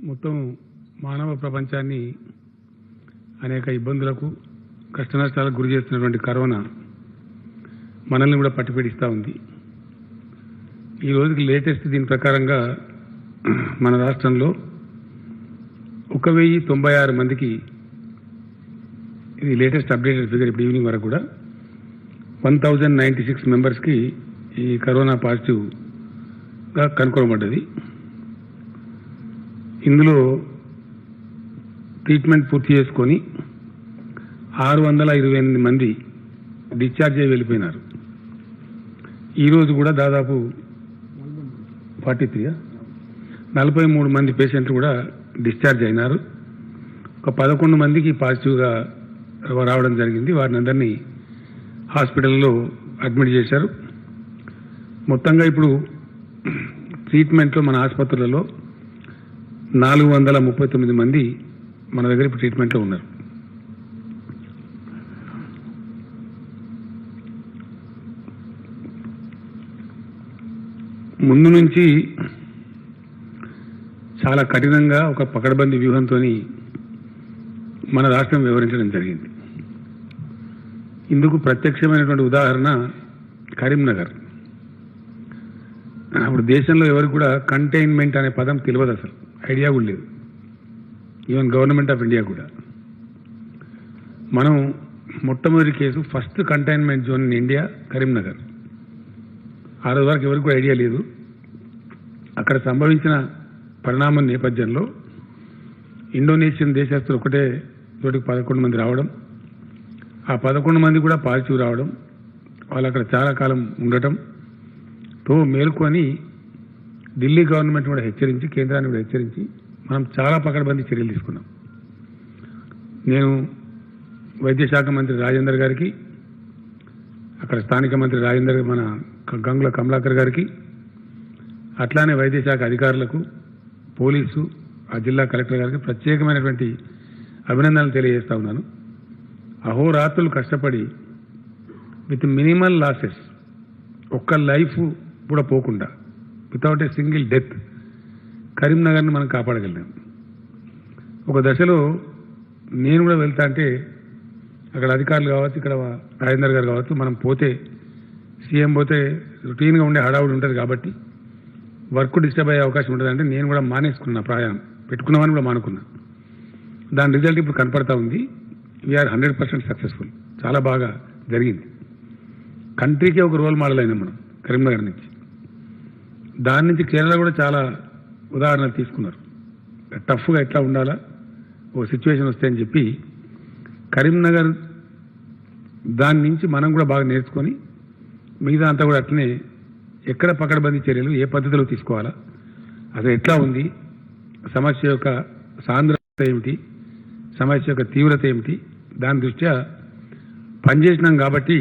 మొత్తం మానవ ప్రపంచాన్ని అనేక ఇబ్బందులకు కష్టనష్టాలకు గురి చేస్తున్నటువంటి కరోనా మనల్ని కూడా పట్టిపీడిస్తూ ఉంది. ఈ రోజుకి లేటెస్ట్ దీని ప్రకారంగా మన రాష్ట్రంలో 1096 మందికి, ఇది లేటెస్ట్ అప్డేటెడ్ ఫిగర్ ఇప్పుడు ఈవినింగ్ వరకు కూడా 1096 మెంబర్స్కి ఈ కరోనా పాజిటివ్గా కనుగొనబడ్డది. ఇందులో ట్రీట్మెంట్ పూర్తి చేసుకొని 628 మంది డిశ్చార్జ్ అయ్యి వెళ్ళిపోయినారు. ఈరోజు కూడా దాదాపు 43 మంది పేషెంట్లు కూడా డిశ్చార్జ్ అయినారు. ఒక 11 మందికి పాజిటివ్గా రావడం జరిగింది. వారిని అందరినీ హాస్పిటల్లో అడ్మిట్ చేశారు. మొత్తంగా ఇప్పుడు ట్రీట్మెంట్లో మన ఆసుపత్రులలో 439 మంది మన దగ్గర ఇప్పుడు ట్రీట్మెంట్లో ఉన్నారు. ముందు నుంచి చాలా కఠినంగా ఒక పకడ్బందీ వ్యూహంతో మన రాష్ట్రం వివరించడం జరిగింది. ఇందుకు ప్రత్యక్షమైనటువంటి ఉదాహరణ కరీంనగర్. అప్పుడు దేశంలో ఎవరికి కూడా కంటైన్మెంట్ అనే పదం తెలియదు, అసలు ఐడియా కూడా లేదు. ఈవెన్ గవర్నమెంట్ ఆఫ్ ఇండియా కూడా. మనం మొట్టమొదటి case first containment zone in India Karimnagar. ఆ రోజు వరకు ఎవరికి కూడా ఐడియా లేదు. అక్కడ సంభవించిన పరిణామం నేపథ్యంలో ఇండోనేషియన్ దేశస్తులు ఒకటే చోటికి 11 మంది రావడం, ఆ 11 మంది కూడా పాజిటివ్ రావడం, వాళ్ళు అక్కడ చాలా కాలం ఉండటంతో మేల్కొని ఢిల్లీ గవర్నమెంట్ కూడా హెచ్చరించి, కేంద్రాన్ని కూడా హెచ్చరించి మనం చాలా పకడ్బందీ చర్యలు తీసుకున్నాం. నేను వైద్య శాఖ మంత్రి రాజేందర్ గారికి, అక్కడ స్థానిక మంత్రి రాజేందర్, మన గంగుల కమలాకర్ గారికి, అట్లానే వైద్య శాఖ అధికారులకు, పోలీసు, ఆ జిల్లా కలెక్టర్ గారికి ప్రత్యేకమైనటువంటి అభినందనలు తెలియజేస్తా ఉన్నాను. అహోరాత్రులు కష్టపడి విత్ మినిమల్ లాసెస్, ఒక్క లైఫ్ కూడా పోకుండా, వితౌట్ ఏ సింగిల్ డెత్ కరీంనగర్ని మనం కాపాడగలిగాం. ఒక దశలో నేను కూడా వెళ్తా అంటే అక్కడ అధికారులు కావచ్చు, ఇక్కడ రాజేందర్ గారు కావచ్చు, మనం పోతే సీఎం పోతే రొటీన్గా ఉండే హడావుడి ఉంటుంది కాబట్టి వర్క్ డిస్టర్బ్ అయ్యే అవకాశం ఉంటుంది. అంటే నేను కూడా మానేసుకున్నా, ప్రయాణం పెట్టుకున్నామని కూడా మానుకున్నా. దాని రిజల్ట్ ఇప్పుడు కనపడతా ఉంది. We are 100% successful. చాలా బాగా జరిగింది. కంట్రీకే ఒక రోల్ మోడల్ అయినాం మనం కరీంనగర్ నుంచి. దాని నుంచి కేరళ కూడా చాలా ఉదాహరణలు తీసుకున్నారు. టఫ్గా ఎట్లా ఉండాలా ఓ సిచ్యువేషన్ వస్తే అని చెప్పి కరీంనగర్ దాని నుంచి మనం కూడా బాగా నేర్చుకొని మిగతా అంతా కూడా అట్లనే ఎక్కడ పకడ్బందీ చర్యలు ఏ పద్ధతిలో తీసుకోవాలా, అసలు ఎట్లా ఉంది, సమస్య యొక్క సాంద్రత ఏమిటి, సమస్య యొక్క తీవ్రత ఏమిటి, దాని దృష్ట్యా పనిచేసినాం కాబట్టి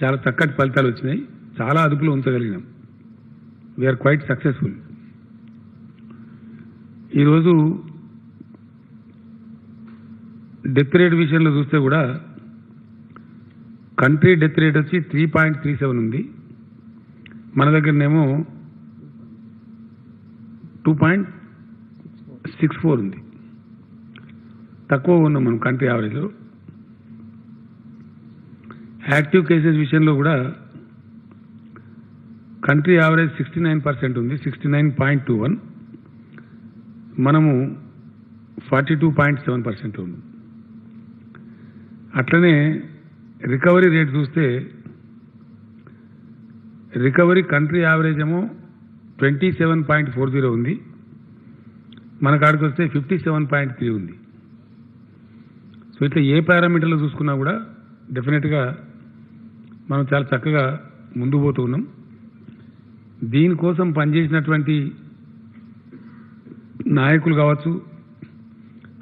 చాలా చక్కటి ఫలితాలు వచ్చినాయి. చాలా అదుపులో ఉంచగలిగినాం. We are quite successful. ఈరోజు డెత్ రేట్ విషయంలో చూస్తే కూడా కంట్రీ డెత్ రేట్ వచ్చి 3.37 ఉంది. మన దగ్గరనేమో 2.64 ఉంది. తక్కువ ఉన్నాం మనం కంట్రీ యావరేజ్లో. యాక్టివ్ కేసెస్ విషయంలో కూడా కంట్రీ యావరేజ్ 69% ఉంది, 69.21. మనము 42.7% ఉంది. అట్లనే రికవరీ రేట్ చూస్తే రికవరీ కంట్రీ యావరేజ్ ఏమో 27.40 ఉంది, మన కాడికి వస్తే 57.3 ఉంది. సో ఇట్లా ఏ పారామీటర్లో చూసుకున్నా కూడా డెఫినెట్గా మనం చాలా చక్కగా ముందు పోతూ ఉన్నాం. దీనికోసం పనిచేసినటువంటి నాయకులు కావచ్చు,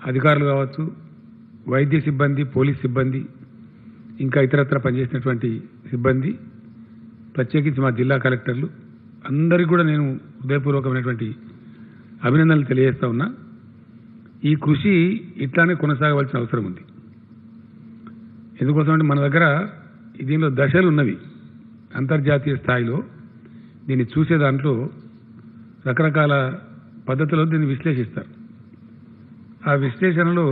అధికారులు కావచ్చు, వైద్య సిబ్బంది, పోలీస్ సిబ్బంది, ఇంకా ఇతరత్ర పనిచేసినటువంటి సిబ్బంది, ప్రత్యేకించి మా జిల్లా కలెక్టర్లు అందరికీ కూడా నేను హృదయపూర్వకమైనటువంటి అభినందనలు తెలియజేస్తా ఉన్నా. ఈ కృషి ఇట్లానే కొనసాగవలసిన అవసరం ఉంది. ఎందుకోసం అంటే మన దగ్గర దీనిలో దశలు ఉన్నవి. అంతర్జాతీయ స్థాయిలో దీన్ని చూసే దాంట్లో రకరకాల పద్ధతుల్లో దీన్ని విశ్లేషిస్తారు. ఆ విశ్లేషణలో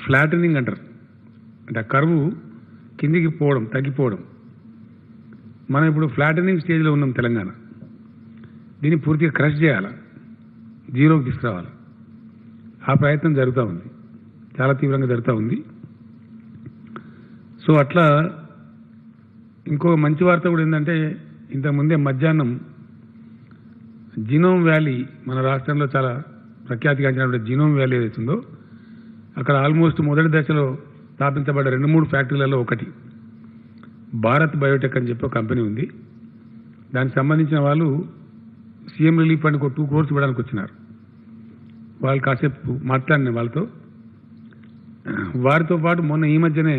ఫ్లాటనింగ్ అంటారు, అంటే ఆ కర్వ్ కిందికి పోవడం, తగ్గిపోవడం. మనం ఇప్పుడు ఫ్లాటనింగ్ స్టేజ్లో ఉన్నాం తెలంగాణ. దీన్ని పూర్తిగా క్రష్ చేయాలి, జీరోకి తీసుకురావాలి. ఆ ప్రయత్నం జరుగుతూ ఉంది, చాలా తీవ్రంగా జరుగుతూ ఉంది. సో అట్లా ఇంకో మంచి వార్త కూడా ఏంటంటే, ఇంతకుముందే మధ్యాహ్నం జీనోమ్ వ్యాలీ, మన రాష్ట్రంలో చాలా ప్రఖ్యాతిగాంచినటువంటి జీనోమ్ వ్యాలీ ఏదైతుందో, అక్కడ ఆల్మోస్ట్ మొదటి దశలో స్థాపించబడ్డ 2-3 ఫ్యాక్టరీలలో ఒకటి భారత్ బయోటెక్ అని చెప్పి ఒక కంపెనీ ఉంది. దానికి సంబంధించిన వాళ్ళు సీఎం రిలీఫ్ ఫండ్కి 2 crores ఇవ్వడానికి వచ్చినారు. వాళ్ళు కాసేపు మాట్లాడిన వారితో పాటు మొన్న ఈ మధ్యనే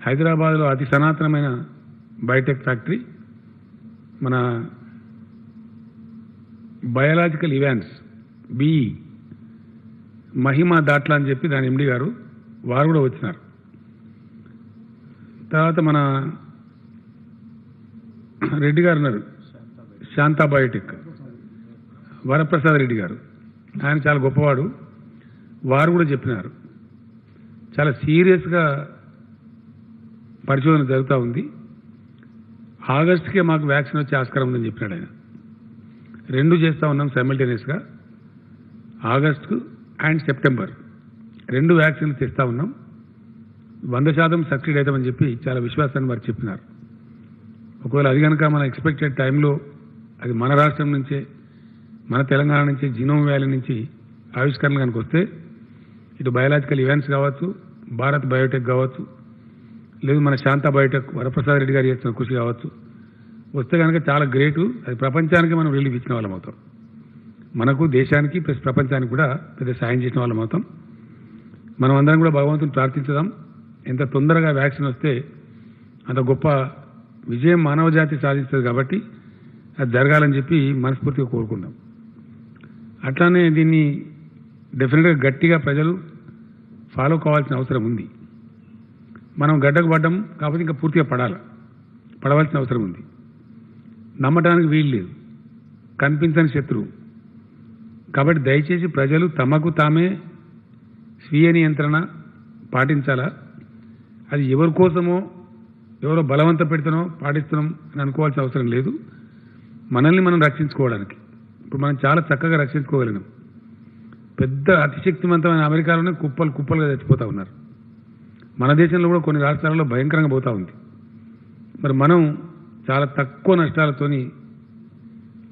హైదరాబాద్లో అతి సనాతనమైన బయోటెక్ ఫ్యాక్టరీ, మన బయాలజికల్ ఇవాన్స్ బిఈ మహిమా దాట్లా అని చెప్పి దాని ఎండి గారు, వారు కూడా వచ్చినారు. తర్వాత మన రెడ్డి గారు ఉన్నారు, శాంతా బయోటెక్, వరప్రసాద్ రెడ్డి గారు, ఆయన చాలా గొప్పవాడు. వారు కూడా చెప్పినారు చాలా సీరియస్గా పరిశోధన జరుగుతూ ఉంది. ఆగస్టుకే మాకు వ్యాక్సిన్ వచ్చే ఆస్కారం ఉందని చెప్పినాడు ఆయన. 2 చేస్తూ ఉన్నాం సైమల్టేనియస్గా, ఆగస్టు అండ్ సెప్టెంబర్ 2 వ్యాక్సిన్లు తెస్తూ ఉన్నాం. 100% సక్సీడ్ అవుతామని చెప్పి చాలా విశ్వాసాన్ని వారు చెప్పినారు. ఒకవేళ అది కనుక మన ఎక్స్పెక్టెడ్ టైంలో అది మన రాష్ట్రం నుంచే, మన తెలంగాణ నుంచి, జీనోమ్ వ్యాలీ నుంచి ఆవిష్కరణ కనుక వస్తే, ఇటు బయాలజికల్ ఈవెంట్స్ కావచ్చు, భారత్ బయోటెక్ కావచ్చు, లేదు మన శాంతా బయోటెక్ వరప్రసాద్ రెడ్డి గారు చేస్తున్న కృషి కావచ్చు, వస్తే కనుక చాలా గ్రేటు. అది ప్రపంచానికి మనం రిలీఫ్ ఇచ్చిన వాళ్ళం అవుతాం. మనకు, దేశానికి ప్లస్ ప్రపంచానికి కూడా పెద్ద సాయం చేసిన వాళ్ళం అవుతాం. మనం అందరం కూడా భగవంతుని ప్రార్థించుదాం. ఎంత తొందరగా వ్యాక్సిన్ వస్తే అంత గొప్ప విజయం మానవ జాతి సాధిస్తుంది. కాబట్టి అది జరగాలని చెప్పి మనస్ఫూర్తిగా కోరుకుందాం. అట్లానే దీన్ని డెఫినెట్గా గట్టిగా ప్రజలు ఫాలో కావాల్సిన అవసరం ఉంది. మనం గడ్డకు పడ్డం కాకపోతే ఇంకా పూర్తిగా పడవలసిన అవసరం ఉంది. నమ్మటానికి వీలు లేదు, కనిపించని శత్రువు. కాబట్టి దయచేసి ప్రజలు తమకు తామే స్వీయ నియంత్రణ పాటించాలా. అది ఎవరి కోసమో, ఎవరో బలవంత పెడుతున్నాో పాటిస్తున్నాం అని అనుకోవాల్సిన అవసరం లేదు. మనల్ని మనం రక్షించుకోవడానికి ఇప్పుడు మనం చాలా చక్కగా రక్షించుకోగలిగినాం. పెద్ద అతిశక్తివంతమైన అమెరికాలోనే కుప్పలుగా చచ్చిపోతూ ఉన్నారు. మన దేశంలో కూడా కొన్ని రాష్ట్రాలలో భయంకరంగా పోతూ ఉంది. మరి మనం చాలా తక్కువ నష్టాలతోని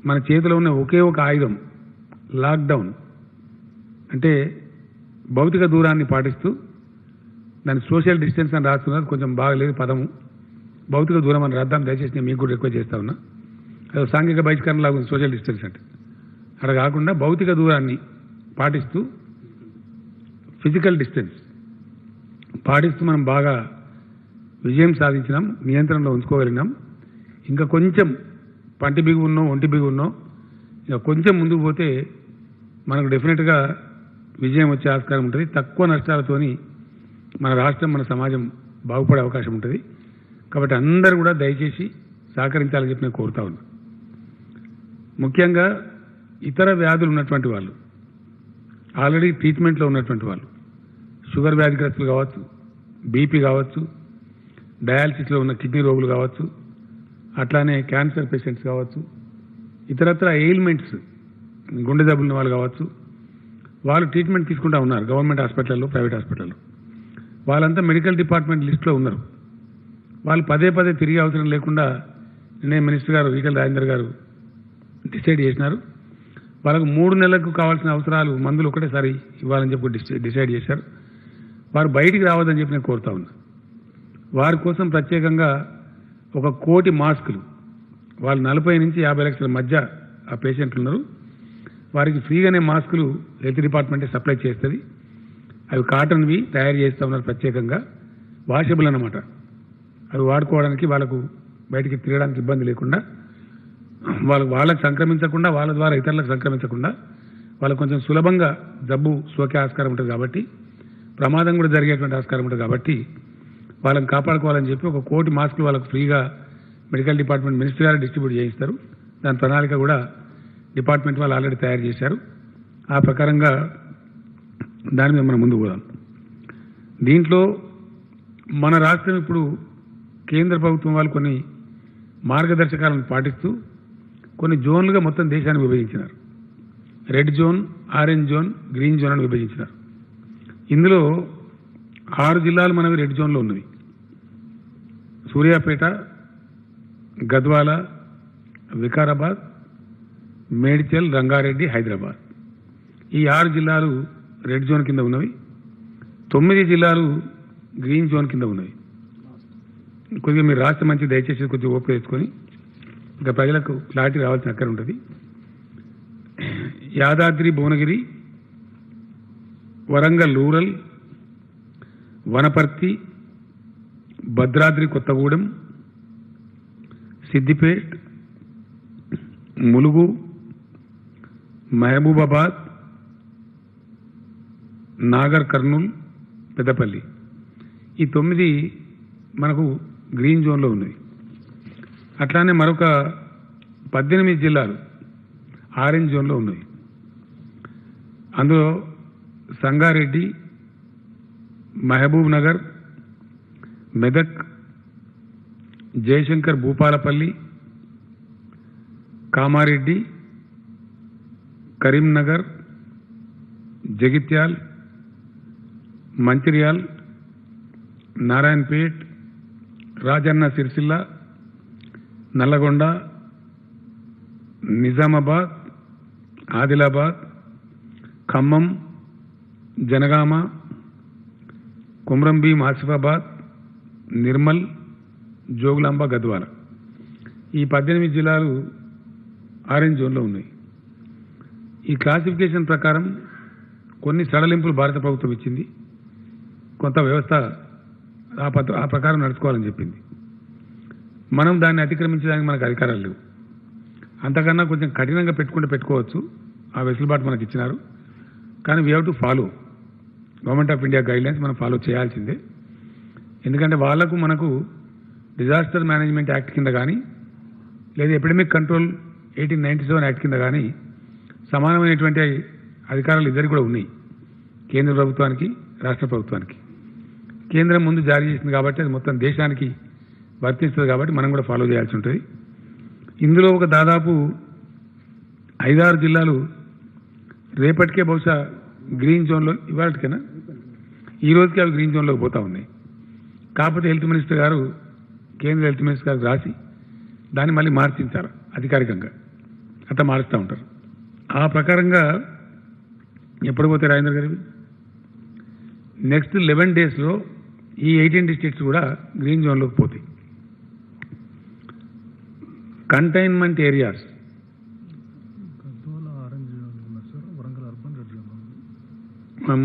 మన చేతిలో ఉన్న ఒకే ఒక ఆయుధం లాక్డౌన్, అంటే భౌతిక దూరాన్ని పాటిస్తూ, దాన్ని సోషల్ డిస్టెన్స్ అని రాస్తున్నారు, కొంచెం బాగలేదు పదము, భౌతిక దూరం అని రాద్దాం. దయచేసి నేను మీకు కూడా రిక్వెస్ట్ చేస్తా ఉన్నా. అది సాంఘిక బహిష్కరణ లాగా ఉంది సోషల్ డిస్టెన్స్ అంటే. అలా కాకుండా భౌతిక దూరాన్ని పాటిస్తూ, ఫిజికల్ డిస్టెన్స్ పాటిస్తూ మనం బాగా విజయం సాధించినాం, నియంత్రణలో ఉంచుకోగలిగినాం. ఇంకా కొంచెం పంటి బిగు ఉన్నో, ఒంటి బిగు ఉన్నో, ఇంకా కొంచెం ముందుకు పోతే మనకు డెఫినెట్గా విజయం వచ్చే ఆస్కారం ఉంటుంది. తక్కువ నష్టాలతోని మన రాష్ట్రం, మన సమాజం బాగుపడే అవకాశం ఉంటుంది. కాబట్టి అందరూ కూడా దయచేసి సహకరించాలని చెప్పి నేను కోరుతా ఉన్నా. ముఖ్యంగా ఇతర వ్యాధులు ఉన్నటువంటి వాళ్ళు, ఆల్రెడీ ట్రీట్మెంట్లో ఉన్నటువంటి వాళ్ళు, షుగర్ వ్యాధిగ్రస్తులు కావచ్చు, బీపీ కావచ్చు, డయాలసిస్లో ఉన్న కిడ్నీ రోగులు కావచ్చు, అట్లానే క్యాన్సర్ పేషెంట్స్ కావచ్చు, ఇతరత్ర ఎయిల్మెంట్స్, గుండె జబ్బులు ఉన్న వాళ్ళు కావచ్చు, వాళ్ళు ట్రీట్మెంట్ తీసుకుంటూ ఉన్నారు గవర్నమెంట్ హాస్పిటల్లో, ప్రైవేట్ హాస్పిటల్లో. వాళ్ళంతా మెడికల్ డిపార్ట్మెంట్ లిస్టులో ఉన్నారు. వాళ్ళు పదే తిరిగే అవసరం లేకుండా నిన్నే మినిస్టర్ గారు ఈటెల రాజేందర్ గారు డిసైడ్ చేసినారు. వాళ్ళకు 3 నెలలకు కావాల్సిన అవసరాలు మందులు ఒకటేసారి ఇవ్వాలని చెప్పి డిసైడ్ చేశారు. వారు బయటికి రావద్దని చెప్పి నేను కోరుతా ఉన్నా. వారి కోసం ప్రత్యేకంగా 1 కోటి మాస్కులు, వాళ్ళు 40 నుంచి 50 లక్షల మధ్య ఆ పేషెంట్లు ఉన్నారు, వారికి ఫ్రీగానే మాస్కులు హెల్త్ డిపార్ట్మెంటే సప్లై చేస్తుంది. అవి కాటన్వి తయారు చేస్తూ ఉన్నారు ప్రత్యేకంగా, వాషబుల్ అన్నమాట. అవి వాడుకోవడానికి, వాళ్ళకు బయటికి తిరగడానికి ఇబ్బంది లేకుండా, వాళ్ళకు సంక్రమించకుండా, వాళ్ళ ద్వారా ఇతరులకు సంక్రమించకుండా, వాళ్ళకు కొంచెం సులభంగా జబ్బు సోకే ఆస్కారం ఉంటుంది. కాబట్టి ప్రమాదం కూడా జరిగేటువంటి ఆస్కారం ఉంటుంది. కాబట్టి వాళ్ళని కాపాడుకోవాలని చెప్పి 1 కోటి మాస్కులు వాళ్ళకు ఫ్రీగా మెడికల్ డిపార్ట్మెంట్ మినిస్టర్ గారు డిస్ట్రిబ్యూట్ చేయిస్తారు. దాని ప్రణాళిక కూడా డిపార్ట్మెంట్ వాళ్ళు ఆల్రెడీ తయారు చేశారు. ఆ ప్రకారంగా దాని మీద మనం ముందుకు పోదాం. దీంట్లో మన రాష్ట్రం ఇప్పుడు కేంద్ర ప్రభుత్వం వాళ్ళు కొన్ని మార్గదర్శకాలను పాటిస్తూ కొన్ని జోన్లుగా మొత్తం దేశాన్ని విభజించినారు. Red zone, orange zone, green zone అని విభజించినారు. ఇందులో 6 జిల్లాలు మనవి రెడ్ జోన్లో ఉన్నవి. సూర్యాపేట, గద్వాల, వికారాబాద్, మేడ్చల్, రంగారెడ్డి, హైదరాబాద్. ఈ 6 జిల్లాలు రెడ్ జోన్ కింద ఉన్నవి. 9 జిల్లాలు గ్రీన్ జోన్ కింద ఉన్నవి. కొద్దిగా మీరు రాష్ట్రం మంచి దయచేసి కొద్దిగా ఓపిక తెచ్చుకొని ఇంకా ప్రజలకు క్లారిటీ రావాల్సిన అక్కడ ఉంటుంది. యాదాద్రి, భువనగిరి, వరంగల్ రూరల్, వనపర్తి, భద్రాద్రి కొత్తగూడెం, సిద్దిపేట్, ములుగు, మహబూబాబాద్, నాగర్ కర్నూల్, పెద్దపల్లి. ఈ 9 మనకు గ్రీన్ జోన్లో ఉన్నవి. అట్లానే మరొక 18 జిల్లాలు ఆరెంజ్ జోన్లో ఉన్నవి. అందులో సంగారెడ్డి, మహబూబ్ నగర్, మెదక్, జయశంకర్ భూపాలపల్లి, కామారెడ్డి, కరీంనగర్, జగిత్యాల్, మంచిర్యాల్, నారాయణపేట్, రాజన్న సిరిసిల్ల, నల్లగొండ, నిజామాబాద్, ఆదిలాబాద్, ఖమ్మం, జనగామ, కొమ్రంభీం, ఆసిఫాబాద్, నిర్మల్, జోగులాంబ, గద్వాల. ఈ 18 జిల్లాలు ఆరెంజ్ జోన్లో ఉన్నాయి. ఈ క్లాసిఫికేషన్ ప్రకారం కొన్ని సడలింపులు భారత ప్రభుత్వం ఇచ్చింది. కొంత వ్యవస్థ ఆ ప్రకారం నడుచుకోవాలని చెప్పింది. మనం దాన్ని అతిక్రమించడానికి మనకు అధికారాలు లేవు. అంతకన్నా కొంచెం కఠినంగా పెట్టుకోవచ్చు. ఆ వెసులుబాటు మనకు ఇచ్చినారు. కానీ we have to follow government of India guidelines. మనం ఫాలో చేయాల్సిందే. ఎందుకంటే వాళ్లకు మనకు డిజాస్టర్ మేనేజ్మెంట్ యాక్ట్ కింద కానీ లేదా ఎపిడమిక్ కంట్రోల్ 1897 యాక్ట్ కింద కానీ సమానమైనటువంటి అధికారాలు ఇద్దరికి కూడా ఉన్నాయి. కేంద్ర ప్రభుత్వానికి, రాష్ట్ర ప్రభుత్వానికి. కేంద్రం ముందు జారీ చేసింది కాబట్టి అది మొత్తం దేశానికి వర్తిస్తుంది కాబట్టి మనం కూడా ఫాలో చేయాల్సి ఉంటుంది. ఇందులో ఒక దాదాపు 5-6 జిల్లాలు రేపటికే బహుశా గ్రీన్ జోన్లో, ఇవాళకైనా ఈ రోజుకి అవి గ్రీన్ జోన్లోకి పోతా ఉన్నాయి. కాకపోతే హెల్త్ మినిస్టర్ గారు, కేంద్ర హెల్త్ మినిస్టర్ గారు రాసి దాన్ని మళ్ళీ మార్చించారు అధికారికంగా. అట్లా మారుస్తూ ఉంటారు. ఆ ప్రకారంగా ఎప్పుడు పోతే రాజేంద్ర గారివి నెక్స్ట్ 11 డేస్లో ఈ 18 డిస్ట్రిక్ట్స్ కూడా గ్రీన్ జోన్లోకి పోతాయి. కంటైన్మెంట్ ఏరియాస్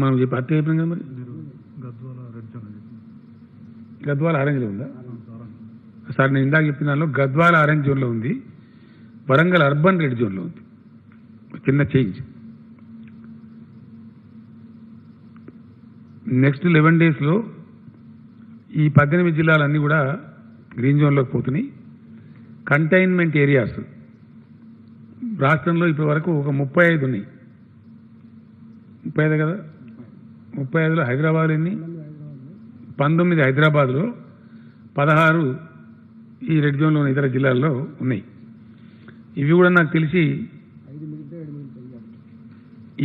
మనం చెప్పి అత్తే అయిపోయింది కదా. మరి గద్వాల ఆరెంజ్లో ఉందా సార్? నేను ఇందాక చెప్పిన దానిలో గద్వాల ఆరెంజ్ జోన్లో ఉంది, వరంగల్ అర్బన్ రెడ్ జోన్లో ఉంది. చిన్న చేంజ్. నెక్స్ట్ 11 డేస్లో ఈ 18 జిల్లాలన్నీ కూడా గ్రీన్ జోన్లోకి పోతున్నాయి. కంటైన్మెంట్ ఏరియాస్ రాష్ట్రంలో ఇప్పటి వరకు ఒక 35 ఉన్నాయి. 35 కదా. 35లో హైదరాబాద్ ఎన్ని? 19 హైదరాబాద్లో, 16 ఈ రెడ్ జోన్లో ఉన్న ఇతర జిల్లాల్లో ఉన్నాయి. ఇవి కూడా నాకు తెలిసి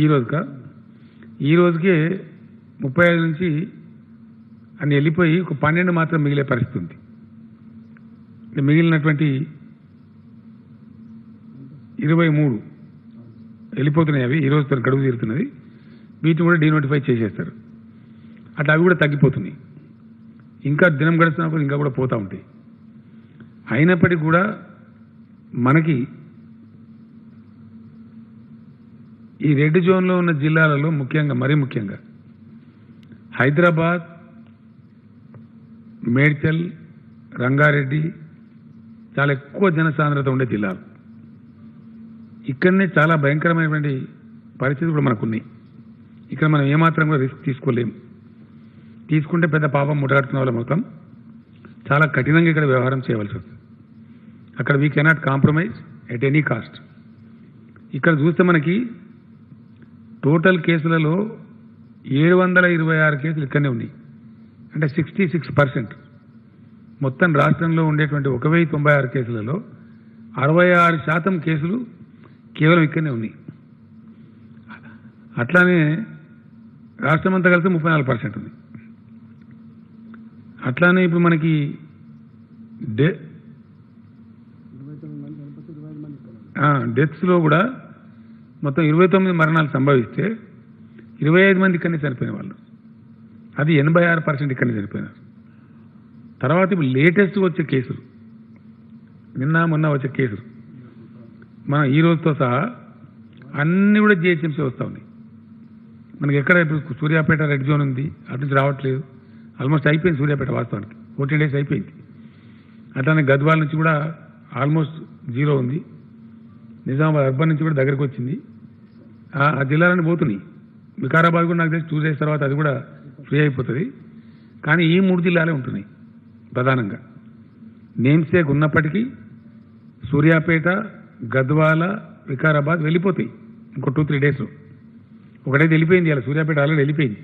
ఈ రోజుకే 35 నుంచి అన్ని వెళ్ళిపోయి ఒక 12 మాత్రం మిగిలే పరిస్థితి ఉంది. మిగిలినటువంటి 23 వెళ్ళిపోతున్నాయి. అవి ఈ రోజుతో గడువు తీరుతున్నది. వీటిని కూడా డీనోటిఫై చేసేస్తారు. అట్లా అవి కూడా తగ్గిపోతున్నాయి. ఇంకా దినం గడుస్తున్నప్పుడు ఇంకా కూడా పోతూ ఉంటాయి. అయినప్పటికీ కూడా మనకి ఈ రెడ్ జోన్లో ఉన్న జిల్లాలలో మరీ ముఖ్యంగా హైదరాబాద్, మేడ్చల్, రంగారెడ్డి చాలా ఎక్కువ జనసాంద్రత ఉండే జిల్లాలు. ఇక్కడనే చాలా భయంకరమైనటువంటి పరిస్థితి కూడా మనకున్నాయి. ఇక్కడ మనం ఏమాత్రం కూడా రిస్క్ తీసుకోలేము. తీసుకుంటే పెద్ద పాపం ముట్టగట్టుకున్న వాళ్ళం అవుతాం. చాలా కఠినంగా ఇక్కడ వ్యవహారం చేయవలసి వస్తుంది. అక్కడ we cannot compromise at any cost. ఇక్కడ చూస్తే మనకి టోటల్ కేసులలో 726 కేసులు ఇక్కడనే ఉన్నాయి. అంటే 66%. మొత్తం రాష్ట్రంలో ఉండేటువంటి 1096 కేసులలో 66% కేసులు కేవలం ఇక్కడనే ఉన్నాయి. అట్లానే రాష్ట్రం అంతా కలిసి 34% ఉంది. అట్లానే ఇప్పుడు మనకి డెత్స్లో కూడా మొత్తం 29 మరణాలు సంభవిస్తే 25 మంది ఇక్కడనే చనిపోయిన వాళ్ళు, అది 86% ఇక్కడనే చనిపోయినారు. తర్వాత ఇప్పుడు లేటెస్ట్ వచ్చే కేసులు, నిన్న మొన్న వచ్చే కేసులు మనం ఈ రోజుతో సహా అన్నీ కూడా జిహెచ్ఎంసీ వస్తూ ఉన్నాయి. మనకి ఎక్కడ ఇప్పుడు సూర్యాపేట రెడ్ జోన్ ఉంది, అటు నుంచి రావట్లేదు. ఆల్మోస్ట్ అయిపోయింది సూర్యాపేట, వాస్తవానికి 14 days అయిపోయింది. అట్లానే గద్వాల నుంచి కూడా ఆల్మోస్ట్ 0 ఉంది. నిజామాబాద్ అర్బన్ నుంచి కూడా దగ్గరికి వచ్చింది. ఆ జిల్లాలన్నీ పోతున్నాయి. వికారాబాద్ కూడా నాకు తెలిసి 2 days తర్వాత అది కూడా ఫ్రీ అయిపోతుంది. కానీ ఈ 3 జిల్లాలే ఉంటున్నాయి ప్రధానంగా. నేమ్సేక్ ఉన్నప్పటికీ సూర్యాపేట, గద్వాల, వికారాబాద్ వెళ్ళిపోతాయి ఇంకో 2-3 days. ఒకటైతే వెళ్ళిపోయింది, అలా సూర్యాపేట ఆల్రెడీ వెళ్ళిపోయింది.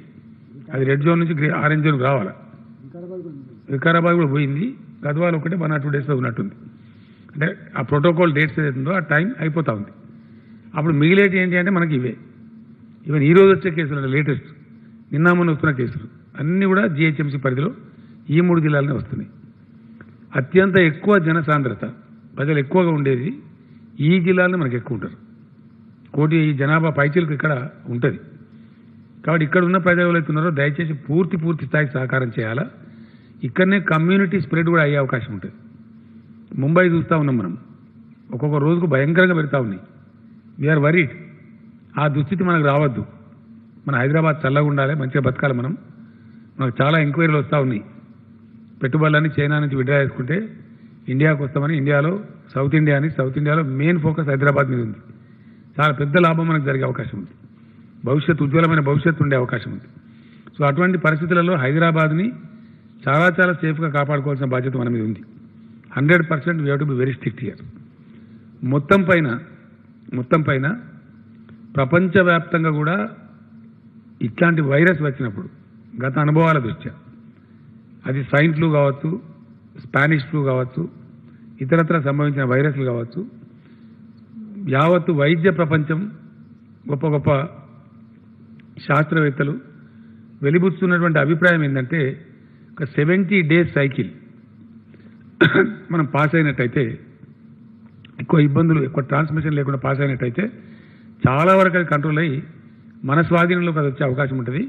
అది రెడ్ జోన్ నుంచి ఆరెంజ్ జోన్కి రావాలా. వికారాబాద్ కూడా పోయింది. గద్వాల ఒకటే 1 or 2 days ఉన్నట్టుంది. అంటే ఆ ప్రోటోకాల్ డేట్స్ ఏదైతుందో ఆ టైం అయిపోతూ ఉంది. అప్పుడు మిగిలేటి ఏంటి అంటే మనకి ఈవెన్ ఈ రోజు వచ్చే కేసులు, లేటెస్ట్ నిన్న మొన్న వస్తున్న కేసులు అన్నీ కూడా జిహెచ్ఎంసీ పరిధిలో ఈ 3 జిల్లాలనే వస్తున్నాయి. అత్యంత ఎక్కువ జనసాంద్రత, ప్రజలు ఎక్కువగా ఉండేది ఈ జిల్లాలో మనకు ఎక్కువ ఉంటారు. 1 కోటి జనాభా పైచీలకు ఇక్కడ ఉంటుంది. కాబట్టి ఇక్కడ ఉన్న ప్రజలు ఎవరైతే ఉన్నారో దయచేసి పూర్తి స్థాయి సహకారం చేయాలా. ఇక్కడనే కమ్యూనిటీ స్ప్రెడ్ కూడా అయ్యే అవకాశం ఉంటుంది. ముంబై చూస్తూ ఉన్నాం మనం, ఒక్కొక్క రోజుకు భయంకరంగా పెడతా ఉన్నాయి. We are worried. ఆ దుస్థితి మనకు రావద్దు. మన హైదరాబాద్ చల్లగా ఉండాలి, మంచిగా బతకాలి. మనకు చాలా ఎంక్వైరీలు వస్తూ ఉన్నాయి. పెట్టుబడులన్నీ చైనా నుంచి విడ్రా చేసుకుంటే ఇండియాకు వస్తామని, ఇండియాలో సౌత్ ఇండియాలో మెయిన్ ఫోకస్ హైదరాబాద్ మీద ఉంది. చాలా పెద్ద లాభం మనకు జరిగే అవకాశం ఉంది. ఉజ్వలమైన భవిష్యత్తు ఉండే అవకాశం ఉంది. సో అటువంటి పరిస్థితులలో హైదరాబాద్ని చాలా సేఫ్గా కాపాడుకోవాల్సిన బాధ్యత మన మీద ఉంది. 100% we have to be very strict here. మొత్తం పైన ప్రపంచవ్యాప్తంగా కూడా ఇట్లాంటి వైరస్ వచ్చినప్పుడు గత అనుభవాల దృష్ట్యా, అది స్వైన్ ఫ్లూ కావచ్చు, స్పానిష్ ఫ్లూ కావచ్చు, ఇతరత్ర సంభవించిన వైరస్లు కావచ్చు, యావత్తు వైద్య ప్రపంచం, గొప్ప శాస్త్రవేత్తలు వెలిబుచ్చుతున్నటువంటి అభిప్రాయం ఏంటంటే, ఒక 70 days సైకిల్ మనం పాస్ అయినట్టయితే, ఎక్కువ ఇబ్బందులు, ఎక్కువ ట్రాన్స్మిషన్ లేకుండా పాస్ అయినట్టయితే చాలా వరకు అది కంట్రోల్ అయ్యి మన స్వాధీనంలోకి అది వచ్చే అవకాశం ఉంటుంది.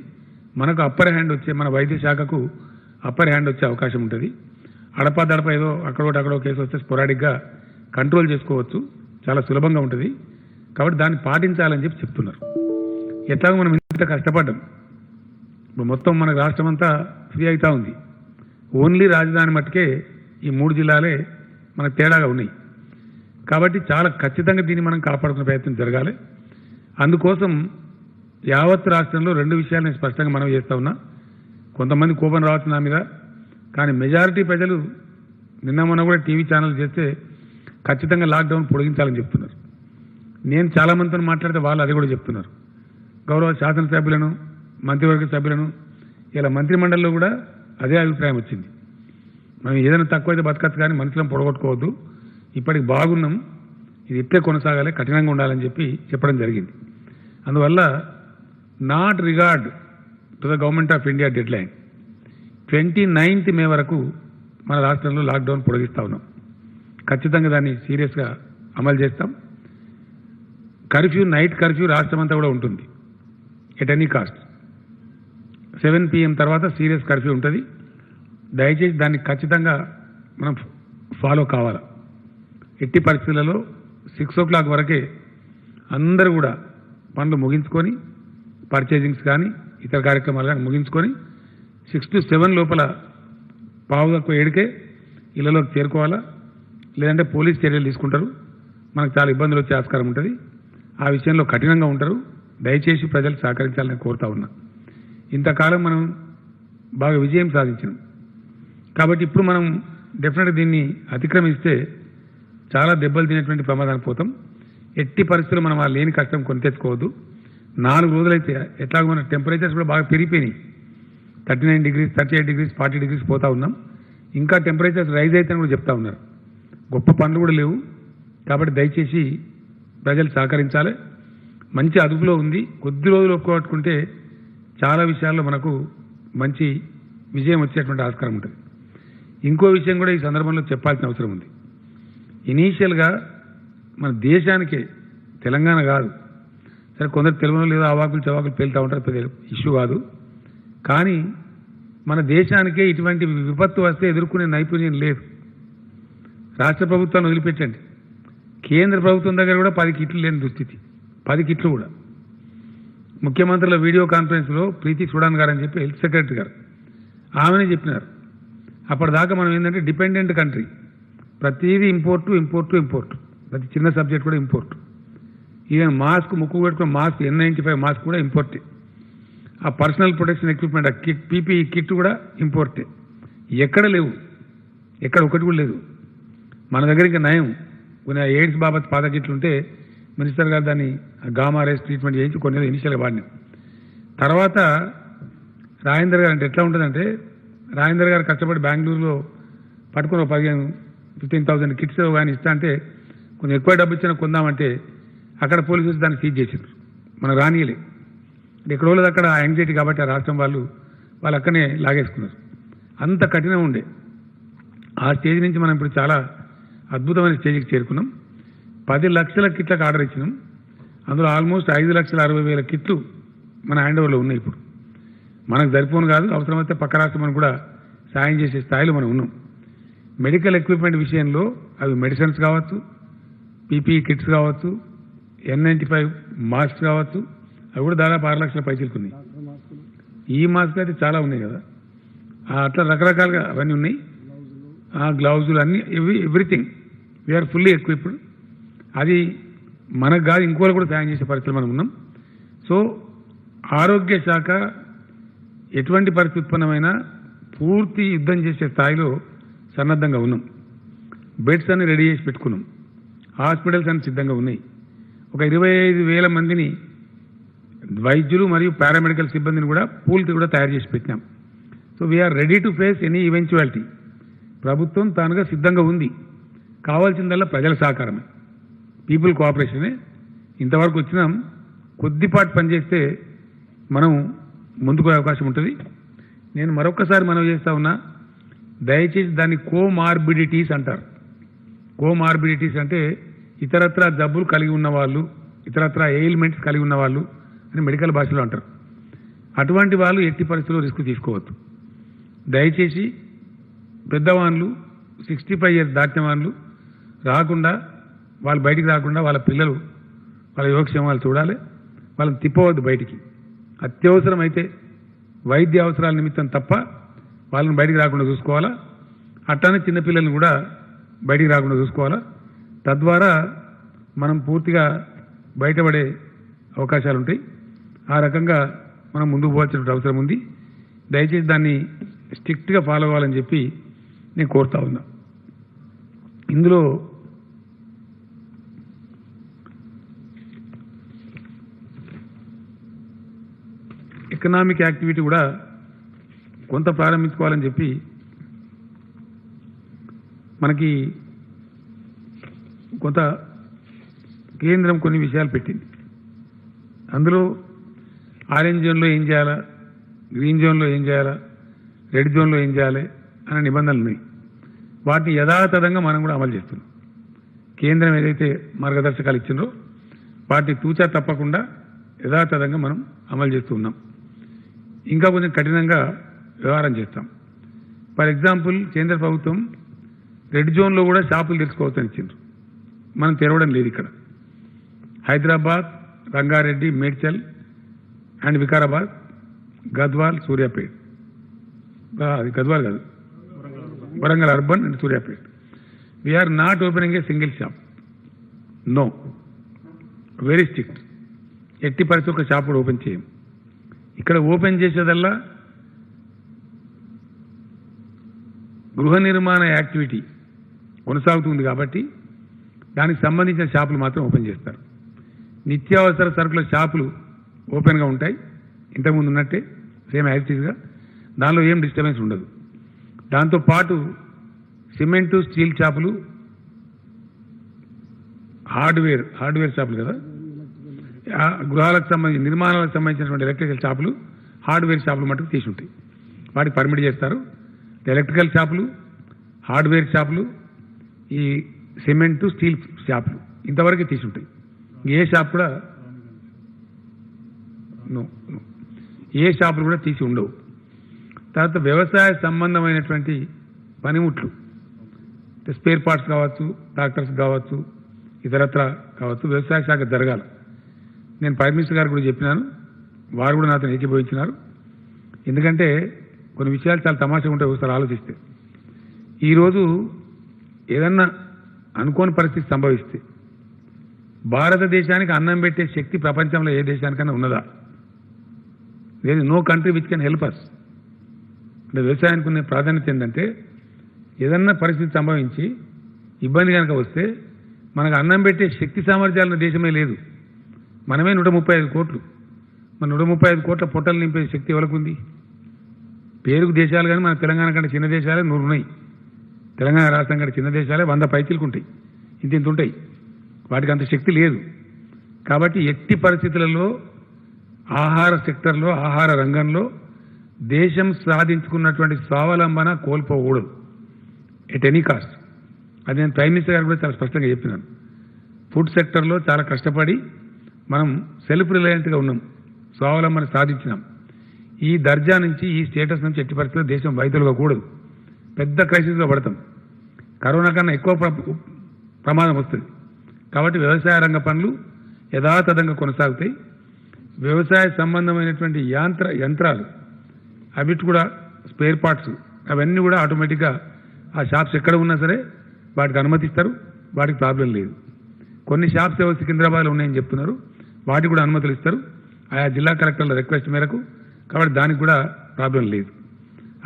మనకు అప్పర్ హ్యాండ్ వచ్చే, మన వైద్య శాఖకు అప్పర్ హ్యాండ్ వచ్చే అవకాశం ఉంటుంది. అడప ఏదో అక్కడో కేసు వస్తే స్పొరాడిక్గా కంట్రోల్ చేసుకోవచ్చు, చాలా సులభంగా ఉంటుంది. కాబట్టి దాన్ని పాటించాలని చెప్తున్నారు. ఎట్లాగో మనం ఇంత కష్టపడ్డాం, ఇప్పుడు మొత్తం మన రాష్ట్రం అంతా ఫ్రీ అవుతా ఉంది. ఓన్లీ రాజధాని మట్టుకే ఈ 3 జిల్లాలే మనకు తేడాగా ఉన్నాయి. కాబట్టి చాలా ఖచ్చితంగా దీన్ని మనం కాపాడుకునే ప్రయత్నం జరగాలి. అందుకోసం యావత్ రాష్ట్రంలో 2 విషయాలు నేను స్పష్టంగా మనం చేస్తూ ఉన్నా. కొంతమంది కోపం రావచ్చు నా మీద, కానీ మెజారిటీ ప్రజలు నిన్న మొన్న కూడా టీవీ ఛానల్ చేస్తే ఖచ్చితంగా లాక్డౌన్ పొడిగించాలని చెప్తున్నారు. నేను చాలామందితో మాట్లాడితే వాళ్ళు అది కూడా చెప్తున్నారు. గౌరవ శాసనసభ్యులను, మంత్రివర్గ సభ్యులను, ఇలా మంత్రిమండలిలో కూడా అదే అభిప్రాయం వచ్చింది. మనం ఏదైనా తక్కువైతే బతకచ్చు, కానీ మనుషులను పొడగొట్టుకోవద్దు, ఇప్పటికి బాగున్నాం, ఇది ఇట్లే కొనసాగాలి, కఠినంగా ఉండాలని చెప్పడం జరిగింది. అందువల్ల not regard to the government of India dead line 29th May వరకు మన రాష్ట్రంలో లాక్డౌన్ పొడిగిస్తూ ఉన్నాం. ఖచ్చితంగా దాన్ని సీరియస్గా అమలు చేస్తాం. కర్ఫ్యూ, నైట్ కర్ఫ్యూ రాష్ట్రం అంతా కూడా ఉంటుంది. ఎట్ ఎనీ కాస్ట్ 7 PM తర్వాత సీరియస్ కర్ఫ్యూ ఉంటుంది. దయచేసి దాన్ని ఖచ్చితంగా మనం ఫాలో కావాలి. ఎట్టి పరిస్థితులలో 6 o'clock వరకే అందరూ కూడా పనులు ముగించుకొని, పర్చేజింగ్స్ కానీ ఇతర కార్యక్రమాలు కానీ ముగించుకొని 6 to 7 లోపల 6:15 ఇళ్లలోకి చేరుకోవాలా. లేదంటే పోలీస్ చర్యలు తీసుకుంటారు, మనకు చాలా ఇబ్బందులు వచ్చే ఆస్కారం ఉంటుంది. ఆ విషయంలో కఠినంగా ఉంటారు. దయచేసి ప్రజలు సహకరించాలని కోరుతా ఉన్నా. ఇంతకాలం మనం బాగా విజయం సాధించినాం. కాబట్టి ఇప్పుడు మనం డెఫినెట్గా దీన్ని అతిక్రమిస్తే చాలా దెబ్బలు తినేటువంటి ప్రమాదానికి పోతాం. ఎట్టి పరిస్థితుల్లో మనం ఆ లేని కష్టం కొని తెచ్చుకోవద్దు. 4 రోజులైతే ఎట్లాగో మన టెంపరేచర్స్ కూడా బాగా పెరిగిపోయినాయి. 39 డిగ్రీస్, 38 డిగ్రీస్, 40 డిగ్రీస్ పోతా ఉన్నాం. ఇంకా టెంపరేచర్స్ రైజ్ అవుతాయని కూడా చెప్తా ఉన్నారు. గొప్ప పనులు కూడా లేవు. కాబట్టి దయచేసి ప్రజలు సహకరించాలి. మంచి అదుపులో ఉంది. కొద్ది రోజులు ఒప్పుకోట్టుకుంటే చాలా విషయాల్లో మనకు మంచి విజయం వచ్చేటువంటి ఆస్కారం ఉంటుంది. ఇంకో విషయం కూడా ఈ సందర్భంలో చెప్పాల్సిన అవసరం ఉంది. ఇనీషియల్గా మన దేశానికే, తెలంగాణ కాదు, సరే కొందరు తెలుగులో లేదో అవాకులు చవాకులు పేలుతూ ఉంటారు, పెద్ద ఇష్యూ కాదు. కానీ మన దేశానికే ఇటువంటి విపత్తు వస్తే ఎదుర్కొనే నైపుణ్యం లేదు. రాష్ట్ర ప్రభుత్వాన్ని వదిలిపెట్టండి, కేంద్ర ప్రభుత్వం దగ్గర కూడా 10 కిట్లు లేని దుస్థితి. 10 కిట్లు కూడా. ముఖ్యమంత్రుల వీడియో కాన్ఫరెన్స్లో ప్రీతి సుడాన్ గారు అని చెప్పి హెల్త్ సెక్రటరీ గారు ఆమెనే చెప్పినారు. అప్పటిదాకా మనం ఏంటంటే డిపెండెంట్ కంట్రీ, ప్రతిదీ ఇంపోర్టు. ప్రతి చిన్న సబ్జెక్ట్ కూడా ఇంపోర్ట్. ఈవెన్ మాస్క్, ముక్కు పెట్టుకున్న మాస్క్, N95 మాస్క్ కూడా ఇంపోర్టే. ఆ పర్సనల్ ప్రొటెక్షన్ ఎక్విప్మెంట్, ఆ కిట్, పీపీఈ కిట్ కూడా ఇంపోర్టే. ఎక్కడ లేవు, ఎక్కడ ఒకటి కూడా లేదు. మన దగ్గర ఇంకా నయం, కొన్ని ఎయిడ్స్ బాబత్ పాత కిట్లు ఉంటే మినిస్టర్ గారు దాన్ని గామా రేస్ ట్రీట్మెంట్ చేయించి కొన్ని ఇనిషియల్గా వాడినాం. తర్వాత రాజేందర్ గారు అంటే ఎట్లా ఉంటుందంటే, రాజేందర్ గారు కష్టపడి బెంగళూరులో పట్టుకుని 15,000 కిట్స్ కానీ ఇస్తా అంటే కొంచెం ఎక్కువ డబ్బు ఇచ్చినా కొందామంటే అక్కడ పోలీసులు దాన్ని సీజ్ చేశారు. మనకు రానియలే. ఎక్కడో లేదు అక్కడ యాంగ్జైటీ కాబట్టి ఆ రాష్ట్రం వాళ్ళు అక్కడనే లాగేసుకున్నారు. అంత కఠినం ఉండే. ఆ స్టేజ్ నుంచి మనం ఇప్పుడు చాలా అద్భుతమైన స్టేజ్కి చేరుకున్నాం. 10 లక్షల కిట్లకు ఆర్డర్ ఇచ్చినాం. అందులో ఆల్మోస్ట్ 5,60,000 కిట్లు మన హ్యాండ్ ఓవర్లో ఉన్నాయి. ఇప్పుడు మనకు సరిపోను కాదు, అవసరమైతే పక్క రాష్ట్రం కూడా సాయం చేసే స్థాయిలో మనం ఉన్నాం. మెడికల్ ఎక్విప్మెంట్ విషయంలో అవి మెడిసిన్స్ కావచ్చు, పీపీఈ కిట్స్ కావచ్చు, N95 మాస్క్ కావచ్చు, అవి కూడా దాదాపు 6 లక్షల పైచిలుకున్నాయి. ఈ మాస్క్ అయితే చాలా ఉన్నాయి కదా, అట్లా రకరకాలుగా అవన్నీ ఉన్నాయి. గ్లౌజులు అన్నీ, ఎవ్రీథింగ్ వీఆర్ ఫుల్లీ ఎక్విప్డ్. అది మనకు కాదు, ఇంకోళ్ళు కూడా సాయం చేసే పరిస్థితులు మనం ఉన్నాం. సో ఆరోగ్య శాఖ ఎటువంటి పరిస్థితి ఉత్పన్నమైనా పూర్తి యుద్ధం చేసే స్థాయిలో సన్నద్ధంగా ఉన్నాం. బెడ్స్ అన్ని రెడీ చేసి పెట్టుకున్నాం. హాస్పిటల్స్ అన్ని సిద్ధంగా ఉన్నాయి. ఒక 25,000 మందిని వైద్యులు మరియు పారామెడికల్ సిబ్బందిని కూడా పూల్కి కూడా తయారు చేసి పెట్టినాం. So we are ready to face any eventuality. ప్రభుత్వం తానుగా సిద్ధంగా ఉంది. కావాల్సిందల్లా ప్రజల సహకారమే, పీపుల్ కోఆపరేషనే. ఇంతవరకు వచ్చినాం. కొద్దిపాటు పనిచేస్తే మనం ముందుకు అవకాశం ఉంటుంది. నేను మరొకసారి మనవి చేస్తా ఉన్నా, దయచేసి దాన్ని కోమార్బిడిటీస్ అంటారు. కోమార్బిడిటీస్ అంటే ఇతరత్ర జబ్బులు కలిగి ఉన్నవాళ్ళు, ఇతరత్ర ఎయిల్మెంట్స్ కలిగి ఉన్నవాళ్ళు అని మెడికల్ భాషలో అంటారు. అటువంటి వాళ్ళు ఎట్టి పరిస్థితుల్లో రిస్క్ తీసుకోవద్దు. దయచేసి పెద్దవాళ్ళు, 65 ఇయర్స్ దాటిన వాళ్ళు రాకుండా, వాళ్ళు బయటికి రాకుండా, వాళ్ళ పిల్లలు, వాళ్ళ యోగక్షేమాలు చూడాలి. వాళ్ళని తిప్పవద్దు బయటికి. అత్యవసరం అయితే వైద్య అవసరాల నిమిత్తం తప్ప వాళ్ళని బయటికి రాకుండా చూసుకోవాలా. అట్లానే చిన్నపిల్లల్ని కూడా బయటికి రాకుండా చూసుకోవాలా. తద్వారా మనం పూర్తిగా బయటపడే అవకాశాలు ఉంటాయి. ఆ రకంగా మనం ముందుకు పోవాల్సిన అవసరం ఉంది. దయచేసి దాన్ని స్ట్రిక్ట్గా ఫాలో అవ్వాలని చెప్పి నేను కోరుతా ఉన్నా. ఇందులో ఎకనామిక్ యాక్టివిటీ కూడా కొంత ప్రారంభించుకోవాలని చెప్పి మనకి కొంత కేంద్రం కొన్ని విషయాలు పెట్టింది. అందులో ఆరెంజ్ జోన్లో ఏం చేయాలా, గ్రీన్ జోన్లో ఏం చేయాలా, రెడ్ జోన్లో ఏం చేయాలి అనే నిబంధనలు ఉన్నాయి. వాటిని యథాతథంగా మనం కూడా అమలు చేస్తున్నాం. కేంద్రం ఏదైతే మార్గదర్శకాలు ఇచ్చిందో వాటిని తూచా తప్పకుండా యథాతథంగా మనం అమలు చేస్తూ ఉన్నాం. ఇంకా కొంచెం కఠినంగా వ్యవహారం చేస్తాం. ఫర్ ఎగ్జాంపుల్, కేంద్ర ప్రభుత్వం రెడ్ జోన్లో కూడా షాపులు తెరుచుకోవచ్చని ఇచ్చిండ్రు. మనం తెరవడం లేదు. ఇక్కడ హైదరాబాద్, రంగారెడ్డి, మేడ్చల్ అండ్ వికారాబాద్, గద్వాల్, సూర్యాపేట్, అది గద్వాల్ కాదు, Warangal urban and Suryapet. We are not opening a single shop. No, very strict. ఎట్టి పరిస్థితి ఒక షాప్ కూడా ఓపెన్ చేయం. ఇక్కడ ఓపెన్ చేసేదల్లా గృహ నిర్మాణ యాక్టివిటీ కొనసాగుతుంది కాబట్టి దానికి సంబంధించిన షాపులు మాత్రం ఓపెన్ చేస్తారు. నిత్యావసర సరుకుల షాపులు ఓపెన్గా ఉంటాయి, ఇంతకుముందు ఉన్నట్టే సేమ్ యాక్టివ్గా, దానిలో ఏం డిస్టర్బెన్స్ ఉండదు. దాంతోపాటు సిమెంటు స్టీల్ షాపులు, హార్డ్వేర్ షాపులు కదా, గృహాలకు సంబంధించి నిర్మాణాలకు సంబంధించినటువంటి ఎలక్ట్రికల్ షాపులు, హార్డ్వేర్ షాపులు మటుకు తీసి ఉంటాయి, వాటికి పర్మిట్ చేస్తారు. ఎలక్ట్రికల్ షాపులు, హార్డ్వేర్ షాపులు, ఈ సిమెంటు స్టీల్ షాపులు ఇంతవరకు తీసి ఉంటాయి. ఏ షాప్ కూడా ఏ షాపులు కూడా తీసి ఉండవు. తర్వాత వ్యవసాయ సంబంధమైనటువంటి పనిముట్లు, స్పేర్ పార్ట్స్ కావచ్చు, ట్రాక్టర్స్ కావచ్చు, ఇతరత్ర కావచ్చు, వ్యవసాయ శాఖ జరగాలి. నేను ప్రైమ్ మినిస్టర్ గారు కూడా చెప్పినాను, వారు కూడా నాతో ఏకీభవించినారు. ఎందుకంటే కొన్ని విషయాలు చాలా తమాషగా ఉంటాయి ఒకసారి ఆలోచిస్తే. ఈరోజు ఏదన్నా అనుకోని పరిస్థితి సంభవిస్తే భారతదేశానికి అన్నం పెట్టే శక్తి ప్రపంచంలో ఏ దేశానికైనా ఉన్నదా? లేదు. No country which can help us. అంటే వ్యవసాయానికి ఉన్న ప్రాధాన్యత ఏంటంటే ఏదన్నా పరిస్థితి సంభవించి ఇబ్బంది కనుక వస్తే మనకు అన్నం పెట్టే శక్తి సామర్థ్యాల దేశమే లేదు. మనమే 135 కోట్లు. మన 135 కోట్ల పొట్టలు నింపే శక్తి ఎవరికి ఉంది? పేరుకు దేశాలు కానీ మన తెలంగాణ కంటే చిన్న దేశాలే 100 ఉన్నాయి. తెలంగాణ రాష్ట్రం కంటే చిన్న దేశాలే 100 పైచీలకు ఉంటాయి, ఇంత ఉంటాయి. వాటికి అంత శక్తి లేదు. కాబట్టి ఎట్టి పరిస్థితులలో ఆహార సెక్టర్లో, ఆహార రంగంలో దేశం సాధించుకున్నటువంటి స్వావలంబన కోల్పోకూడదు ఎట్ ఎనీ కాస్ట్. అది నేను ప్రైమ్ మినిస్టర్ గారు కూడా చాలా స్పష్టంగా చెప్పినాను. ఫుడ్ సెక్టర్లో చాలా కష్టపడి మనం సెల్ఫ్ రిలయంట్గా ఉన్నాం, స్వావలంబన సాధించినాం. ఈ దర్జా నుంచి, ఈ స్టేటస్ నుంచి ఎట్టి పరిస్థితుల్లో దేశం వైదొలగా కూడదు. పెద్ద క్రైసిస్లో పడతాం. కరోనా కన్నా ఎక్కువ ప్రమాదం వస్తుంది. కాబట్టి వ్యవసాయ రంగ పనులు యథాతథంగా కొనసాగుతాయి. వ్యవసాయ సంబంధమైనటువంటి యంత్రాలు అవిటి కూడా స్పేర్ పార్ట్స్ అవన్నీ కూడా ఆటోమేటిక్గా ఆ షాప్స్ ఎక్కడ ఉన్నా సరే వాటికి అనుమతిస్తారు, వాటికి ప్రాబ్లం లేదు. కొన్ని షాప్స్ ఏవో సికింద్రాబాద్లో ఉన్నాయని చెప్తున్నారు, వాటికి కూడా అనుమతులు ఇస్తారు ఆయా జిల్లా కలెక్టర్ల రిక్వెస్ట్ మేరకు. కాబట్టి దానికి కూడా ప్రాబ్లం లేదు.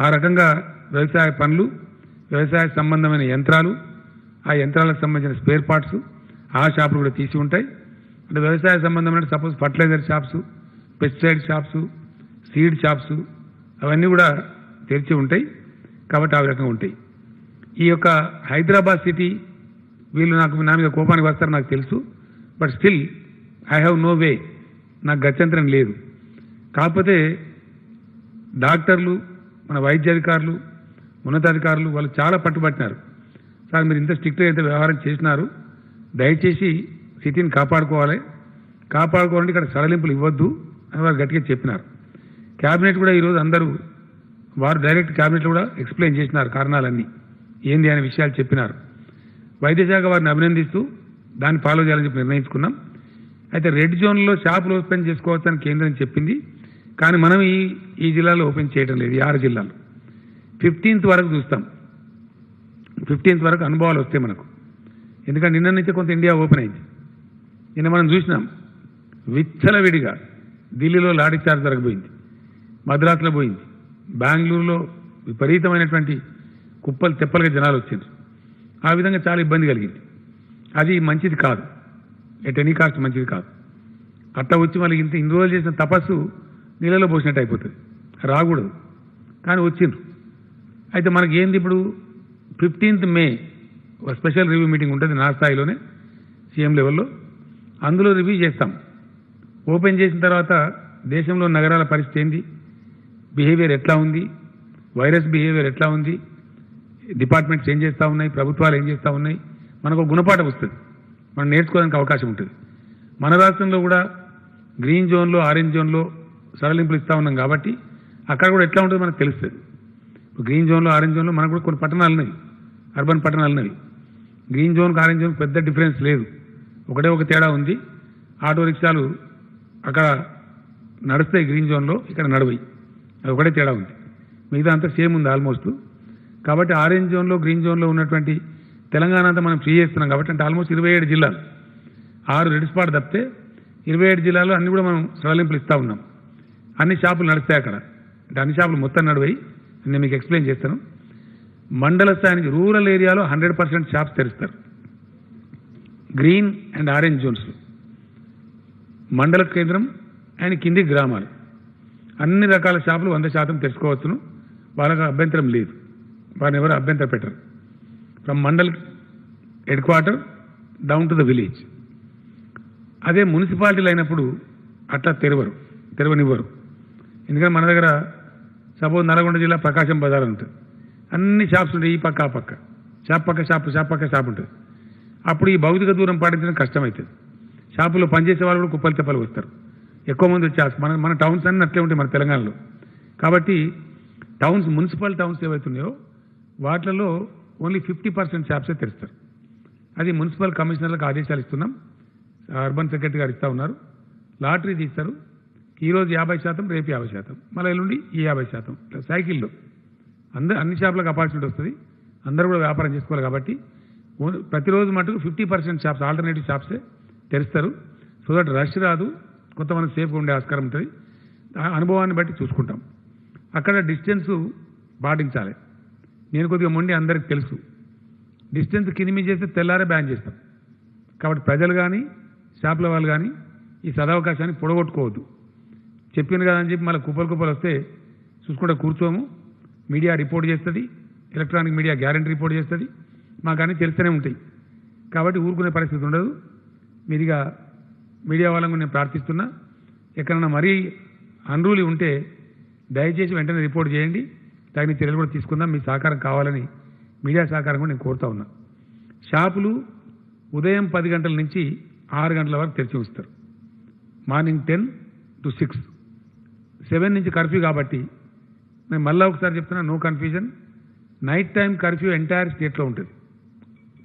ఆ రకంగా వ్యవసాయ పనులు, వ్యవసాయ సంబంధమైన యంత్రాలు, ఆ యంత్రాలకు సంబంధించిన స్పేర్ పార్ట్స్ ఆ షాపులు కూడా తీసి ఉంటాయి. అంటే వ్యవసాయ సంబంధమైన suppose fertiliser shops, pesticide shops, seed shops అవన్నీ కూడా తెరిచి ఉంటాయి. కాబట్టి ఆ రకంగా ఉంటాయి. ఈ యొక్క హైదరాబాద్ సిటీ వీళ్ళు నా మీద కోపానికి వస్తారు నాకు తెలుసు. But still I have no way, నాకు గత్యంతరం లేదు. కాకపోతే డాక్టర్లు, మన వైద్య అధికారులు, ఉన్నతాధికారులు వాళ్ళు చాలా పట్టుబట్టినారు. సార్ మీరు ఇంత స్ట్రిక్ట్గా అయితే వ్యవహారం చేసినారు, దయచేసి సిటీని కాపాడుకోవాలంటే ఇక్కడ సడలింపులు ఇవ్వద్దు అని వారు గట్టిగా చెప్పినారు. క్యాబినెట్ కూడా ఈరోజు అందరూ వారు డైరెక్ట్ క్యాబినెట్లో కూడా ఎక్స్ప్లెయిన్ చేసినారు కారణాలన్నీ ఏంది అనే విషయాలు చెప్పినారు. వైద్యశాఖ వారిని అభినందిస్తూ దాన్ని ఫాలో చేయాలని చెప్పి నిర్ణయించుకున్నాం. అయితే రెడ్ జోన్లో షాపులు ఓపెన్ చేసుకోవచ్చని కేంద్రం చెప్పింది, కానీ మనం ఈ జిల్లాలో ఓపెన్ చేయడం లేదు. ఈ 6 జిల్లాలు 15th వరకు చూస్తాం. 15th వరకు అనుభవాలు వస్తాయి మనకు. ఎందుకంటే నిన్న నుంచి కొంత ఇండియా ఓపెన్ అయింది. నిన్న మనం చూసినాం విచ్చలవిడిగా ఢిల్లీలో లాఠీ చార్జ్ జరగబోయింది, మద్రాసులో పోయింది, బెంగళూరులో విపరీతమైనటువంటి కుప్పలు తెప్పలుగా జనాలు వచ్చారు. ఆ విధంగా చాలా ఇబ్బంది కలిగింది. అది మంచిది కాదు, ఎట్ ఎనీ కాస్ట్ మంచిది కాదు. అట్లా వచ్చి వాళ్ళకి ఇన్ని రోజులు చేసిన తపస్సు నీళ్ళలో పోసినట్టు అయిపోతుంది, రాకూడదు. కానీ వచ్చిండ్రు. అయితే మనకి ఏంది ఇప్పుడు 15th May ఒక స్పెషల్ రివ్యూ మీటింగ్ ఉంటుంది నా స్థాయిలోనే, సీఎం లెవెల్లో. అందులో రివ్యూ చేస్తాం. ఓపెన్ చేసిన తర్వాత దేశంలో నగరాల పరిస్థితి ఏంది, బిహేవియర్ ఎట్లా ఉంది, వైరస్ బిహేవియర్ ఎట్లా ఉంది, డిపార్ట్మెంట్స్ ఏం చేస్తూ ఉన్నాయి, ప్రభుత్వాలు ఏం చేస్తూ ఉన్నాయి, మనకు ఒక గుణపాఠం వస్తుంది, మనం నేర్చుకోవడానికి అవకాశం ఉంటుంది. మన రాష్ట్రంలో కూడా గ్రీన్ జోన్లో, ఆరెంజ్ జోన్లో సడలింపులు ఇస్తూ ఉన్నాం కాబట్టి అక్కడ కూడా ఎట్లా ఉంటుందో మనకు తెలుస్తుంది. గ్రీన్ జోన్లో, ఆరెంజ్ జోన్లో మనకు కూడా కొన్ని పట్టణాలు ఉన్నాయి, అర్బన్ పట్టణాలు ఉన్నాయి. గ్రీన్ జోన్కి ఆరెంజ్ జోన్కి పెద్ద డిఫరెన్స్ లేదు, ఒకటే ఒక తేడా ఉంది. ఆటో రిక్షాలు అక్కడ నడుస్తాయి గ్రీన్ జోన్లో, ఇక్కడ నడవయి, అది ఒకటే తేడా ఉంది. మిగతా అంతా సేమ్ ఉంది ఆల్మోస్ట్. కాబట్టి ఆరెంజ్ జోన్లో, గ్రీన్ జోన్లో ఉన్నటువంటి తెలంగాణ అంతా మనం ఫ్రీ చేస్తున్నాం కాబట్టి, అంటే ఆల్మోస్ట్ 27 జిల్లాలు, 6 రెడ్ స్పాట్ తప్పితే 27 జిల్లాలో అన్ని కూడా మనం సడలింపులు ఇస్తూ ఉన్నాం. అన్ని షాపులు నడుస్తాయి అక్కడ, అంటే అన్ని షాపులు మొత్తం నడివాయి. నేను మీకు ఎక్స్ప్లెయిన్ చేస్తాను. మండల స్థాయి నుంచి రూరల్ ఏరియాలో 100% షాప్స్ తెరుస్తారు, గ్రీన్ అండ్ ఆరెంజ్ జోన్స్. మండల కేంద్రం అండ్ కింది గ్రామాలు అన్ని రకాల షాపులు 100% తెరుచుకోవచ్చును. వాళ్ళకి అభ్యంతరం లేదు, వారిని ఎవరు అభ్యంతరం పెట్టరు. From mandal head quarter down to the village. అదే మున్సిపాలిటీలు అయినప్పుడు అట్లా తెరవనివ్వరు. ఎందుకంటే మన దగ్గర సపోజ్ నల్గొండ జిల్లా ప్రకాశం బజార్ ఉంటుంది, అన్ని షాప్స్ ఉంటాయి, ఈ పక్క ఆ పక్క, షాప్ పక్క షాప్ ఉంటుంది. అప్పుడు ఈ భౌతిక దూరం పాటించడం కష్టమవుతుంది. షాపులో పనిచేసే వాళ్ళు కూడా కుప్పలు తెప్పలు వస్తారు, ఎక్కువ మంది వచ్చి మన టౌన్స్ అన్నీ అట్లే ఉంటాయి మన తెలంగాణలో. కాబట్టి టౌన్స్, మున్సిపల్ టౌన్స్ ఏవైతున్నాయో వాటిలలో ఓన్లీ 50% షాప్సే తెరుస్తారు. అది మున్సిపల్ కమిషనర్లకు ఆదేశాలు ఇస్తున్నాం, అర్బన్ సెక్రటరీ గారు ఇస్తూ ఉన్నారు. లాటరీ తీస్తారు, ఈరోజు 50%, రేపు 50%, మళ్ళీ ఎల్లుండి ఈ 50%. సైకిల్లో అన్ని షాపులకు ఆపర్చునిటీ వస్తుంది, అందరూ కూడా వ్యాపారం చేసుకోవాలి. కాబట్టి ప్రతిరోజు మటుకు 50% షాప్స్, ఆల్టర్నేటివ్ షాప్సే తెరుస్తారు. సో దట్ రష్ రాదు, కొంతమంది సేఫ్గా ఉండే ఆస్కారం ఉంటుంది. అనుభవాన్ని బట్టి చూసుకుంటాం. అక్కడ డిస్టెన్స్ పాటించాలి. నేను కొద్దిగా మొండి, అందరికి తెలుసు. డిస్టెన్స్ కింది చేస్తే తెల్లారే బ్యాన్ చేస్తాం. కాబట్టి ప్రజలు కానీ షాపుల వాళ్ళు కానీ ఈ సదవకాశాన్ని పొడగొట్టుకోవద్దు. చెప్పింది కదా అని చెప్పి మళ్ళీ కుప్పలు వస్తే చూసుకుంటే కూర్చోము. మీడియా రిపోర్ట్ చేస్తుంది, ఎలక్ట్రానిక్ మీడియా గ్యారంటీ రిపోర్ట్ చేస్తుంది, మాకు అన్నీ తెలుస్తూనే ఉంటాయి. కాబట్టి ఊరుకునే పరిస్థితి ఉండదు. మీరుగా మీడియా వాళ్ళని నేను ప్రార్థిస్తున్నా, ఎక్కడన్నా మరీ అన్రూలీ ఉంటే దయచేసి వెంటనే రిపోర్ట్ చేయండి, తగిన చర్యలు కూడా తీసుకుందాం. మీ సహకారం కావాలని, మీడియా సహకారం కూడా నేను కోరుతా ఉన్నా. షాపులు ఉదయం 10 గంటల నుంచి 6 గంటల వరకు తెరిచి ఉంచుతారు. మార్నింగ్ 10 to 6, 7 నుంచి కర్ఫ్యూ. కాబట్టి నేను మళ్ళీ ఒకసారి చెప్తున్నా, no confusion. Night time curfew entire స్టేట్లో ఉంటుంది,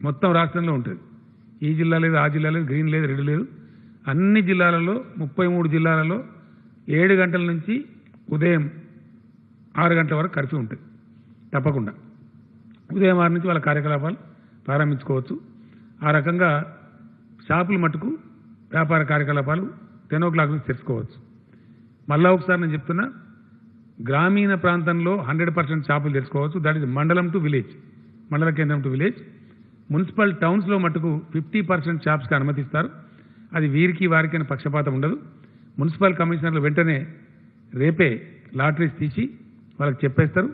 మొత్తం రాష్ట్రంలో ఉంటుంది. ఈ జిల్లా లేదు, ఆ జిల్లా లేదు, గ్రీన్ లేదు, రెడ్ లేదు, అన్ని జిల్లాలలో 33 జిల్లాలలో 7 గంటల నుంచి ఉదయం 6 గంటల వరకు కర్ఫ్యూ ఉంటుంది. తప్పకుండా ఉదయం 6 నుంచి వాళ్ళ కార్యకలాపాలు ప్రారంభించుకోవచ్చు. ఆ రకంగా షాపులు మట్టుకు వ్యాపార కార్యకలాపాలు 10 o'clock నుంచి తెరుచుకోవచ్చు. మళ్ళా ఒకసారి నేను చెప్తున్నా, గ్రామీణ ప్రాంతంలో 100% షాపులు తెరుచుకోవచ్చు. దట్ ఈజ్ మండలం టు విలేజ్, మండల కేంద్రం టు విలేజ్. మున్సిపల్ టౌన్స్లో మట్టుకు 50% షాప్స్కి అనుమతిస్తారు. అది వీరికి వారికి అని పక్షపాతం ఉండదు. మున్సిపల్ కమిషనర్లు వెంటనే రేపే లాటరీస్ తీసి వాళ్ళకి చెప్పేస్తారు.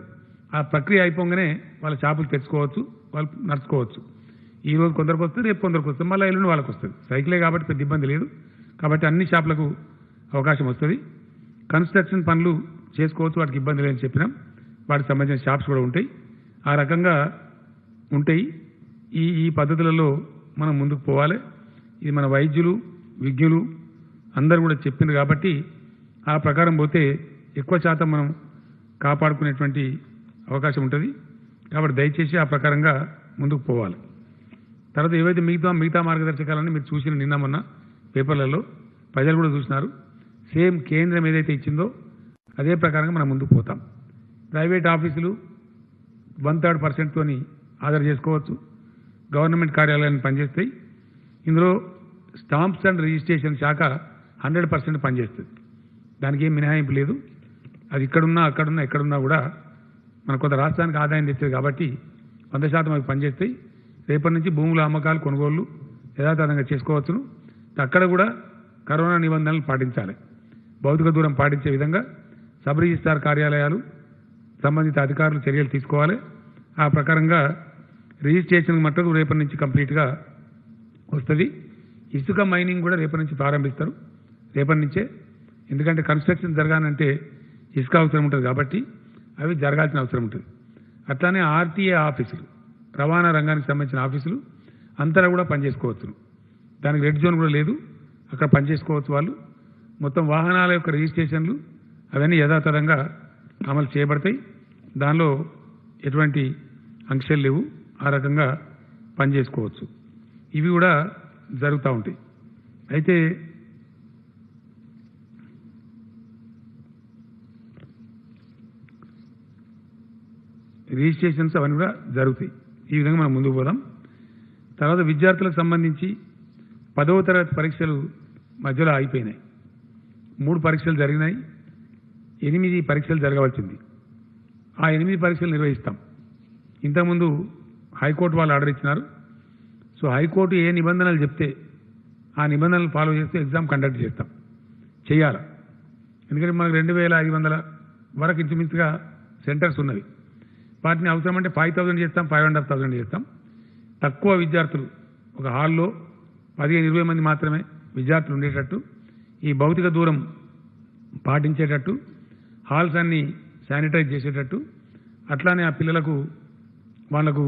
ఆ ప్రక్రియ అయిపోగానే వాళ్ళ షాపులు తెచ్చుకోవచ్చు, వాళ్ళు నడుచుకోవచ్చు. ఈరోజు కొందరికి వస్తుంది, రేపు కొందరికి వస్తుంది, మళ్ళీ ఎల్లుండి వాళ్ళకి వస్తుంది. సైకిలే కాబట్టి పెద్ద ఇబ్బంది లేదు. కాబట్టి అన్ని షాపులకు అవకాశం వస్తుంది. కన్స్ట్రక్షన్ పనులు చేసుకోవచ్చు, వాటికి ఇబ్బంది లేదని చెప్పినాం. వాటికి సంబంధించిన షాప్స్ కూడా ఉంటాయి. ఆ రకంగా ఉంటాయి. ఈ పద్ధతులలో మనం ముందుకు పోవాలి. ఇది మన వైద్యులు, విజ్ఞులు అందరూ కూడా చెప్పింది. కాబట్టి ఆ ప్రకారం పోతే ఎక్కువ శాతం మనం కాపాడుకునేటువంటి అవకాశం ఉంటుంది. కాబట్టి దయచేసి ఆ ప్రకారంగా ముందుకు పోవాలి. తర్వాత ఏవైతే మిగతా మార్గదర్శకాలని మీరు చూసిన నిన్న మొన్న పేపర్లలో ప్రజలు కూడా చూసినారు. సేమ్ కేంద్రం ఏదైతే ఇచ్చిందో అదే ప్రకారంగా మనం ముందుకు పోతాం. ప్రైవేట్ ఆఫీసులు 1/3% తోని ఆర్డర్ చేసుకోవచ్చు. గవర్నమెంట్ కార్యాలయాన్ని పనిచేస్తాయి. ఇందులో స్టాంప్స్ అండ్ రిజిస్ట్రేషన్ శాఖ 100% పనిచేస్తుంది. దానికి ఏం మినహాయింపు లేదు. అది ఇక్కడున్నా అక్కడున్నా ఎక్కడున్నా కూడా మన కొంత రాష్ట్రానికి ఆదాయం తెచ్చేది కాబట్టి 100% అవి పనిచేస్తాయి. రేపటి నుంచి భూముల అమ్మకాలు, కొనుగోళ్లు యథాతథంగా చేసుకోవచ్చును. అక్కడ కూడా కరోనా నిబంధనలు పాటించాలి. భౌతిక దూరం పాటించే విధంగా సబ్ రిజిస్ట్రార్ కార్యాలయాలు, సంబంధిత అధికారులు చర్యలు తీసుకోవాలి. ఆ ప్రకారంగా రిజిస్ట్రేషన్ మట్టుకు రేపటి నుంచి కంప్లీట్గా వస్తుంది. ఇసుక మైనింగ్ కూడా రేపటి నుంచి ప్రారంభిస్తారు, రేపటి నుంచే. ఎందుకంటే కన్స్ట్రక్షన్ జరగాలంటే ఇసుక అవసరం ఉంటుంది కాబట్టి అవి జరగాల్సిన అవసరం ఉంటుంది. అట్లానే ఆర్టీఏ ఆఫీసులు, రవాణా రంగానికి సంబంధించిన ఆఫీసులు అంతటా కూడా పనిచేసుకోవచ్చు. దానికి రెడ్ జోన్ కూడా లేదు, అక్కడ పనిచేసుకోవచ్చు వాళ్ళు. మొత్తం వాహనాల యొక్క రిజిస్ట్రేషన్లు అవన్నీ యథాతథంగా అమలు చేయబడతాయి. దానిలో ఎటువంటి ఆంక్షలు లేవు. ఆ రకంగా పనిచేసుకోవచ్చు. ఇవి కూడా జరుగుతూ ఉంటాయి. అయితే రిజిస్ట్రేషన్స్ అవన్నీ కూడా జరుగుతాయి. ఈ విధంగా మనం ముందుకు పోదాం. తర్వాత విద్యార్థులకు సంబంధించి 10వ తరగతి పరీక్షలు మధ్యలో ఆగిపోయినాయి. 3 పరీక్షలు జరిగినాయి, 8 పరీక్షలు జరగవలసింది. ఆ 8 పరీక్షలు నిర్వహిస్తాం. ఇంతకుముందు హైకోర్టు వాళ్ళు ఆర్డర్ ఇచ్చినారు. సో హైకోర్టు ఏ నిబంధనలు చెప్తే ఆ నిబంధనలు ఫాలో చేస్తే ఎగ్జామ్ కండక్ట్ చేస్తాం, చేయాలి. ఎందుకంటే మనకు 2500 వరకు ఇంచుమించుగా సెంటర్స్ ఉన్నవి. వాటిని అవసరమంటే 5000 చేస్తాం, 5500 చేస్తాం. తక్కువ విద్యార్థులు ఒక హాల్లో 15-20 మంది మాత్రమే విద్యార్థులు ఉండేటట్టు, ఈ భౌతిక దూరం పాటించేటట్టు, హాల్స్ అన్నీ శానిటైజ్ చేసేటట్టు, అట్లానే ఆ పిల్లలకు వాళ్లకు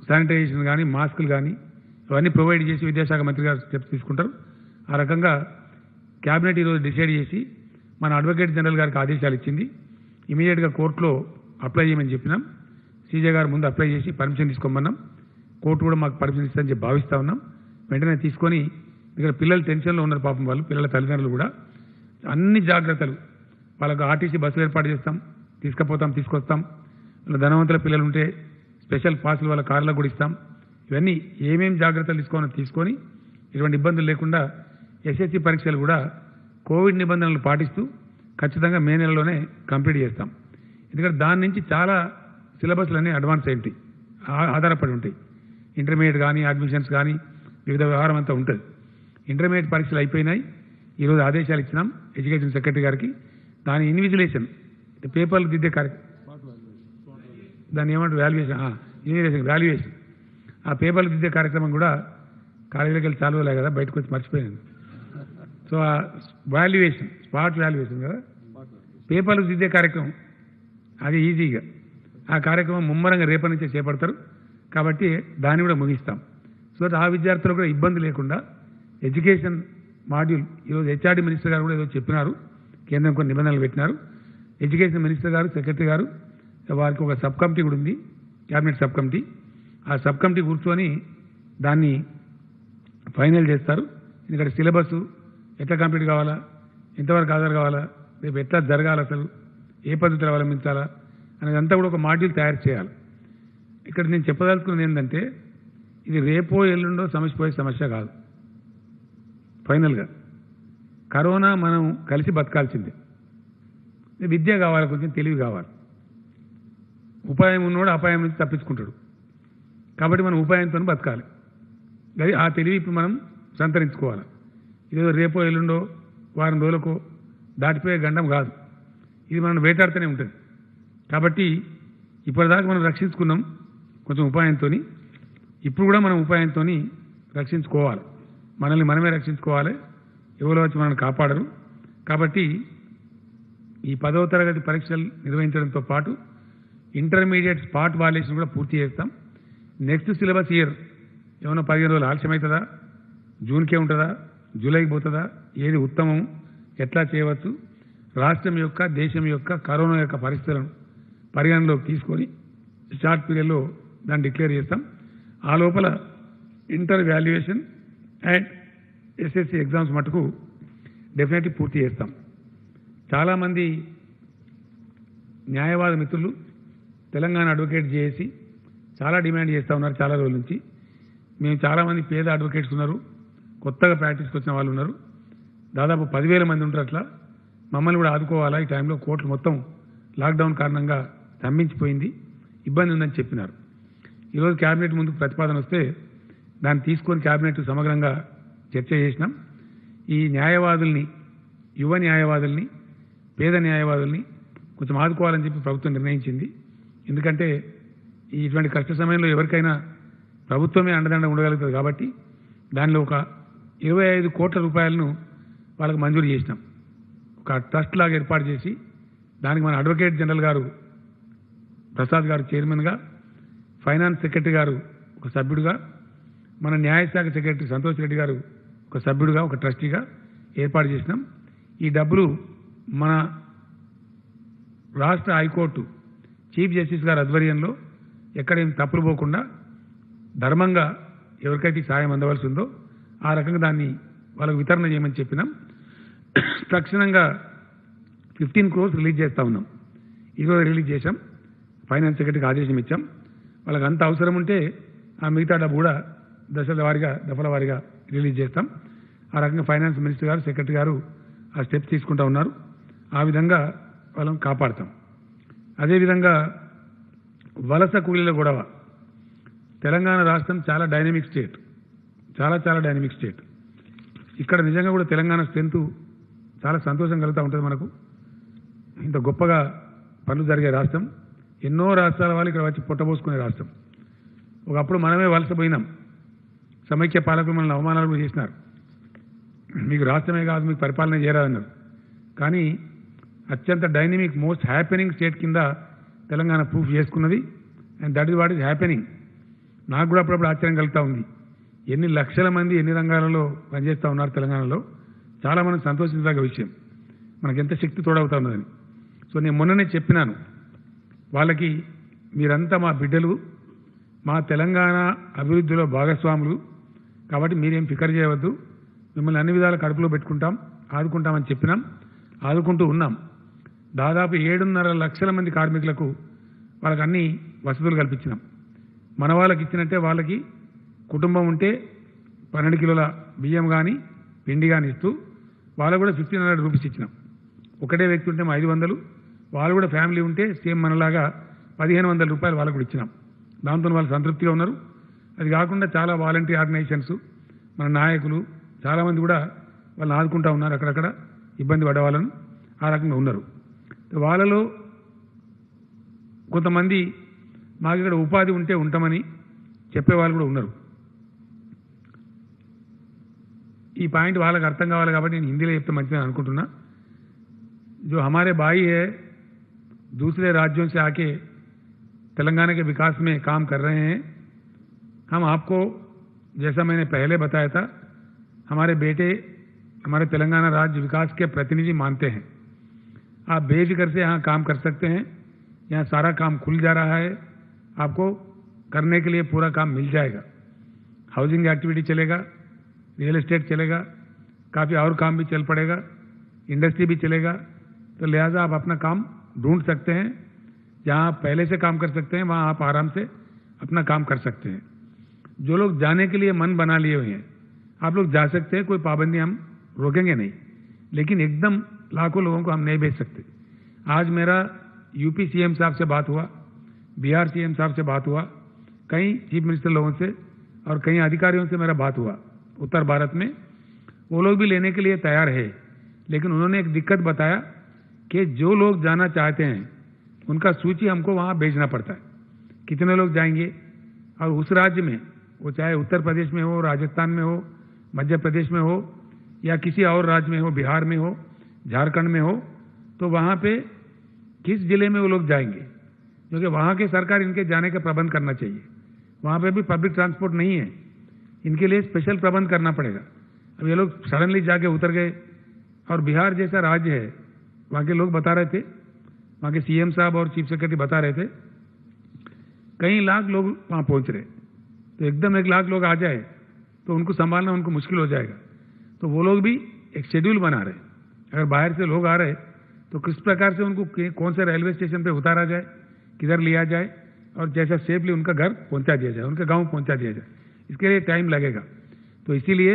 శానిటైజేషన్ కానీ మాస్కులు కానీ ఇవన్నీ ప్రొవైడ్ చేసి విద్యాశాఖ మంత్రి గారు స్టెప్స్ తీసుకుంటారు. ఆ రకంగా క్యాబినెట్ ఈరోజు డిసైడ్ చేసి మన అడ్వకేట్ జనరల్ గారికి ఆదేశాలు ఇచ్చింది. ఇమీడియట్గా కోర్టులో అప్లై చేయమని చెప్పినాం. సీజే గారు ముందు అప్లై చేసి పర్మిషన్ తీసుకోమన్నాం. కోర్టు కూడా మాకు పర్మిషన్ ఇస్తుందని చెప్పి భావిస్తూ ఉన్నాం. వెంటనే తీసుకొని ఇక్కడ పిల్లలు టెన్షన్లో ఉన్నారు పాపం వాళ్ళు, పిల్లల తల్లిదండ్రులు కూడా అన్ని జాగ్రత్తలు, వాళ్ళకు ఆర్టీసీ బస్సులు ఏర్పాటు చేస్తాం, తీసుకుపోతాం, తీసుకొస్తాం. ధనవంతుల పిల్లలు ఉంటే స్పెషల్ పాసులు వాళ్ళ కార్లకు కూడా ఇస్తాం. ఇవన్నీ ఏమేమి జాగ్రత్తలు తీసుకొని ఇటువంటి ఇబ్బందులు లేకుండా ఎస్ఎస్సి పరీక్షలు కూడా కోవిడ్ నిబంధనలు పాటిస్తూ ఖచ్చితంగా మే నెలలోనే కంప్లీట్ చేస్తాం. ఎందుకంటే దాని నుంచి చాలా సిలబస్లు అన్నీ అడ్వాన్స్ అయి ఉంటాయి, ఆధారపడి ఉంటాయి. ఇంటర్మీడియట్ కానీ అడ్మిషన్స్ కానీ వివిధ వ్యవహారం అంతా ఉంటుంది. ఇంటర్మీడియట్ పరీక్షలు అయిపోయినాయి. ఈరోజు ఆదేశాలు ఇచ్చినాం ఎడ్యుకేషన్ సెక్రటరీ గారికి. దాని ఇన్విజిలేషన్ పేపర్లు దిద్దే కార్యక్రమం, దాన్ని ఏమంటారు వాల్యుయేషన్, ఆ పేపర్లు దిద్దే కార్యక్రమం కూడా కాలేజీలోకి వెళ్ళి చాలు కదా, బయటకు వచ్చి మర్చిపోయాను. సో ఆ వాల్యుయేషన్, స్పాట్ వాల్యుయేషన్ కదా, పేపర్లు దిద్దే కార్యక్రమం అది ఈజీగా ఆ కార్యక్రమం ముమ్మరంగా రేపటి నుంచే చేపడతారు. కాబట్టి దాన్ని కూడా ముగిస్తాం. సో ఆ విద్యార్థులకు కూడా ఇబ్బంది లేకుండా ఎడ్యుకేషన్ మాడ్యూల్ ఈరోజు హెచ్ఆర్డీ మినిస్టర్ గారు కూడా ఏదో చెప్పినారు, కేంద్రం కొన్ని నిబంధనలు పెట్టినారు. ఎడ్యుకేషన్ మినిస్టర్ గారు, సెక్రటరీ గారు, వారికి ఒక సబ్ కమిటీ కూడా ఉంది, క్యాబినెట్ సబ్ కమిటీ. ఆ సబ్ కమిటీ కూర్చొని దాన్ని ఫైనల్ చేస్తారు. ఎందుకంటే సిలబస్ ఎట్లా కంప్లీట్ కావాలా, ఎంతవరకు హాజరు కావాలా, రేపు ఎట్లా జరగాలి, అసలు ఏ పద్ధతిలో అవలంబించాలా అనేదంతా కూడా ఒక మాడ్యూల్ తయారు చేయాలి. ఇక్కడ నేను చెప్పదలుచుకున్నది ఏంటంటే ఇది రేపో ఎల్లుండో సమస్యపోయే సమస్య కాదు. ఫైనల్గా కరోనా మనం కలిసి బతకాల్సిందే. విద్య కావాలి, కొంచెం తెలివి కావాలి. ఉపాయం ఉన్నోడు అపాయం నుంచి తప్పించుకుంటాడు. కాబట్టి మనం ఉపాయంతో బతకాలి. అది ఆ తెలివి ఇప్పుడు మనం సంతరించుకోవాలి. ఇదేదో రేపో ఎల్లుండో వారం రోజులకో దాటిపోయే గండం కాదు. ఇది మనం వేటాడుతూనే ఉంటుంది. కాబట్టి ఇప్పటిదాకా మనం రక్షించుకున్నాం కొంచెం ఉపాయంతో. ఇప్పుడు కూడా మనం ఉపాయంతో రక్షించుకోవాలి. మనల్ని మనమే రక్షించుకోవాలి, ఎవరో వచ్చి మనల్ని కాపాడరు. కాబట్టి ఈ 10వ తరగతి పరీక్షలు నిర్వహించడంతో పాటు ఇంటర్మీడియట్ స్పాట్ వాల్యుయేషన్ కూడా పూర్తి చేస్తాం. నెక్స్ట్ సిలబస్ ఇయర్ ఏమైనా 15 రోజులు ఆలస్యం అవుతుందా, జూన్కే ఉంటుందా, జూలైకి పోతుందా, ఏది ఉత్తమం, ఎట్లా చేయవచ్చు, రాష్ట్రం యొక్క దేశం యొక్క కరోనా యొక్క పరిస్థితులను పరిగణలోకి తీసుకొని షార్ట్ పీరియడ్లో దాన్ని డిక్లేర్ చేస్తాం. ఆ లోపల inter valuation and SSC exams మటుకు డెఫినెట్లీ పూర్తి చేస్తాం. చాలామంది న్యాయవాద మిత్రులు తెలంగాణ అడ్వకేట్ చేసి చాలా డిమాండ్ చేస్తూ ఉన్నారు చాలా రోజుల నుంచి. మేము చాలామంది పేద అడ్వకేట్స్ ఉన్నారు, కొత్తగా ప్రాక్టీస్కి వచ్చిన వాళ్ళు ఉన్నారు, దాదాపు 10,000 మంది ఉంటారు. అట్లా మమ్మల్ని కూడా ఆదుకోవాలా, ఈ టైంలో కోర్టులు మొత్తం లాక్డౌన్ కారణంగా స్తంభించిపోయింది, ఇబ్బంది ఉందని చెప్పినారు. ఈరోజు క్యాబినెట్ ముందుకు ప్రతిపాదన వస్తే దాన్ని తీసుకొని క్యాబినెట్ సమగ్రంగా చర్చ చేసినాం. ఈ న్యాయవాదుల్ని, యువ న్యాయవాదుల్ని, పేద న్యాయవాదుల్ని కొంచెం ఆదుకోవాలని చెప్పి ప్రభుత్వం నిర్ణయించింది. ఎందుకంటే ఇటువంటి కష్ట సమయంలో ఎవరికైనా ప్రభుత్వమే అండదండ ఉండగలుగుతుంది. కాబట్టి దానిలో ఒక 25 కోట్ల రూపాయలను వాళ్ళకు మంజూరు చేసినాం. ఒక ట్రస్ట్ లాగా ఏర్పాటు చేసి దానికి మన అడ్వకేట్ జనరల్ గారు ప్రసాద్ గారు చైర్మన్గా, ఫైనాన్స్ సెక్రటరీ గారు ఒక సభ్యుడిగా, మన న్యాయశాఖ సెక్రటరీ సంతోష్ రెడ్డి గారు ఒక సభ్యుడిగా, ఒక ట్రస్టీగా ఏర్పాటు చేసినాం. ఈ డబ్బులు మన రాష్ట్ర హైకోర్టు చీఫ్ జస్టిస్ గారి ఆధ్వర్యంలో ఎక్కడేం తప్పులు పోకుండా ధర్మంగా ఎవరికైతే సాయం అందవలసి ఉందో ఆ రకంగా దాన్ని వాళ్ళకు వితరణ చేయమని చెప్పినాం. తక్షణంగా 15 crores రిలీజ్ చేస్తూ ఉన్నాం. ఈరోజు రిలీజ్ చేశాం. ఫైనాన్స్ సెక్రటరీకి ఆదేశం ఇచ్చాం. వాళ్ళకి అంత అవసరం ఉంటే ఆ మిగతా డబ్బు కూడా దఫల వారీగా రిలీజ్ చేస్తాం. ఆ రకంగా ఫైనాన్స్ మినిస్టర్ గారు, సెక్రటరీ గారు ఆ స్టెప్స్ తీసుకుంటూ ఉన్నారు. ఆ విధంగా వాళ్ళని కాపాడుతాం. అదేవిధంగా వలస కూలీల గొడవ. తెలంగాణ రాష్ట్రం చాలా డైనమిక్ స్టేట్, చాలా డైనమిక్ స్టేట్. ఇక్కడ నిజంగా కూడా తెలంగాణ స్ట్రెంత్ చాలా సంతోషం కలుగుతూ ఉంటుంది మనకు. ఇంత గొప్పగా పనులు జరిగే రాష్ట్రం, ఎన్నో రాష్ట్రాల వాళ్ళు ఇక్కడ వచ్చి పొట్టబోసుకునే రాష్ట్రం. ఒకప్పుడు మనమే వలసపోయినాం, సమైక్య పాలకులు మనల్ని అవమానాలు కూడా చేసినారు. మీకు రాష్ట్రమే కాదు, మీకు పరిపాలన చేయరాదన్నారు. కానీ అత్యంత డైనమిక్ మోస్ట్ హ్యాపెనింగ్ స్టేట్ కింద తెలంగాణ ప్రూఫ్ చేసుకున్నది. And that is what is happening. నాకు కూడా అప్పుడప్పుడు ఆశ్చర్యం కలుగుతూ ఉంది, ఎన్ని లక్షల మంది ఎన్ని రంగాలలో పనిచేస్తూ ఉన్నారు తెలంగాణలో. చాలా మనం సంతోషించదగ్గ విషయం, మనకు ఎంత శక్తి తోడవుతా ఉన్నదని. సో నేను మొన్ననే చెప్పినాను వాళ్ళకి, మీరంతా మా బిడ్డలు, మా తెలంగాణ అభివృద్ధిలో భాగస్వాములు, కాబట్టి మీరేం ఫికర్ చేయవద్దు, మిమ్మల్ని అన్ని విధాల కడుపులో పెట్టుకుంటాం, ఆదుకుంటామని చెప్పినాం, ఆదుకుంటూ ఉన్నాం. దాదాపు 7.5 లక్షల మంది కార్మికులకు వాళ్ళకి అన్ని వసతులు కల్పించినాం. మన వాళ్ళకి ఇచ్చినట్టే వాళ్ళకి కుటుంబం ఉంటే 12 కిలోల బియ్యం కానీ పిండి కానీ ఇస్తూ వాళ్ళకు కూడా 1,500 రూపీస్ ఇచ్చినాం. ఒకటే వ్యక్తి ఉంటే 500, వాళ్ళు కూడా ఫ్యామిలీ ఉంటే సేమ్ మనలాగా 1,500 రూపాయలు వాళ్ళకు కూడా ఇచ్చినాం. దాంతో వాళ్ళు సంతృప్తిగా ఉన్నారు. అది కాకుండా చాలా వాలంటీర్ ఆర్గనైజేషన్స్, మన నాయకులు చాలామంది కూడా వాళ్ళని ఆదుకుంటూ ఉన్నారు. అక్కడక్కడ ఇబ్బంది పడే వాళ్ళను ఆ రకంగా ఉన్నారు. వాళ్ళలో కొంతమంది మాకు ఇక్కడ ఉపాధి ఉంటే ఉంటామని చెప్పేవాళ్ళు కూడా ఉన్నారు. ఈ పాయింట్ వాళ్ళకి అర్థం కావాలి కాబట్టి నేను హిందీలో చెప్తే మంచిదని అనుకుంటున్నా. जो हमारे भाई है दूसरे राज्यों से आके तेलंगाना के विकास में काम कर रहे हैं, हम आपको जैसा मैंने पहले बताया था, हमारे बेटे हमारे तेलंगाना राज्य विकास के प्रतिनिधि मानते हैं. आप बेफिक्र से यहाँ काम कर सकते हैं. यहाँ सारा काम खुल जा रहा है, आपको करने के लिए पूरा काम मिल जाएगा. हाउसिंग एक्टिविटी चलेगा, रियल एस्टेट चलेगा, काफ़ी और काम भी चल पड़ेगा, इंडस्ट्री भी चलेगा. तो लिहाजा आप अपना काम ढूंढ सकते हैं. जहाँ आप पहले से काम कर सकते हैं वहाँ आप आराम से अपना काम कर सकते हैं. जो लोग जाने के लिए मन बना लिए हुए हैं, आप लोग जा सकते हैं, कोई पाबंदी हम रोकेंगे नहीं. लेकिन एकदम लाखों लोगों को हम नहीं भेज सकते. आज मेरा यूपी सीएम साहब से बात हुआ, बिहार सीएम साहब से बात हुआ, कई चीफ मिनिस्टर लोगों से और कई अधिकारियों से मेरा बात हुआ उत्तर भारत में. वो लोग भी लेने के लिए तैयार है, लेकिन उन्होंने एक दिक्कत बताया कि जो लोग जाना चाहते हैं उनका सूची हमको वहाँ भेजना पड़ता है, कितने लोग जाएंगे और उस राज्य में, वो चाहे उत्तर प्रदेश में हो, राजस्थान में हो, मध्य प्रदेश में हो या किसी और राज्य में हो, बिहार में हो, झारखंड में हो, तो वहाँ पे किस जिले में वो लोग जाएंगे, क्योंकि वहाँ की सरकार इनके जाने का प्रबंध करना चाहिए. वहाँ पे भी पब्लिक ट्रांसपोर्ट नहीं है, इनके लिए स्पेशल प्रबंध करना पड़ेगा. अब ये लोग सडनली जाके उतर गए. और बिहार जैसा राज्य है, वहाँ के लोग बता रहे थे, वहाँ के सीएम साहब और चीफ सेक्रेटरी बता रहे थे, कई लाख लोग वहाँ पहुँच रहे. तो एकदम 1 लाख लोग आ जाए तो उनको संभालना उनको मुश्किल हो जाएगा. तो वो लोग भी एक शेड्यूल बना रहे. अगर बाहर से लोग आ रहे तो किस प्रकार से उनको कौन से रेलवे स्टेशन पे उतारा जाए, किधर लिया जाए और जैसा सेफली उनका घर पहुंचा दिया जाए, उनके गांव पहुंचा दिया जाए. इसके लिए टाइम लगेगा. तो इसीलिए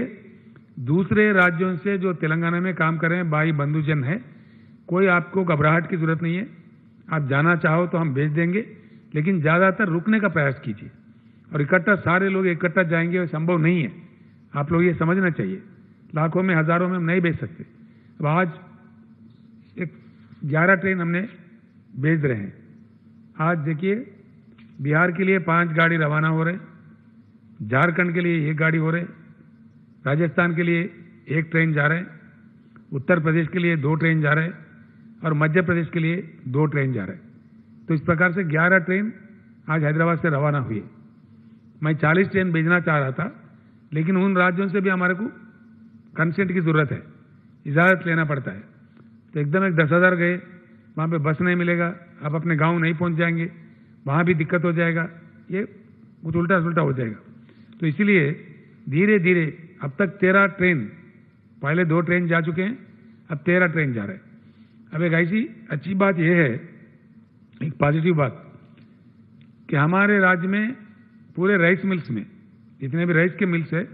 दूसरे राज्यों से जो तेलंगाना में काम कर रहे हैं भाई बंधुजन है, कोई आपको घबराहट की जरूरत नहीं है. आप जाना चाहो तो हम भेज देंगे, लेकिन ज़्यादातर रुकने का प्रयास कीजिए. और इकट्ठा सारे लोग इकट्ठा जाएंगे संभव नहीं है. आप लोग ये समझना चाहिए, लाखों में हजारों में हम नहीं भेज सकते. अब आज 11 ट्रेन हमने भेज रहे हैं. आज देखिए बिहार के लिए 5 गाड़ी रवाना हो रहे, झारखंड के लिए 1 गाड़ी हो रहे, राजस्थान के लिए 1 ट्रेन जा रहे, उत्तर प्रदेश के लिए 2 ट्रेन जा रहे और मध्य प्रदेश के लिए 2 ट्रेन जा रहे. तो इस प्रकार से 11 ट्रेन आज हैदराबाद से रवाना हुई. मैं 40 ट्रेन भेजना चाह रहा था, लेकिन उन राज्यों से भी हमारे को कंसेंट की जरूरत है, इजाज़त लेना पड़ता है. तो एकदम 10,000 गए, वहाँ पे बस नहीं मिलेगा, आप अपने गांव नहीं पहुँच जाएंगे, वहाँ भी दिक्कत हो जाएगा, ये कुछ उल्टा सुल्टा हो जाएगा. तो इसीलिए धीरे धीरे अब तक 13 ट्रेन, पहले 2 ट्रेन जा चुके हैं, अब 13 ट्रेन जा रहे हैं. अब एक ऐसी अच्छी बात यह है, एक पॉजिटिव बात, कि हमारे राज्य में पूरे राइस मिल्स में जितने भी राइस के मिल्स है,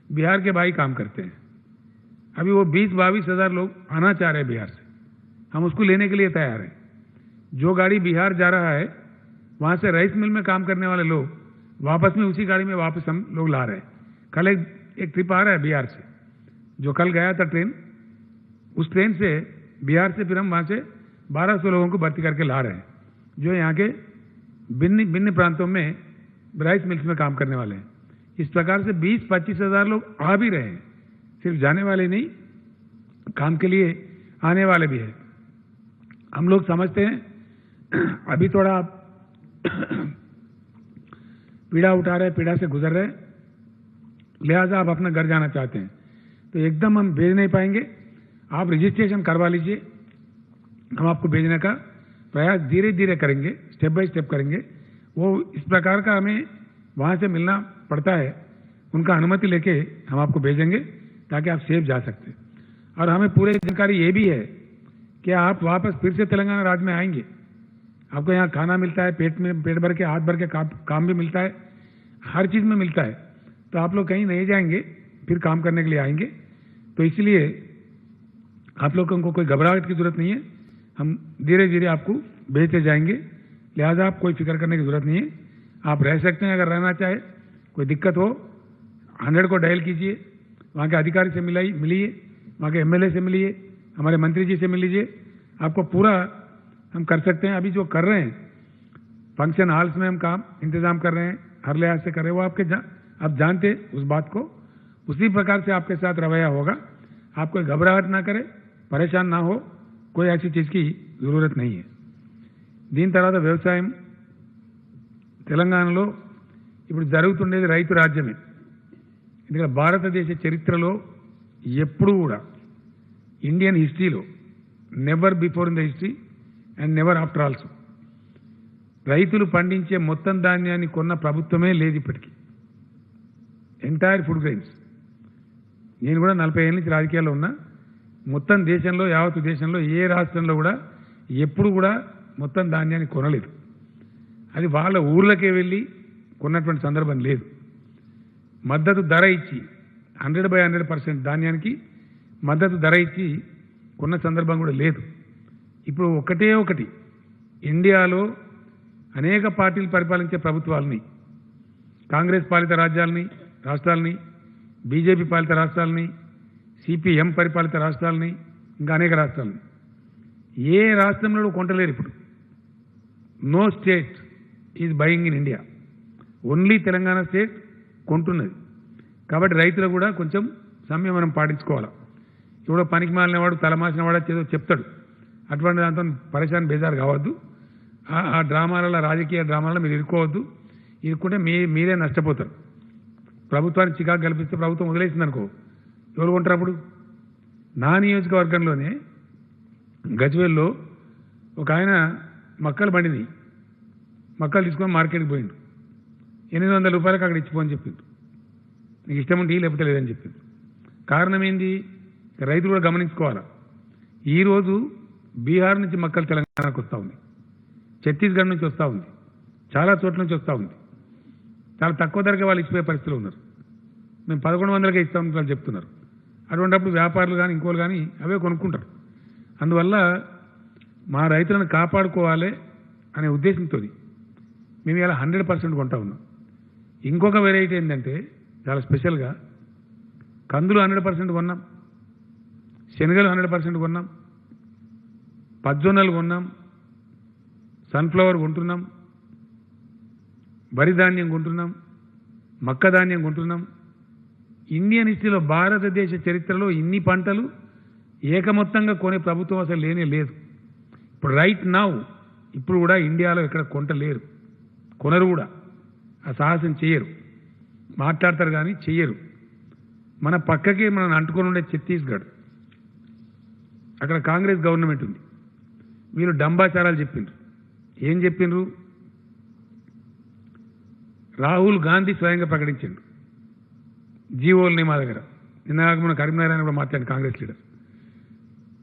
बिहार के भाई काम करते हैं. अभी वो 20-22 हज़ार लोग आना चाह रहे हैं बिहार से, हम उसको लेने के लिए तैयार हैं. जो गाड़ी बिहार जा रहा है वहाँ से राइस मिल में काम करने वाले लोग वापस में उसी गाड़ी में वापस हम लोग ला रहे हैं. कल एक ट्रिप आ रहा है बिहार से, जो कल गया था ट्रेन, उस ट्रेन से बिहार से फिर हम वहाँ से 1200 लोगों को भर्ती करके ला रहे हैं, जो यहाँ के भिन्न भिन्न प्रांतों में राइस मिल्स में काम करने वाले हैं। इस प्रकार से 20-25 हज़ार लोग आ भी रहे हैं, सिर्फ जाने वाले नहीं, काम के लिए आने वाले भी हैं। हम लोग समझते हैं अभी थोड़ा आप पीड़ा उठा रहे हैं, पीड़ा से गुजर रहे हैं, लिहाजा आप अपना घर जाना चाहते हैं तो एकदम हम भेज नहीं पाएंगे। आप रजिस्ट्रेशन करवा लीजिए, हम आपको भेजने का प्रयास धीरे धीरे करेंगे, स्टेप बाय स्टेप करेंगे। वो इस प्रकार का हमें वहाँ से मिलना पड़ता है, उनका अनुमति लेके हम आपको भेजेंगे ताकि आप सेफ जा सकते। और हमें पूरी जानकारी ये भी है कि आप वापस फिर से तेलंगाना राज्य में आएंगे, आपको यहाँ खाना मिलता है, पेट भर के हाथ भर के काम भी मिलता है, हर चीज़ में मिलता है, तो आप लोग कहीं नहीं जाएंगे, फिर काम करने के लिए आएंगे। तो इसलिए आप लोगों को कोई घबराहट की जरूरत नहीं है, हम धीरे धीरे आपको भेजते जाएंगे, लिहाजा आप कोई फिक्र करने की जरूरत नहीं है। आप रह सकते हैं, अगर रहना चाहे, कोई दिक्कत हो 100 को डायल कीजिए, वहाँ के अधिकारी से मिलिए, वहाँ के एमएलए से मिलिए, हमारे मंत्री जी से मिल लीजिए, आपको पूरा हम कर सकते हैं। अभी जो कर रहे हैं फंक्शन हॉल्स में हम काम इंतजाम कर रहे हैं, हर लिहाज से कर रहे हैं, वो आप जानते उस बात को, उसी प्रकार से आपके साथ रवैया होगा। आप कोई घबराहट ना करें, परेशान ना हो, कोई ऐसी चीज़ की जरूरत नहीं है। దీని తర్వాత వ్యవసాయం తెలంగాణలో ఇప్పుడు జరుగుతుండేది రైతు రాజ్యమే। ఎందుకంటే భారతదేశ చరిత్రలో ఎప్పుడు కూడా ఇండియన్ హిస్టరీలో never before in the history and never after also రైతులు పండించే మొత్తం ధాన్యాన్ని కొన్న ప్రభుత్వమే లేదు ఇప్పటికీ, ఎంటైర్ ఫుడ్ గ్రెయిన్స్। నేను కూడా 40 ఏళ్ళ నుంచి రాజకీయాల్లో ఉన్నా, మొత్తం దేశంలో యావత్తు దేశంలో ఏ రాష్ట్రంలో కూడా ఎప్పుడు కూడా మొత్తం ధాన్యాన్ని కొనలేదు। అది వాళ్ళ ఊర్లకే వెళ్ళి కొన్నటువంటి సందర్భం లేదు। మద్దతు ధర ఇచ్చి 100% ధాన్యానికి మద్దతు ధర ఇచ్చి కొన్న సందర్భం కూడా లేదు। ఇప్పుడు ఒకటి ఇండియాలో అనేక పార్టీలు పరిపాలించే ప్రభుత్వాలని, కాంగ్రెస్ పాలిత రాష్ట్రాలని, బీజేపీ పాలిత రాష్ట్రాలని, సిపిఎం పరిపాలిత రాష్ట్రాలని, ఇంకా అనేక రాష్ట్రాలని, ఏ రాష్ట్రంలో కొంటలేరు ఇప్పుడు। No state is buying in India, only Telangana state కొంటున్నది। కాబట్టి రైతులు కూడా కొంచెం సంయమనం పాటించుకోవాలి। ఇప్పుడు పనికి మాలిన వాడు, తలమాసిన వాడు ఏదో చెప్తాడు, అటువంటి దాంతో పరేషాన్ బేజారు కావద్దు। ఆ డ్రామాలలో, రాజకీయ డ్రామాలలో మీరు ఇరుక్కోవద్దు, ఇరుక్కుంటే మీరే నష్టపోతారు। ప్రభుత్వానికి చికాకు కల్పిస్తే ప్రభుత్వం వదిలేసిందనుకో, ఎవరు కొంటారు అప్పుడు? నా నియోజకవర్గంలోనే గజ్వేల్లో ఒక ఆయన మక్కలు బండిని మక్కలు తీసుకొని మార్కెట్కి పోయిండు, 800 రూపాయలకు అక్కడ ఇచ్చిపోని చెప్పిండు, నీకు ఇష్టం ఉంటే లేకపోతే లేదని చెప్పిండు। కారణం ఏంది? రైతులు కూడా గమనించుకోవాలి। ఈరోజు బీహార్ నుంచి మక్కలు తెలంగాణకు వస్తూ ఉంది, ఛత్తీస్గఢ్ నుంచి వస్తూ ఉంది, చాలా చోట్ల నుంచి వస్తూ ఉంది, చాలా తక్కువ ధరకే వాళ్ళు ఇచ్చిపోయే పరిస్థితులు ఉన్నారు। మేము 1100కే ఇస్తామని వాళ్ళు చెప్తున్నారు। అటువంటిప్పుడు వ్యాపారులు కానీ ఇంకోళ్ళు కానీ అవే కొనుక్కుంటారు। అందువల్ల మా రైతులను కాపాడుకోవాలి అనే ఉద్దేశంతో మేము ఇలా 100% కొంటా ఉన్నాం। ఇంకొక వెరైటీ ఏంటంటే చాలా స్పెషల్గా కందులు 100% కొన్నాం, శనగలు 100% కొన్నాం, పజ్జొన్నలు కొన్నాం, సన్ఫ్లవర్ కొంటున్నాం, వరి ధాన్యం కొంటున్నాం, మక్క ధాన్యం కొంటున్నాం। ఇండియన్ హిస్టరీలో భారతదేశ చరిత్రలో ఇన్ని పంటలు ఏకమొత్తంగా కొనే ప్రభుత్వం అసలు లేనే లేదు। ఇప్పుడు రైట్ నౌ ఇప్పుడు కూడా ఇండియాలో ఎక్కడ కొంటలేరు, కొనరు కూడా, ఆ సాహసం చేయరు, మాట్లాడతారు కానీ చెయ్యరు। మన పక్కకి మనం అంటుకొని ఉండే ఛత్తీస్గఢ్, అక్కడ కాంగ్రెస్ గవర్నమెంట్ ఉంది, వీళ్ళు డంబాచారాలు చెప్పిండ్రు। ఏం చెప్పిండ్రు? రాహుల్ గాంధీ స్వయంగా ప్రకటించిండు జీవోల్ని మా దగ్గర, నిన్న మన కరీంనగర్ కూడా మాట్లాడి కాంగ్రెస్ లీడర్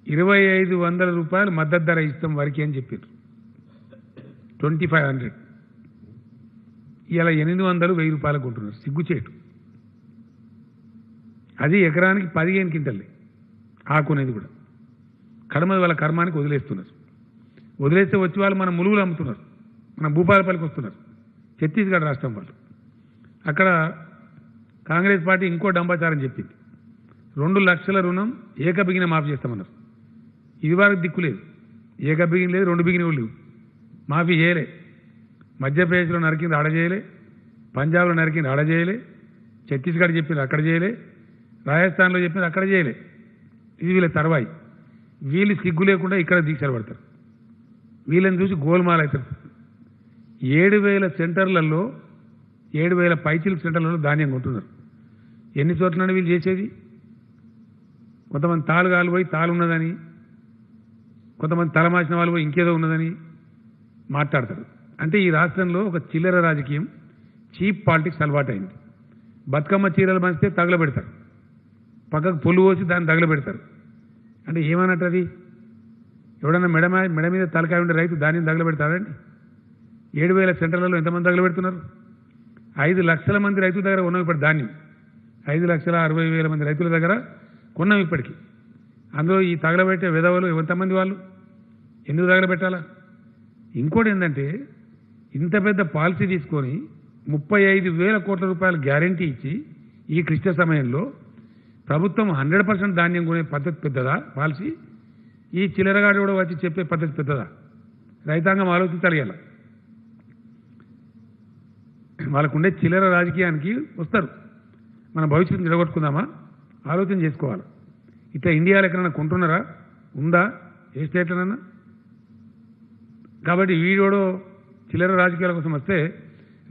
2500 రూపాయలు మద్దతు ధర ఇస్తాం వరకు అని చెప్పారు, 2500। ఇలా 800, 1000 రూపాయలకు కొంటున్నారు, సిగ్గుచేటు। అది ఎకరానికి 15 క్వింటల్లే ఆకునేది కూడా, కడమ వాళ్ళ కర్మానికి వదిలేస్తున్నారు। వదిలేస్తే వచ్చి వాళ్ళు మన ములుగులు అమ్ముతున్నారు, మన భూపాలపల్లికి వస్తున్నారు, ఛత్తీస్గఢ్ రాష్ట్రం వాళ్ళు। అక్కడ కాంగ్రెస్ పార్టీ ఇంకో డంబాచారం చెప్పింది, 2 లక్షల రుణం ఏకబిగిన మాఫీ చేస్తామన్నారు। ఇది వరకు దిక్కు లేదు. ఏక బిగిన లేదు, 2 బిగిన లేవు. మాఫీ చేయలే. మధ్యప్రదేశ్లో నరికింది ఆడ చేయలే, పంజాబ్లో నరికింది ఆడ చేయలే, ఛత్తీస్గఢ్ చెప్పింది అక్కడ చేయలే, రాజస్థాన్లో చెప్పింది అక్కడ చేయలే. ఇది వీళ్ళ తర్వాయి. వీళ్ళు సిగ్గు లేకుండా ఇక్కడ దీక్షలు పడతారు. వీళ్ళని చూసి గోల్మాల్ అవుతారు. 7,000 సెంటర్లలో 7,000 పైచిల్ సెంటర్లలో ధాన్యం కొంటున్నారు. ఎన్ని చోట్ల వీళ్ళు చేసేది? కొంతమంది తాలుగాలు పోయి తాలు ఉన్నదని, కొంతమంది తలమాసిన వాళ్ళు పోయి ఇంకేదో ఉన్నదని మాట్లాడతారు. అంటే ఈ రాష్ట్రంలో ఒక చిల్లర రాజకీయం, చీప్ పాలిటిక్స్ అలవాటైంది. బతుకమ్మ చీరలు పంచితే తగలబెడతారు, పక్కకు పొల్లు పోసి దాన్ని తగలబెడతారు. అంటే ఏమన్నట్టు అది? ఎవడన్నా మెడ మీద తలకాయ ఉండే రైతు ధాన్యం తగలబెడతారండి? 7,000 సెంటర్లలో ఎంతమంది తగలబెడుతున్నారు? 5 లక్షల మంది రైతుల దగ్గర ఉన్నాం ఇప్పుడు ధాన్యం. 5,60,000 మంది రైతుల దగ్గర కొన్నాం ఇప్పటికీ. అందులో ఈ తగలబెట్టే విధవలు ఎంతమంది? వాళ్ళు ఎందుకు తగలబెట్టాలా? ఇంకోటి ఏంటంటే, ఇంత పెద్ద పాలసీ తీసుకొని 35,000 కోట్ల రూపాయల గ్యారంటీ ఇచ్చి ఈ క్లిష్ట సమయంలో ప్రభుత్వం 100% ధాన్యం కొనే పద్ధతి పెద్దదా పాలసీ? ఈ చిల్లరగాడు కూడా వచ్చి చెప్పే పద్ధతి పెద్దదా? రైతాంగం ఆలోచించాలి. ఇలా వాళ్ళకుండే చిల్లర రాజకీయానికి వస్తారు. మన భవిష్యత్తు నిలగొట్టుకుందామా? ఆలోచన చేసుకోవాలి. ఇట్లా ఇండియాలో ఎక్కడైనా కొంటున్నారా? ఉందా ఏ స్టేట్లోనన్నా? కాబట్టి వీడోడో చిల్లర రాజకీయాల కోసం వస్తే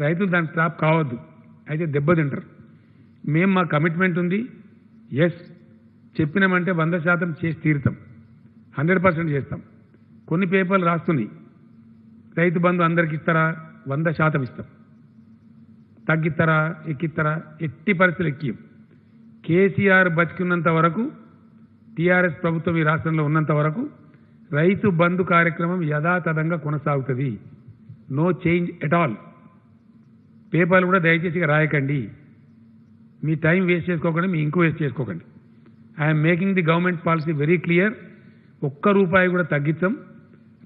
రైతులు దానికి ట్రాప్ కావద్దు, అయితే దెబ్బతింటారు. మేము మా కమిట్మెంట్ ఉంది. ఎస్, చెప్పినామంటే 100% చేసి తీరుతాం, 100% చేస్తాం. కొన్ని పేపర్లు రాస్తున్నాయి, రైతు బంధు అందరికి ఇస్తారా? 100% ఇస్తాం. తగ్గిస్తారా? ఎక్కిస్తారా? ఎట్టి పరిస్థితులు ఎక్కియం. కేసీఆర్ బతికున్నంత వరకు, టీఆర్ఎస్ ప్రభుత్వం ఈ రాష్ట్రంలో ఉన్నంత వరకు రైతు బంధు కార్యక్రమం యథాతథంగా కొనసాగుతుంది. No change at all. పేపర్లు కూడా దయచేసి రాయకండి. మీ టైం వేస్ట్ చేసుకోకండి, మీ ఇంకు వేస్ట్ చేసుకోకండి. I'm making the government policy very clear. ₹1 కూడా తగ్గిస్తాం.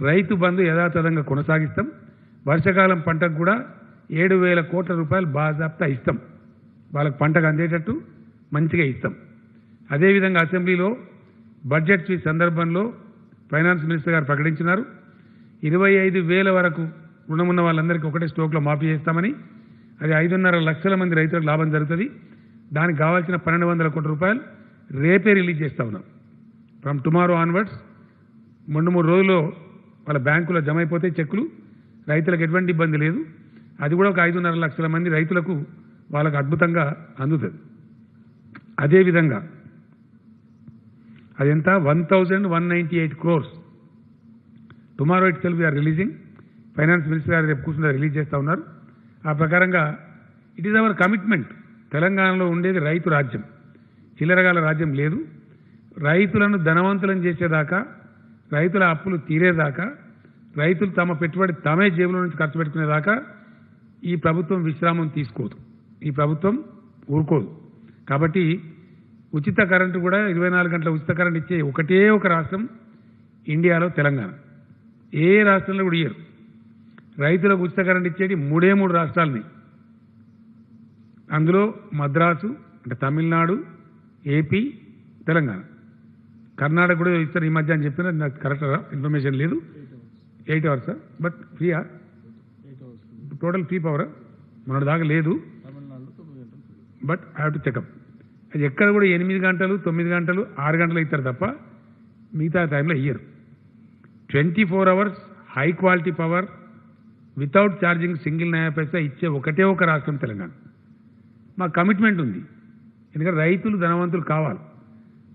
రైతు బంధు యథాతథంగా కొనసాగిస్తాం. వర్షాకాలం పంటకు కూడా 7,000 కోట్ల రూపాయలు బాజాప్తా ఇస్తాం. వాళ్ళకి పంటకు అందేటట్టు మంచిగా ఇస్తాం. అదేవిధంగా అసెంబ్లీలో బడ్జెట్ స్పీచ్ సందర్భంలో ఫైనాన్స్ మినిస్టర్ గారు ప్రకటించినారు, 25,000 వరకు రుణమున్న వాళ్ళందరికీ ఒకటే స్టోక్లో మాఫీ చేస్తామని. అది 5.5 లక్షల మంది రైతులకు లాభం జరుగుతుంది. దానికి కావాల్సిన 1,200 కోట్ల రూపాయలు రేపే రిలీజ్ చేస్తా ఉన్నాం. ఫ్రమ్ టుమారో ఆన్వర్డ్స్ 2-3 రోజుల్లో వాళ్ళ బ్యాంకులో జమ అయిపోతే చెక్కులు, రైతులకు ఎటువంటి ఇబ్బంది లేదు. అది కూడా ఒక 5.5 లక్షల మంది రైతులకు వాళ్ళకు అద్భుతంగా అందుతుంది. అదేవిధంగా అదెంత? 1,198 crores. Tomorrow itself we are releasing. Finance minister గారు రేపు కూర్చుని రిలీజ్ చేస్తూ ఉన్నారు. ఆ ప్రకారంగా ఇట్ ఈజ్ అవర్ కమిట్మెంట్. తెలంగాణలో ఉండేది రైతు రాజ్యం, చిల్లరగాల రాజ్యం లేదు. రైతులను ధనవంతులను చేసేదాకా, రైతుల అప్పులు తీరేదాకా, రైతులు తమ పెట్టుబడి తామే జేబులో నుంచి ఖర్చు పెట్టుకునేదాకా ఈ ప్రభుత్వం విశ్రామం తీసుకోదు, ఈ ప్రభుత్వం ఊరుకోదు. కాబట్టి ఉచిత కరెంటు కూడా 24 గంటల ఉచిత కరెంట్ ఇచ్చే ఒకటే ఒక రాష్ట్రం ఇండియాలో తెలంగాణ. ఏ రాష్ట్రంలో కూడా ఇయ్యరు. రైతులకు ఉచిత కరెంట్ ఇచ్చేది 3 రాష్ట్రాలని. అందులో మద్రాసు అంటే తమిళనాడు, ఏపీ, తెలంగాణ. కర్ణాటక కూడా ఇస్తారు ఈ మధ్య అని చెప్పిన, నాకు కరెక్ట్ ఇన్ఫర్మేషన్ లేదు. 8 hours బట్ ఫ్రీయా? టోటల్ ఫ్రీ పవరా? మన దాకా లేదు, but I have to checkup. అది ఎక్కడ కూడా 8 గంటలు, 9 గంటలు, 6 గంటలు ఇస్తారు తప్ప మిగతా టైంలో ఇయ్యరు. 24 hours high quality power without charging single నయా పైసా ఇచ్చే ఒకటే ఒక రాష్ట్రం తెలంగాణ. మా కమిట్మెంట్ ఉంది. ఎందుకంటే రైతులు ధనవంతులు కావాలి,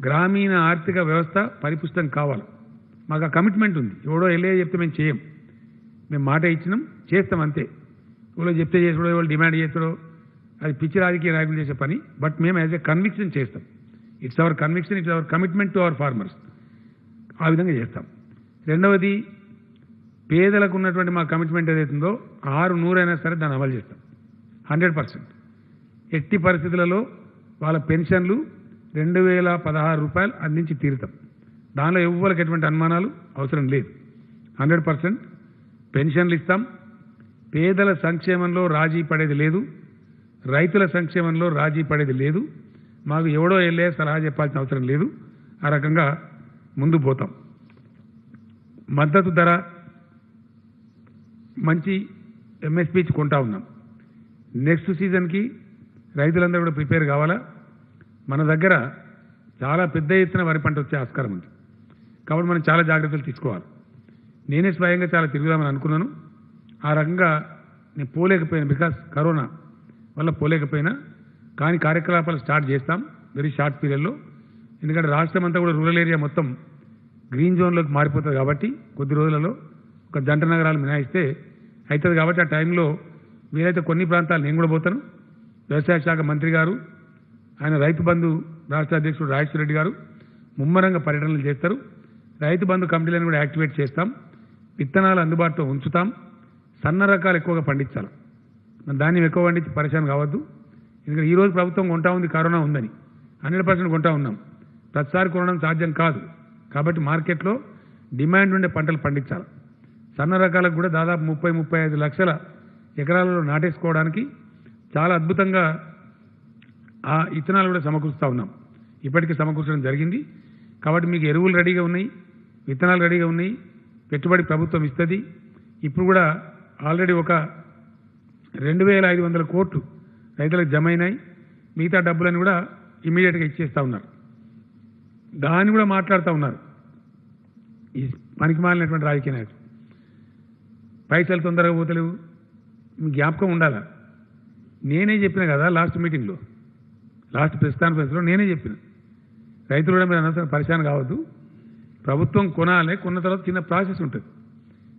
గ్రామీణ ఆర్థిక వ్యవస్థ పరిపుష్టం కావాలి. మాకు ఆ కమిట్మెంట్ ఉంది. ఎవడో చెప్తే మేము చేయం. మేము మాట ఇచ్చినాం, చేస్తాం అంతే. ఎవరో చెప్తే చేసాడో, ఎవరు డిమాండ్ చేస్తాడో, అది పిచ్చి రాజకీయ నాయకులు చేసే పని. బట్ మేము యాజ్ ఎ కన్విక్షన్ చేస్తాం. It's our conviction, it's our commitment to our farmers. ఆ విధంగా చేస్తాం. రెండవది, పేదలకు ఉన్నటువంటి మా కమిట్మెంట్ ఏదైతుందో 600 అయినా సరే దాన్ని అమలు చేస్తాం 100%. ఎట్టి పరిస్థితులలో వాళ్ళ పెన్షన్లు 2,016 రూపాయలు అందించి తీరుతాం. దానిలో ఎవ్వరికి ఎటువంటి అనుమానాలు అవసరం లేదు. 100% పెన్షన్లు ఇస్తాం. పేదల సంక్షేమంలో రాజీ పడేది లేదు, రైతుల సంక్షేమంలో రాజీ పడేది లేదు. మాకు ఎవడో సలహా చెప్పాల్సిన అవసరం లేదు. ఆ రకంగా ముందు పోతాం. మద్దతు ధర మంచి ఎంఎస్పీ కొంటా ఉన్నాం. నెక్స్ట్ సీజన్కి రైతులందరూ కూడా ప్రిపేర్ కావాలా. మన దగ్గర చాలా పెద్ద ఎత్తున వరి పంట వచ్చే ఆస్కారం ఉంది. కాబట్టి మనం చాలా జాగ్రత్తలు తీసుకోవాలి. నేనే స్వయంగా చాలా తిరుగుదామని అనుకున్నాను. ఆ రకంగా నేను పోలేకపోయాను, బికాస్ కరోనా వల్ల పోలేకపోయినా. కానీ కార్యకలాపాలు స్టార్ట్ చేస్తాం వెరీ షార్ట్ పీరియడ్లో. ఎందుకంటే రాష్ట్రం అంతా కూడా రూరల్ ఏరియా మొత్తం గ్రీన్ జోన్లోకి మారిపోతుంది కాబట్టి కొద్ది రోజులలో ఒక జంట నగరాలు మినహాయిస్తే అవుతుంది. కాబట్టి ఆ టైంలో వీలైతే కొన్ని ప్రాంతాలు నేను కూడా పోతాను. వ్యవసాయ శాఖ మంత్రి గారు, ఆయన రైతు బంధు రాష్ట్ర అధ్యక్షుడు రాజేశ్వర రెడ్డి గారు ముమ్మరంగా పర్యటనలు చేస్తారు. రైతు బంధు కమిటీలను కూడా యాక్టివేట్ చేస్తాం. విత్తనాలు అందుబాటులో ఉంచుతాం. సన్న రకాలు ఎక్కువగా పండించాలి. ధాన్యం ఎక్కువ పండించి పరిశాన్ కావద్దు. ఎందుకంటే ఈరోజు ప్రభుత్వం కొంటా ఉంది, కరోనా ఉందని 100% కొంటా ఉన్నాం. ప్రతిసారి కొనడం సాధ్యం కాదు. కాబట్టి మార్కెట్లో డిమాండ్ ఉండే పంటలు పండించాలి. సన్న రకాలకు కూడా దాదాపు 30-35 లక్షల ఎకరాలలో నాటేసుకోవడానికి చాలా అద్భుతంగా ఆ ఇత్తనాలు కూడా సమకూరుస్తూ ఉన్నాం. ఇప్పటికీ సమకూర్చడం జరిగింది. కాబట్టి మీకు ఎరువులు రెడీగా ఉన్నాయి, విత్తనాలు రెడీగా ఉన్నాయి, పెట్టుబడి ప్రభుత్వం ఇస్తుంది. ఇప్పుడు కూడా ఆల్రెడీ ఒక 2,500 కోట్లు రైతులకు జమ అయినాయి. మిగతా డబ్బులను కూడా ఇమీడియట్గా ఇచ్చేస్తూ ఉన్నారు. దాన్ని కూడా మాట్లాడుతూ ఉన్నారు ఈ పనికి మాలినటువంటి రాజకీయ నాయకులు. పైసలు తొందరగా పోతలేవు, మీ జ్ఞాపకం ఉండాలా. నేనే చెప్పిన కదా లాస్ట్ మీటింగ్లో, లాస్ట్ ప్రెస్ కాన్ఫరెన్స్లో నేనే చెప్పిన, రైతులు కూడా మీరు అనవసరం పరిశాన్ కావద్దు. ప్రభుత్వం కొనాలి, కొన్న తర్వాత చిన్న ప్రాసెస్ ఉంటుంది.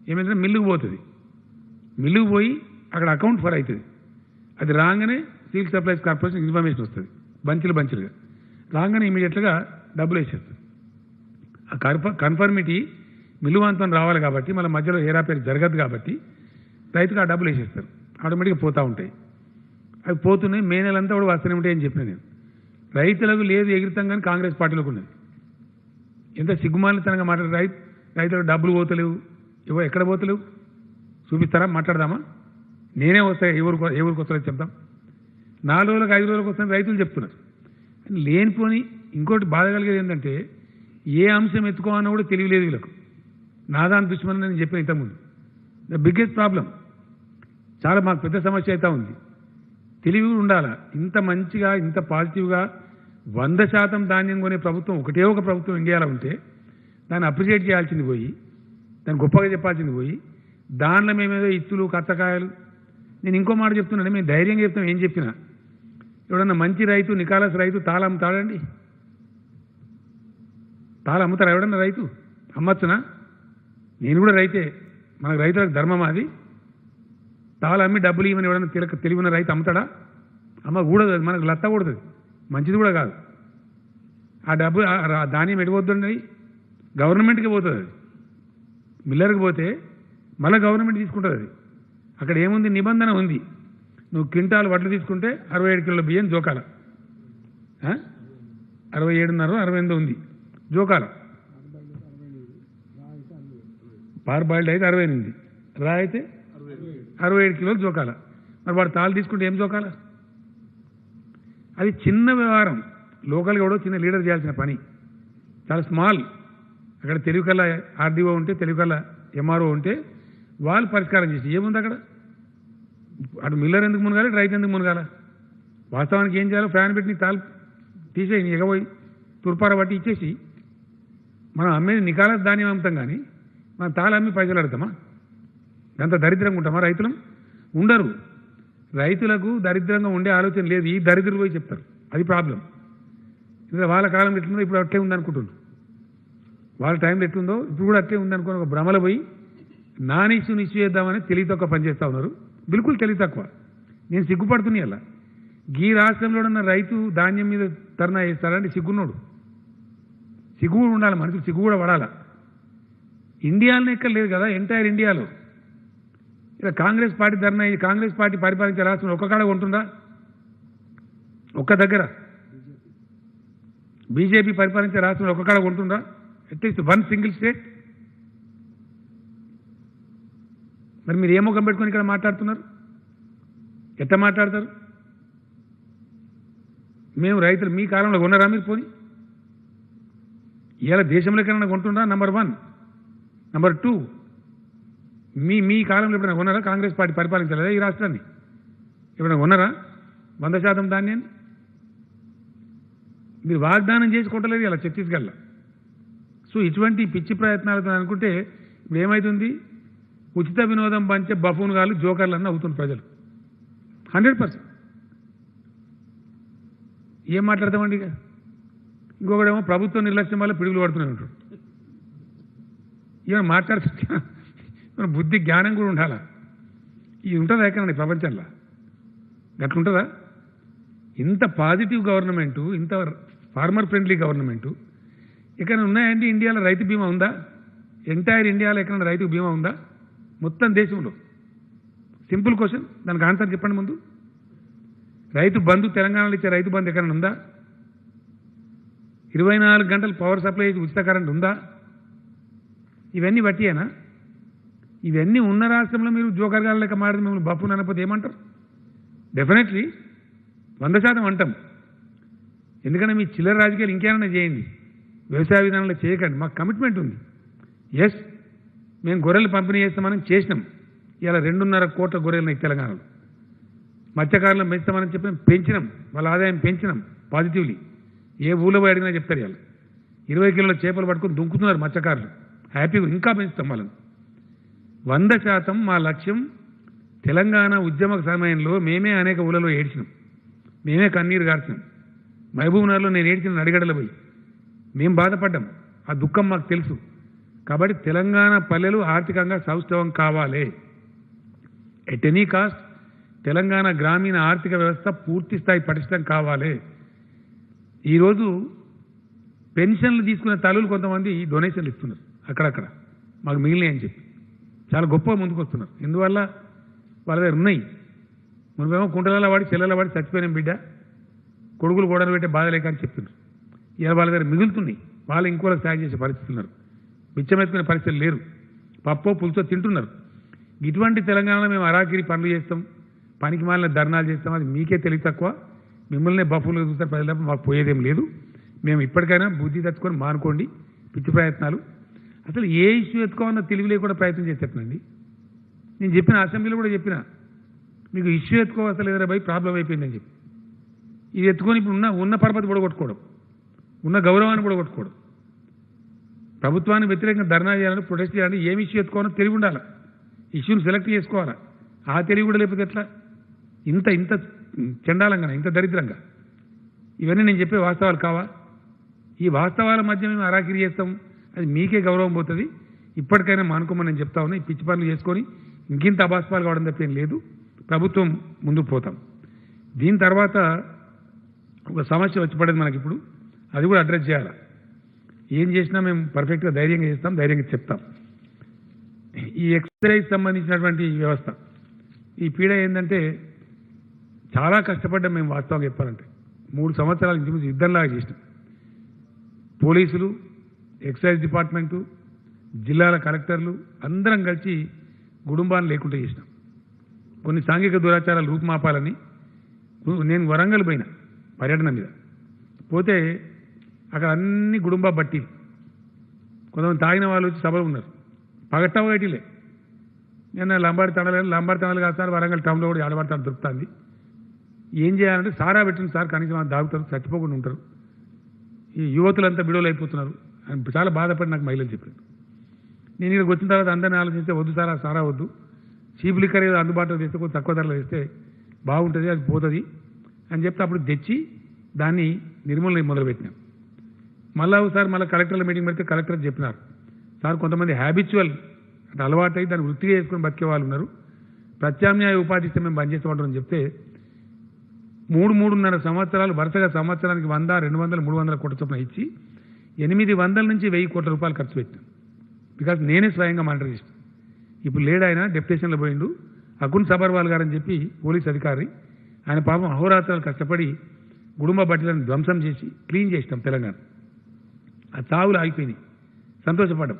ఏమైందంటే మిల్లుకు పోతుంది, మిల్లుకు పోయి అక్కడ అకౌంట్ ఫర్ అవుతుంది. అది రాగానే సివిల్ సప్లైస్ కార్పొరేషన్ ఇన్ఫర్మేషన్ వస్తుంది, బంచులుగా రాగానే ఇమీడియట్గా డబ్బులు వేసేస్తుంది. ఆ కన్ఫర్మిటీ మిల్లువంతం రావాలి కాబట్టి, మళ్ళీ మధ్యలో హేరాపేరు జరగదు కాబట్టి రైతుకు ఆ డబ్బులు వేసేస్తారు. ఆటోమేటిక్గా పోతూ ఉంటాయి. అవి పోతున్నాయి. మే నెలంతా కూడా వస్తూనే ఉంటాయి అని చెప్పిన నేను. రైతులకు లేదు ఎగిరితం కానీ కాంగ్రెస్ పార్టీలకు ఉన్నది. ఎంత సిగ్గుమాలితనంగా మాట్లాడు. రైతులకు డబ్బులు పోతలేవు, ఎక్కడ పోతలేవు చూపిస్తారా, మాట్లాడదామా? నేనే వస్తాయి, ఎవరికి వస్తారో చెప్తాం. 4 రోజులకు 5 రోజులకు వస్తాయని రైతులు చెప్తున్నారు. లేనిపోని ఇంకోటి బాధ కలిగేది ఏంటంటే, ఏ అంశం ఎత్తుకోవాలన్నా కూడా తెలియలేదు వీళ్ళకు. నాదాని దుష్మని నేను చెప్పిన ఇంతకుముందు. ద బిగ్గెస్ట్ ప్రాబ్లం, చాలా మాకు పెద్ద సమస్య అయితే ఉంది. తెలివి ఉండాలా. ఇంత మంచిగా, ఇంత పాజిటివ్గా 100% ధాన్యం కొనే ప్రభుత్వం ఒకటే ఒక ప్రభుత్వం ఇండియాలో ఉంటే దాన్ని అప్రిషియేట్ చేయాల్సింది పోయి, దాన్ని గొప్పగా చెప్పాల్సింది పోయి, దానిలో మేమేదో ఇత్తులు కచ్చకాయలు. నేను ఇంకో మాట చెప్తున్నాను, మేము ధైర్యంగా చెప్తాం. ఏం చెప్పినా ఎవడన్నా మంచి రైతు, నికాలస్ రైతు తాళం అమ్ముతాడండి? తాళం అమ్ముతారా ఎవడన్నా రైతు? అమ్మచ్చునా? నేను కూడా రైతే, మనకు రైతులకు ధర్మం అది. తాళం అమ్మి డబ్బులు ఇవ్వని ఎవడన్నా తెలివిన రైతు అమ్ముతాడా? అమ్మ కూడదు, అది మనకు లత్త కూడదు, మంచిది కూడా కాదు. ఆ డబ్బు ధాన్యం ఎడిపోతుందండి, గవర్నమెంట్కి పోతుంది. అది మిల్లర్కి పోతే మళ్ళీ గవర్నమెంట్ తీసుకుంటుంది. అది అక్కడ ఏముంది, నిబంధన ఉంది. నువ్వు క్వింటాల్ వడ్లు తీసుకుంటే 67 కిలోల బియ్యం జోకాల, 67.5 68 ఉంది జోకాల. పార్బాయిల్డ్ అయితే 68, రా అయితే 67 కిలోలు జోకాల. మరి వాడు తాళ్ళు తీసుకుంటే ఏం జోకాల? అది చిన్న వ్యవహారం. లోకల్గా కూడా చిన్న లీడర్ చేయాల్సిన పని, చాలా స్మాల్. అక్కడ తెలుగు కల్లా ఆర్డీఓ ఉంటే, తెలుగు కల్లా ఎంఆర్ఓ ఉంటే వాళ్ళు పరిష్కారం చేసి ఏముంది అక్కడ. అటు మిల్లర్ ఎందుకు మునగాలి, రైతు ఎందుకు మునగాల? వాస్తవానికి ఏం చేయాలో, ఫ్యాన్ పెట్టి తాళ్ళు తీసేయి, ఎగబోయి తుర్పార బట్టి ఇచ్చేసి మనం అమ్మేది నికాలస్ ధాన్యం అమ్ముతాం. కానీ మనం తాళం అమ్మి పైసలు అడతామా? అంత దరిద్రంగా ఉంటామా? రైతులం ఉండరు. రైతులకు దరిద్రంగా ఉండే ఆలోచన లేదు. ఈ దరిద్రులు పోయి చెప్తారు, అది ప్రాబ్లం. ఇంకా వాళ్ళ కాలం ఎట్లుందో ఇప్పుడు అట్లే ఉందనుకుంటున్నారు. వాళ్ళ టైంలో ఎట్లుందో ఇప్పుడు కూడా అట్లే ఉందనుకుని ఒక భ్రమలో పోయి నాన్ ఇష్యూ చేద్దామని తెలివి తక్కువ పనిచేస్తూ ఉన్నారు. బిల్కుల్ తెలివి తక్కువ. నేను సిగ్గుపడుతున్నా. అలా ఈ రాష్ట్రంలో ఉన్న రైతు ధాన్యం మీద ధర్నా చేస్తాడంటే సిగ్గున్నాడు. సిగ్గు కూడా ఉండాలి, మనుషులు సిగ్గు కూడా పడాలా. ఇండియాలోనే ఎక్కడ లేదు కదా, ఎంటైర్ ఇండియాలో. ఇలా కాంగ్రెస్ పార్టీ ధర్నా, కాంగ్రెస్ పార్టీ పరిపాలించే రాష్ట్రంలో ఒక్క కాడ ఉంటుందా? ఒక్క దగ్గర. బీజేపీ పరిపాలించే రాష్ట్రంలో ఒక్క కాడ ఉంటుందా? At least 1 single state. మరి మీరు ఏ ముఖం పెట్టుకొని ఇక్కడ మాట్లాడుతున్నారు? ఎట్లా మాట్లాడతారు? మేము రైతులు మీ కాలంలో కొన్నారా మీరు? పోని ఇలా దేశంలో ఎక్కడైనా కొంటుండ్రా? నంబర్ 1. నెంబర్ 2, మీ కాలంలో ఎప్పుడైనా కొన్నారా? కాంగ్రెస్ పార్టీ పరిపాలించలేదా ఈ రాష్ట్రాన్ని? ఎప్పుడైనా కొన్నారా 100% ధాన్యాన్ని? మీరు వాగ్దానం చేసి కొట్టలేదు ఇలా ఛత్తీస్గఢ్లో. సో ఇటువంటి పిచ్చి ప్రయత్నాలతో అనుకుంటే ఇప్పుడు ఏమవుతుంది? ఉచిత వినోదం పంచే బఫూన్ గాళ్ళు జోకర్లు అన్న అవుతుంది ప్రజలు 100%. ఏం మాట్లాడతామండి? ఇక ఇంకొకడేమో ప్రభుత్వ నిర్లక్ష్యం వల్ల పిడుగులు పడుతూనే ఉంటాడు. ఏమైనా మాట్లాడుతుంటే మన బుద్ధి జ్ఞానం కూడా ఉండాలా? ఇది ఉంటుందా ఎక్కడండి ప్రపంచంలో? గట్లుంటుందా? ఇంత పాజిటివ్ గవర్నమెంటు, ఇంత ఫార్మర్ ఫ్రెండ్లీ గవర్నమెంటు ఇక్కడ ఉన్నాయండి. ఇండియాలో రైతు బీమా ఉందా? ఎంటైర్ ఇండియాలో ఎక్కడైనా రైతు బీమా ఉందా? మొత్తం దేశంలో? సింపుల్ క్వశ్చన్, దానికి ఆన్సర్ చెప్పండి ముందు. రైతు బంధు, తెలంగాణలో ఇచ్చే రైతు బంధు ఎక్కడైనా ఉందా? 24 గంటలు పవర్ సప్లై ఉచిత కరెంట్ ఉందా? ఇవన్నీ బట్టియేనా? ఇవన్నీ ఉన్న రాష్ట్రంలో మీరు జోకర్ గారు లెక్క మాట్లాడి మిమ్మల్ని బఫూన్ అనకపోతే ఏమంటారు? డెఫినెట్లీ 100% అంటాం. ఎందుకంటే మీ చిల్లర రాజకీయాలు ఇంకేమైనా చేయండి, వ్యవసాయ విధానంలో చేయకండి. మాకు కమిట్మెంట్ ఉంది. ఎస్, మేము గొర్రెలు పంపిణీ చేస్తామని చేసినాం. ఇలా 2.5 కోట్ల గొర్రెలు తెలంగాణలో. మత్స్యకారులను పెంచుతామని చెప్పి పెంచినాం, వాళ్ళ ఆదాయం పెంచినాం పాజిటివ్లీ. ఏ ఊళ్ళో పోయి అడిగినా చెప్తారు. ఇలా 20 కిలోల చేపలు పట్టుకొని దుంకుతున్నారు మత్స్యకారులు. హ్యాపీగా ఇంకా పెంచుతాం వాళ్ళని. 100% మా లక్ష్యం. తెలంగాణ ఉద్యమ సమయంలో మేమే అనేక ఊళ్ళలో ఏడ్చినాం, మేమే కన్నీరు గార్చినాం. మహబూబ్నగర్లో నేను ఏడ్చిన అడిగడలు పోయి మేము బాధపడ్డాం. ఆ దుఃఖం మాకు తెలుసు. కాబట్టి తెలంగాణ పల్లెలు ఆర్థికంగా సౌష్ఠవం కావాలి. ఎట్ ఎనీ కాస్ట్ తెలంగాణ గ్రామీణ ఆర్థిక వ్యవస్థ పూర్తి స్థాయి పటిష్టం కావాలి. ఈరోజు పెన్షన్లు తీసుకునే తల్లులు కొంతమంది డొనేషన్లు ఇస్తున్నారు అక్కడక్కడ, మాకు మిగిలినాయి అని చెప్పి చాలా గొప్పగా ముందుకు వస్తున్నారు. ఎందువల్ల? వాళ్ళ దగ్గర ఉన్నాయి. మనమేమో కుంటలలో వాడి చెల్లెల వాడి చచ్చిపోయిన బిడ్డ కొడుకులు గోడలు పెట్టే బాధ లేక అని చెప్తున్నారు. ఇలా వాళ్ళ దగ్గర మిగులుతున్నాయి. వాళ్ళు ఇంకోళ్ళకి సాయం చేసే పరిస్థితులు ఉన్నారు. బిచ్చమెత్తుకునే పరిస్థితులు లేరు. పప్పో పులుసో తింటున్నారు. ఇటువంటి తెలంగాణలో మేము అరాకిరి పనులు చేస్తాం, పనికి మాలిన ధర్నాలు చేస్తాం. అది మీకే తెలివి తక్కువ. మిమ్మల్ని బఫూన్లు చూస్తారు ప్రజలకు. మాకు పోయేదేం లేదు. మేము ఇప్పటికైనా బుద్ధి తెచ్చుకొని మానుకోండి పిచ్చి ప్రయత్నాలు. అసలు ఏ ఇష్యూ ఎత్తుకోవాలన్న తెలివి లేకుండా ప్రయత్నం చేసేటండి. నేను చెప్పిన అసెంబ్లీలో కూడా చెప్పిన, మీకు ఇష్యూ ఎత్తుకోవాల్సిన లేదరా భయ్, ప్రాబ్లం అయిపోయిందని చెప్పి. ఇది ఎత్తుకొని ఇప్పుడు ఉన్న పరపతి పొడగొట్టుకోవడం, ఉన్న గౌరవాన్ని పొడగొట్టుకోవడం, ప్రభుత్వానికి వ్యతిరేకంగా ధర్నా చేయాలని, ప్రొటెస్ట్ చేయాలని ఏమి ఇష్యూ ఎత్తుకోవాలో తెలివి ఉండాలి. ఇష్యూని సెలెక్ట్ చేసుకోవాలా. ఆ తెలివి కూడా లేకపోతే ఎట్లా? ఇంత చండాలంగా, ఇంత దరిద్రంగా. ఇవన్నీ నేను చెప్పే వాస్తవాలు కావా? ఈ వాస్తవాల మధ్య మేము అరాకిరి చేస్తాం, అది మీకే గౌరవం పోతుంది. ఇప్పటికైనా మానుకోమని నేను చెప్తా ఉన్నా. ఈ పిచ్చి పనులు చేసుకొని ఇంకింత అబాస్పాలు కావడం తప్పేం లేదు. ప్రభుత్వం ముందుకు పోతాం. దీని తర్వాత ఒక సమస్య వచ్చి పడేది మనకి ఇప్పుడు, అది కూడా అడ్రస్ చేయాలి. ఏం చేసినా మేము పర్ఫెక్ట్గా ధైర్యంగా చేస్తాం, ధైర్యంగా చెప్తాం. ఈ ఎక్సైజ్ సంబంధించినటువంటి వ్యవస్థ, ఈ పీడ ఏంటంటే చాలా కష్టపడ్డాం మేము. వాస్తవంగా చెప్పాలంటే 3 సంవత్సరాల నుంచి యుద్ధంలాగా చేసినాం. పోలీసులు, ఎక్సైజ్ డిపార్ట్మెంటు, జిల్లాల కలెక్టర్లు అందరం కలిసి గుడుంబాన్ని లేకుండా చేసినాం. కొన్ని సాంఘిక దురాచారాలు రూపుమాపాలని నేను వరంగల్ పోయినా పర్యటన మీద. పోతే అక్కడ అన్ని గుడుంబా బట్టి, కొంతమంది తాగిన వాళ్ళు వచ్చి సభలు ఉన్నారు. పగట్టవ గట్టిలే. నేను లంబాడి తండలు కాదు సార్, వరంగల్ టౌన్లో కూడా ఆడబడతాను దొరుకుతుంది. ఏం చేయాలంటే సారా పెట్టింది సార్, కనీసం దాగుతారు, చచ్చిపోకుండా ఉంటారు. ఈ యువతులంతా బిడోలు అయిపోతున్నారు అని చాలా బాధపడి నాకు మహిళలు చెప్పారు. నేను ఇక్కడికి వచ్చిన తర్వాత అందరిని ఆలోచిస్తే వద్దు సారా వద్దు, చీప్ లిక్కర్ ఏదో అందుబాటులో తెస్తే కొంచెం తక్కువ ధరలో తెస్తే బాగుంటుంది, అది పోతుంది అని చెప్తే అప్పుడు తెచ్చి దాన్ని నిర్మూలన మొదలుపెట్టినాం. మళ్ళీ కలెక్టర్ల మీటింగ్ పెడితే కలెక్టర్ చెప్పినారు, సార్ కొంతమంది హ్యాబిచువల్ అంటే అలవాటు అయ్యి దాన్ని వృత్తిగా చేసుకుని బతికే వాళ్ళు ఉన్నారు, ప్రత్యామ్నాయ ఉపాధి ఇస్తే మేము బంద్ చేస్తామంటామని చెప్తే 3.5 సంవత్సరాలు వరుసగా సంవత్సరానికి 100, 200, 300 కోట్ల చొప్పున ఇచ్చి 800 నుంచి 1000 కోట్ల రూపాయలు ఖర్చు పెట్టాం. బికాజ్ నేనే స్వయంగా మానిటర్ చేసిన. ఇప్పుడు లేడు ఆయన, డెప్యుటేషన్లో పోయిండు, అకున్ సబర్వాల్ గారు అని చెప్పి పోలీస్ అధికారి. ఆయన పాపం అహోరాత్రాలు కష్టపడి గుడుంబ బట్టలను ధ్వంసం చేసి క్లీన్ చేసినాం తెలంగాణ. ఆ చావులు ఆగిపోయినాయి, సంతోషపడ్డాం.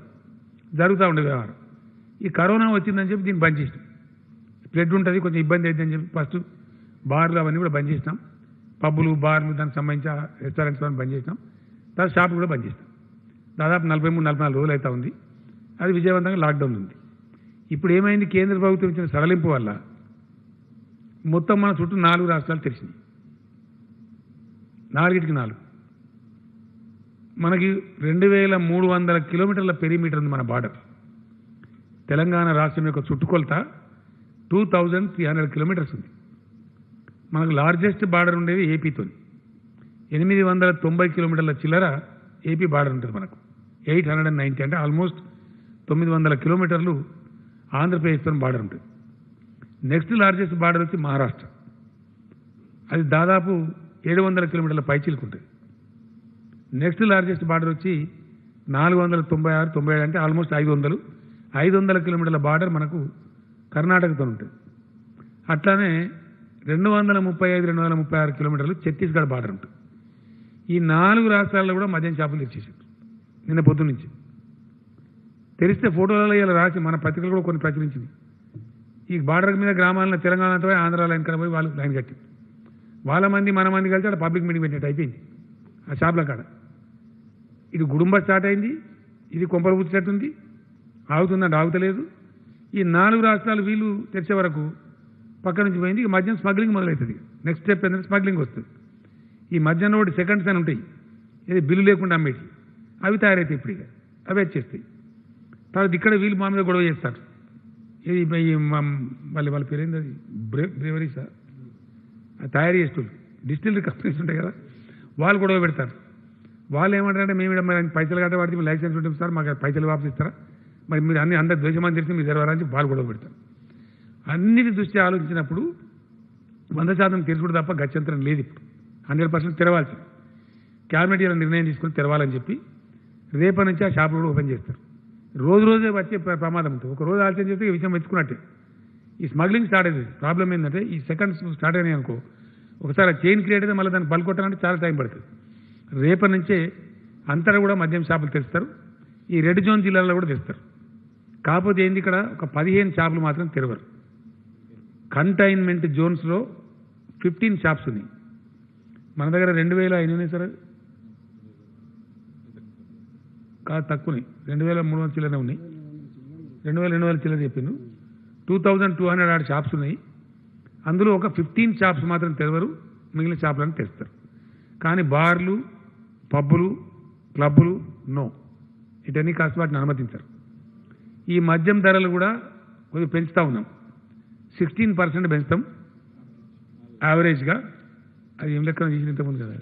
జరుగుతూ ఉండే వ్యవహారం. ఈ కరోనా వచ్చిందని చెప్పి దీన్ని బంద్ చేసినాం. స్ప్రెడ్ ఉంటుంది, కొంచెం ఇబ్బంది అవుతుందని చెప్పి ఫస్ట్ బార్లు అవన్నీ కూడా బంద్ చేసినాం. పబ్బులు, బార్లు, దానికి సంబంధించిన రెస్టారెంట్స్ అవన్నీ బంద్ చేసినాం. తర్వాత షాపులు కూడా బంద్ చేసినాం. దాదాపు 43-44 రోజులు అవుతా ఉంది. అది విజయవంతంగా లాక్డౌన్ ఉంది. ఇప్పుడు ఏమైంది, కేంద్ర ప్రభుత్వం ఇచ్చిన సడలింపు వల్ల మొత్తం మన చుట్టూ 4 రాష్ట్రాలు తెరిచినాయి. 4కి 4. మనకి 2300 కిలోమీటర్ల పెరిమీటర్ ఉంది మన బార్డర్. తెలంగాణ రాష్ట్రం యొక్క చుట్టుకొలత 2300 కిలోమీటర్స్ ఉంది. మనకు లార్జెస్ట్ బార్డర్ ఉండేది ఏపీతో. 890 కిలోమీటర్ల చిల్లర ఏపీ బార్డర్ ఉంటుంది మనకు. 890 అంటే ఆల్మోస్ట్ 900 కిలోమీటర్లు ఆంధ్రప్రదేశ్తో బార్డర్ ఉంటుంది. నెక్స్ట్ లార్జెస్ట్ బార్డర్ వచ్చి మహారాష్ట్ర. అది దాదాపు 700 కిలోమీటర్ల పైచిలకు ఉంటుంది. నెక్స్ట్ లార్జెస్ట్ బార్డర్ వచ్చి 496-97 అంటే ఆల్మోస్ట్ 500 కిలోమీటర్ల బార్డర్ మనకు కర్ణాటకతో ఉంటుంది. అట్లానే 235-236 కిలోమీటర్లు ఛత్తీస్గఢ్ బార్డర్ ఉంటుంది. ఈ 4 రాష్ట్రాల్లో కూడా మద్యం షాపులు తెరిచేసారు నిన్న పొద్దు నుంచి. తెరిస్తే ఫోటోలలో ఇలా రాసి మన పత్రికలు కూడా కొన్ని ప్రచురించింది. ఈ బార్డర్ మీద గ్రామాలను తెలంగాణ అంతా పోయి ఆంధ్ర లైన్ కడ పోయి వాళ్ళు లైన్ కట్టి వాళ్ళ మంది మన మంది కలిసి అక్కడ పబ్లిక్ మీటింగ్ పెట్టినట్టు అయిపోయింది ఆ షాపుల కాడ. ఇది గుడుంబ స్టార్ట్ అయింది, ఇది కొంపలు పుచ్చినట్టుంది, ఆగుతుందంటే ఆగుతలేదు. ఈ 4 రాష్ట్రాలు వీళ్ళు తెరిచే వరకు పక్క నుంచి పోయింది. ఇక మద్యం స్మగ్లింగ్ మొదలవుతుంది. నెక్స్ట్ స్టెప్ ఏంటంటే స్మగ్లింగ్ వస్తుంది. ఈ మద్యం ఒకటి సెకండ్స్ అని ఉంటాయి, ఇది బిల్లు లేకుండా అమ్మేటి, అవి తయారైతాయి. ఇప్పుడు ఇక అవి వచ్చేస్తాయి. తర్వాత ఇక్కడ వీళ్ళు మా మీద గొడవ చేస్తారు. ఇది వాళ్ళ పేరేంది, అది బ్రేవరీసా తయారు చేస్తారు, డిస్టిలరీ కంపెనీస్ ఉంటాయి కదా, వాళ్ళు గొడవ పెడతారు. వాళ్ళు ఏమంటారంటే మేము ఇక్కడ మరి పైసలు కట్ట వాడితే మీరు లైసెన్స్ ఉంటుంది సార్, మాకు పైసలు వాపసు ఇస్తారా, మరి మీరు అన్ని అందరు ద్వేషమని తెలిసి మీరు తెరవాలని చెప్పి వాళ్ళు గొడవ పెడతారు. అన్నిటి దృష్టి ఆలోచించినప్పుడు 100% తెరుచుడు తప్ప గత్యంతరం లేదు. ఇప్పుడు 100% తెరవాల్సింది. క్యాబినెట్ ఇలా నిర్ణయం తీసుకుని తెరవాలని చెప్పి రేపటి నుంచి ఆ షాపులు కూడా ఓపెన్ చేస్తారు. రోజే వచ్చే ప్రమాదం ఉంటుంది. ఒక రోజు ఆలస్యం చేస్తే ఈ విషయం మెచ్చుకున్నట్టే. ఈ స్మగ్లింగ్ స్టార్ట్ అయింది. ప్రాబ్లం ఏంటంటే ఈ సెకండ్స్ స్టార్ట్ అయినాయి అనుకో, ఒకసారి చైన్ క్రియేట్ అయితే మళ్ళీ దాన్ని పలుకొట్టాలంటే చాలా టైం పడుతుంది. రేపటి నుంచే అంతటా కూడా మద్యం షాపులు తెస్తారు. ఈ రెడ్ జోన్ జిల్లాలో కూడా తెస్తారు. కాకపోతే ఏంది, ఇక్కడ ఒక 15 షాపులు మాత్రం తెరవరు. కంటైన్మెంట్ జోన్స్లో 15 షాప్స్ ఉన్నాయి. మన దగ్గర 2000 ఉన్నాయి సార్, కాదు తక్కువనే, 2300 చిల్లర ఉన్నాయి. 2200 చిల్లర చెప్పిండు. 2200 ఆడ షాప్స్ ఉన్నాయి. అందులో ఒక 15 షాప్స్ మాత్రం తెరవరు, మిగిలిన షాపులను తెస్తారు. కానీ బార్లు, పబ్బులు, క్లబ్బులు నో, ఇటన్నీ కాస్త వాటిని అనుమతించారు. ఈ మద్యం ధరలు కూడా కొద్దిగా పెంచుతూ ఉన్నాం. 16% పెంచుతాం యావరేజ్గా. అది ఏం లెక్కన చేసిన ఇంతకుముందు కదా,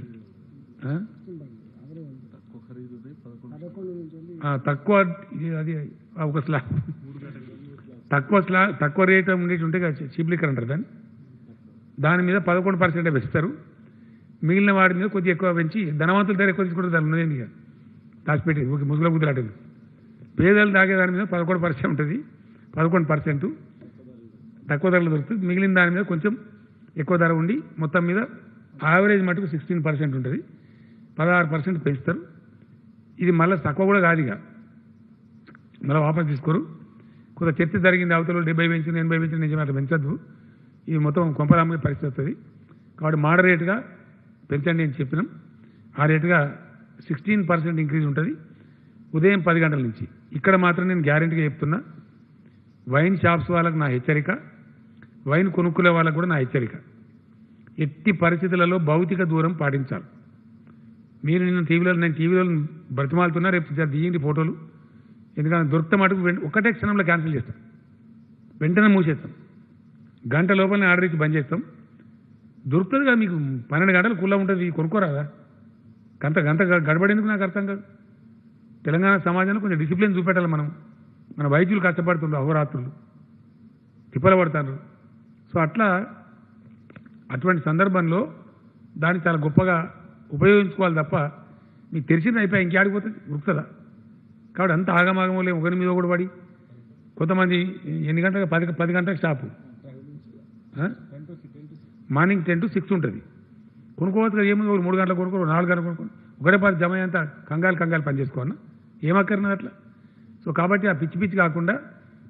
తక్కువ అది ఒక స్లాబ్ తక్కువ రేట్ ఉండేటి ఉంటే చీప్ లిక్కర్ అంటారు దాని మీద 11% పెంచుతారు. మిగిలిన వాడి మీద కొద్దిగా ఎక్కువ పెంచి ధనవంతుల దగ్గర ఎక్కువ తీసుకుంటారు. దాని ఉన్నదేంటి ఇక దాచిపెట్టి ముసుగుల కుదిరాటది. పేదలు తాగే దాని మీద 11% ఉంటుంది. 11% తక్కువ ధరలు దొరుకుతుంది. మిగిలిన దాని మీద కొంచెం ఎక్కువ ధర ఉండి మొత్తం మీద యావరేజ్ మటుకు 16% ఉంటుంది. 16% పెంచుతారు. ఇది మళ్ళీ తక్కువ కూడా కాదు, ఇక మళ్ళీ వాపస్ తీసుకోరు. కొంత చర్చ జరిగింది, అవతల 70 పెంచింది 80 పెంచింది, నిజమే అట్లా పెంచద్దు. ఇది మొత్తం కొంపరామ్మ పరిస్థితి వస్తుంది. కాబట్టి మోడరేట్గా పెంచండి అని చెప్పినాం. ఆ రేటుగా 16% ఇంక్రీజ్ ఉంటుంది ఉదయం 10 గంటల నుంచి. ఇక్కడ మాత్రం నేను గ్యారెంటీగా చెప్తున్నా, వైన్ షాప్స్ వాళ్ళకు నా హెచ్చరిక, వైన్ కొనుక్కునే వాళ్ళకు కూడా నా హెచ్చరిక. ఎట్టి పరిస్థితులలో భౌతిక దూరం పాటించాలి. మీరు నేను టీవీలో బ్రతిమాలుతున్నా, రేపు దిగింది ఫోటోలు. ఎందుకంటే దొరికితే మటుకు ఒకటే క్షణంలో క్యాన్సిల్ చేస్తాం, వెంటనే మూసేస్తాం. గంట లోపలనే ఆర్డర్ ఇచ్చి బంద్ చేస్తాం. దొరుకుతుంది కదా మీకు, 12 గంటలు కుళ్ళ ఉంటుంది, కొనుక్కోరాదా? గంట గడబడేందుకు నాకు అర్థం కాదు. తెలంగాణ సమాజంలో కొంచెం డిసిప్లిన్ చూపెట్టాలి మనం. మన వైద్యులు కష్టపడుతుండ్రు, అహోరాత్రులు తిప్పల పడతారు. సో అటువంటి సందర్భంలో దాన్ని చాలా గొప్పగా ఉపయోగించుకోవాలి తప్ప మీకు తెలిసింది అయిపోయి ఇంకేడిపోతుంది, ఉరుకుతుందా? కాబట్టి అంత ఆగమాగమలే ఒకరి మీద ఒకటి పడి కొంతమంది ఎన్ని గంటలకు 10 గంటలకు షాపు, మార్నింగ్ 10 to 6 ఉంటుంది. కొనుక్కోవచ్చు కదా, ఏముంది, 3 గంటలకు కొనుక్కో, 4 గంటలకు కొనుక్కో, ఒకటే పాటు జమ అంతా కంగాలు పని చేసుకోవాలన్నా ఏమక్కర్నది అట్లా. సో కాబట్టి ఆ పిచ్చి కాకుండా,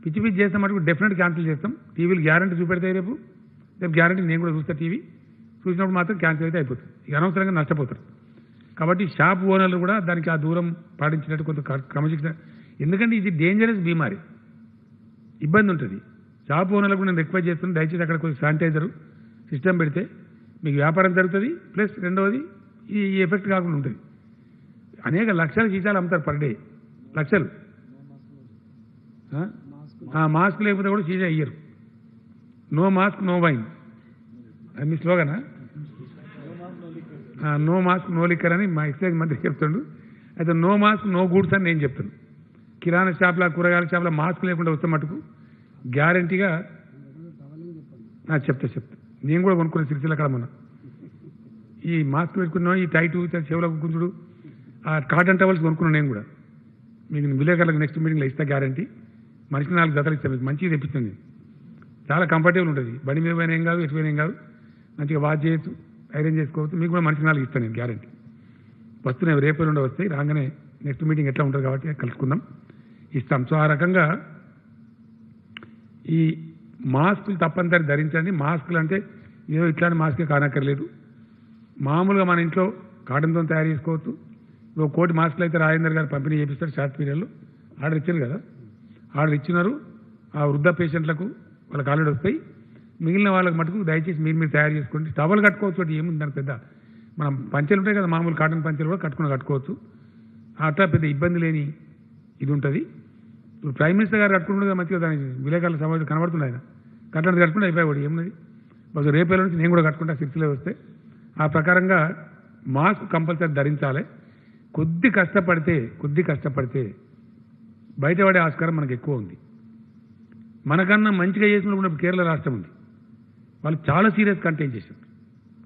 పిచ్చి చేస్తే మటుకు డెఫినెట్ క్యాన్సిల్ చేస్తాం. టీవీలు గ్యారంటీ చూపెడతాయి. రేపు గ్యారంటీ నేను కూడా చూస్తా. టీవీ చూసినప్పుడు మాత్రం క్యాన్సిల్ అయితే అయిపోతుంది. ఇక అనవసరంగా నష్టపోతారు. కాబట్టి షాప్ ఓనర్లు కూడా దానికి ఆ దూరం పాటించినట్టు కొంత క్రమశిక్షణ. ఎందుకంటే ఇది డేంజరస్ బీమారి, ఇబ్బంది ఉంటుంది. షాప్ ఓనర్లకు నేను రిక్వెస్ట్ చేస్తున్నాను, దయచేసి అక్కడ కొంచెం శానిటైజర్ సిస్టమ్ పెడితే మీకు వ్యాపారం జరుగుతుంది, ప్లస్ రెండవది ఈ ఎఫెక్ట్ కాకుండా ఉంటుంది. అనేక లక్షల సీసాలు అమ్ముతారు పర్ డే, లక్షలు. మాస్క్ లేకపోతే కూడా సీసా ఇయ్యరు. నో మాస్క్ నో వైన్, అది మీ స్లోగనా? నో మాస్క్ నో లిక్కర్ అని మా ఎక్సైజ్ మంత్రి చెప్తుండు. అయితే నో మాస్క్ నో గూడ్స్ అని నేను చెప్తాను. కిరాణా షాప్ల, కూరగాయల షాప్ల మాస్క్ లేకుండా వస్తే మటుకు గ్యారంటీగా చెప్తా. నేను కూడా కొనుక్కునే సిరిసిల్ల అక్కడ మొన్న ఈ మాస్క్ పెట్టుకున్నాం, ఈ టైటు చెవులకు గుంజుడు, ఆ కాటన్ టవల్స్ కొనుక్కున్నాను నేను కూడా. మీకు విలేకరులకు నెక్స్ట్ మీటింగ్లో ఇస్తా గ్యారంటీ. మనిషికి 4 జతలు ఇస్తాను, మీకు మంచిగా తెప్పిస్తుంది. చాలా కంఫర్టబుల్ ఉంటుంది, బండి మీద పోయినా ఏం కాదు, ఎటు పోయినా ఏం కాదు, మంచిగా వాష్ చేయొచ్చు, ఐరన్ చేసుకోవచ్చు. మీకు కూడా మనిషికి 4 ఇస్తాను నేను గ్యారంటీ. వస్తున్నాయి, రేపు నుండి వస్తాయి, రాగానే నెక్స్ట్ మీటింగ్ ఎట్లా ఉంటుంది కాబట్టి కలుసుకుందాం, ఇస్తాం. సో ఆ రకంగా ఈ మాస్కులు తప్పనిసరి ధరించండి. మాస్కులు అంటే ఏదో ఇట్లాంటి మాస్కే కానక్కర్లేదు, మామూలుగా మన ఇంట్లో కాటన్తో తయారు చేసుకోవచ్చు. 1 కోటి మాస్కులు అయితే రాజేందర్ గారు పంపిణీ చేపిస్తారు షార్ట్ పీరియడ్లో. ఆర్డర్ ఇచ్చారు కదా, ఆర్డర్ ఇచ్చినారు. ఆ వృద్ధ పేషెంట్లకు వాళ్ళకి ఆల్రెడీ వస్తాయి. మిగిలిన వాళ్ళకి మటుకు దయచేసి మీరు తయారు చేసుకోండి. టవల్ కట్టుకోవచ్చు, ఏముంది దాని పెద్ద. మనం పంచెలు ఉంటాయి కదా, మామూలు కాటన్ పంచెలు కూడా కట్టుకోవచ్చు. అట్లా పెద్ద ఇబ్బంది లేని ఇది ఉంటుంది. ఇప్పుడు ప్రైమ్ మినిస్టర్ గారు కట్టుకుంటుంది మంచిగా, దాని విలేకరుల సమావేశం కనబడుతుంది. ఆయన కట్టడానికి కట్టుకుంటే అయిపోయాడు, ఏమున్నది. బహుశా రేపేళ్ళ నుంచి నేను కూడా కట్టుకుంటా, సిరిసిలో వస్తే. ఆ ప్రకారంగా మాస్క్ కంపల్సరీ ధరించాలి. కొద్ది కష్టపడితే బయటపడే ఆస్కారం మనకు ఎక్కువ ఉంది. మనకన్నా మంచిగా చేసినప్పుడు కేరళ రాష్ట్రం ఉంది, వాళ్ళు చాలా సీరియస్ కంటైన్ చేశారు,